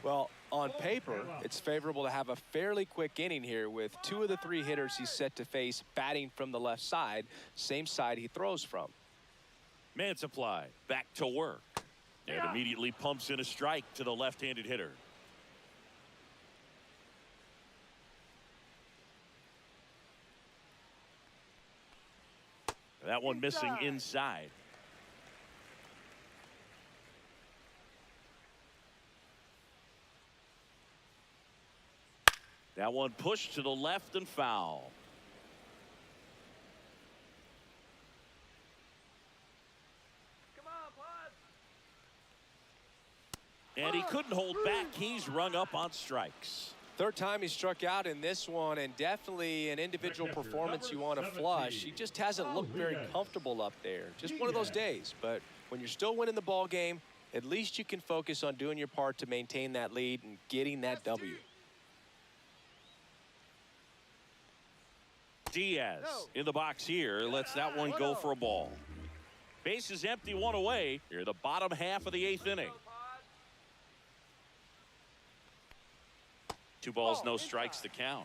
Well, on paper, it's favorable to have a fairly quick inning here with 2 of the 3 hitters he's set to face batting from the left side, same side he throws from. Man supply back to work and immediately pumps in a strike to the left-handed hitter. That one missing inside. That one pushed to the left and foul. Come on, Pods. And he couldn't hold back. He's rung up on strikes. Third time he struck out in this one, and definitely an individual performance you want to flush. He just hasn't looked very comfortable up there. Just one of those days. But when you're still winning the ball game, at least you can focus on doing your part to maintain that lead and getting that W. Diaz in the box here lets that one go for a ball. Base is empty, one away. Here the bottom half of the 8th inning. 2 balls, no strikes to count.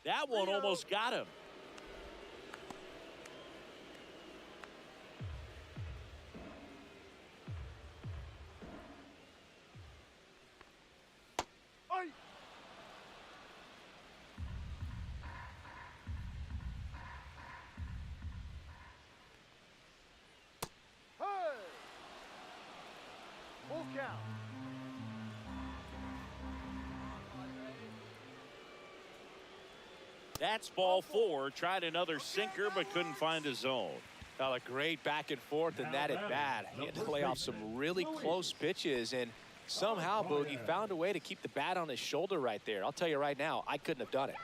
That one almost got him. Full count. That's ball 4. Tried another sinker but couldn't find a zone. Well, a great back and forth in that at bat. He had to play off some really close pitches, and somehow Boogie found a way to keep the bat on his shoulder right there. I'll tell you right now, I couldn't have done it.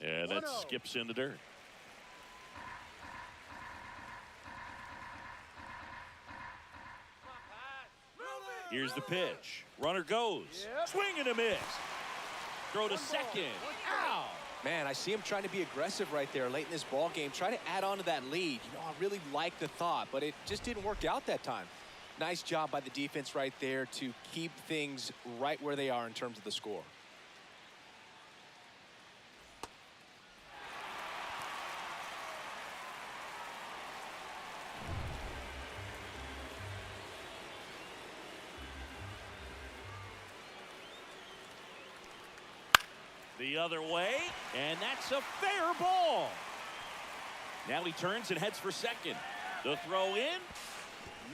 And that skips in the dirt. Here's the pitch. Runner goes. Swing and a miss. Throw to second. Ow! Man, I see him trying to be aggressive right there late in this ball game. Try to add on to that lead. You know, I really like the thought, but it just didn't work out that time. Nice job by the defense right there to keep things right where they are in terms of the score. The other way, and that's a fair ball. Now he turns and heads for second. The throw in,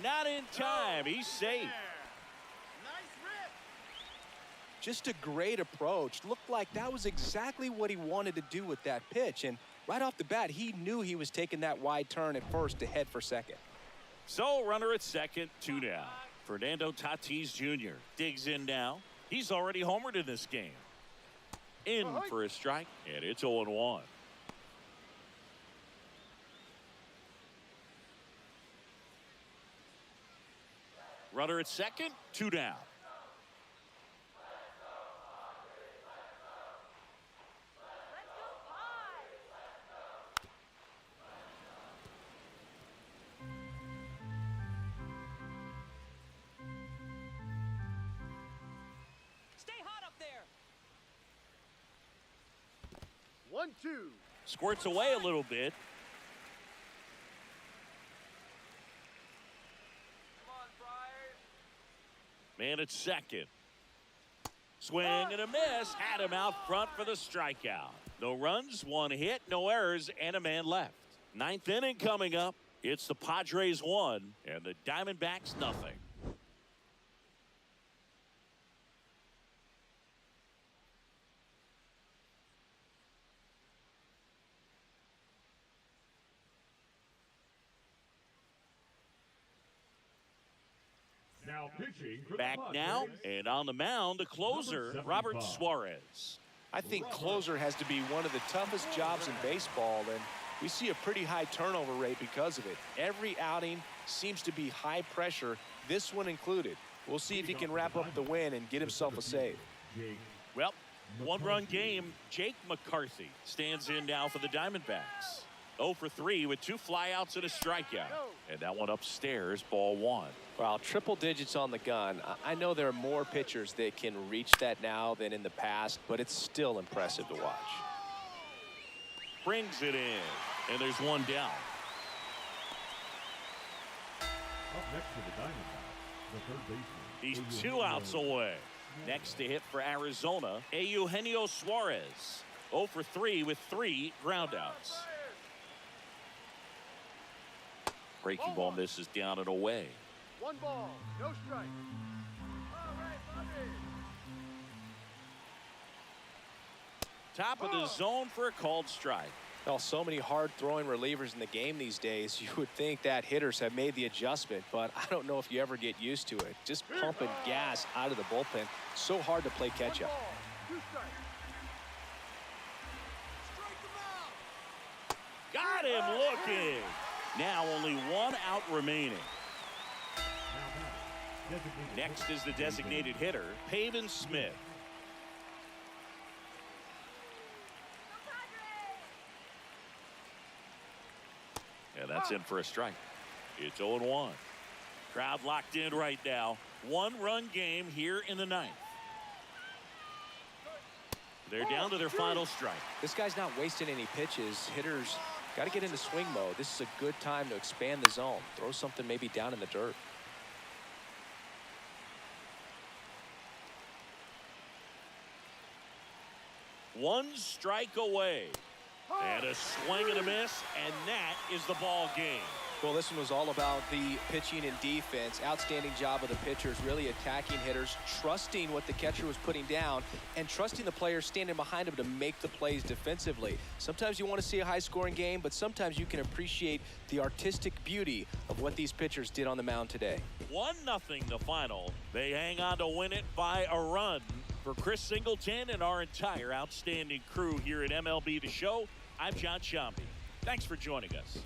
not in time. He's safe. Just a great approach. Looked like that was exactly what he wanted to do with that pitch. And right off the bat, he knew he was taking that wide turn at first to head for second. So runner at second, 2 down. Fernando Tatis Jr. digs in now. He's already homered in this game. In for a strike, and it's 0-1. Runner at second, 2 down. Let's go, Pods. Stay hot up there. 1-2. Squirts away a little bit. Come on, Friars. Man at second. Swing and a miss. Had him out front for the strikeout. No runs, one hit, no errors, and a man left. Ninth inning coming up. It's the Padres 1 and the Diamondbacks nothing. Now pitching for the Back now, Padres, and on the mound, the closer, Number Robert 75. Suarez. I think closer has to be one of the toughest jobs in baseball, and we see a pretty high turnover rate because of it. Every outing seems to be high pressure, this one included. We'll see if he can wrap up the win and get himself a save. Jake Well, one-run game. Jake McCarthy stands in now for the Diamondbacks. 0 for 3 with 2 flyouts and a strikeout. And that one upstairs, ball 1. Well, triple digits on the gun. I know there are more pitchers that can reach that now than in the past, but it's still impressive to watch. Brings it in, and there's one down. up next to the Diamondbacks, the third baseman. He's 2 outs away. Next to hit for Arizona, Eugenio Suarez. 0 for 3 with 3 groundouts. Breaking ball misses down and away. 1 ball, no strike. All right, Padres. Top of the zone for a called strike. Well, so many hard-throwing relievers in the game these days, you would think that hitters have made the adjustment, but I don't know if you ever get used to it. Just pumping gas out of the bullpen. So hard to play 1 catch-up. ball, 2 strikes. Got him looking. Now only 1 out remaining. Designated Next is the designated hitter, Pavin Smith. And that's in for a strike. It's 0-1. Crowd locked in right now. 1-run game here in the 9th. They're down to their final strike. This guy's not wasting any pitches. Hitters got to get into swing mode. This is a good time to expand the zone. Throw something maybe down in the dirt. One strike away. And a swing and a miss, and that is the ball game. Well, this one was all about the pitching and defense. Outstanding job of the pitchers, really attacking hitters, trusting what the catcher was putting down, and trusting the players standing behind him to make the plays defensively. Sometimes you want to see a high-scoring game, but sometimes you can appreciate the artistic beauty of what these pitchers did on the mound today. 1-0 the final. They hang on to win it by a run. For Chris Singleton and our entire outstanding crew here at MLB The Show, I'm John Shambi. Thanks for joining us.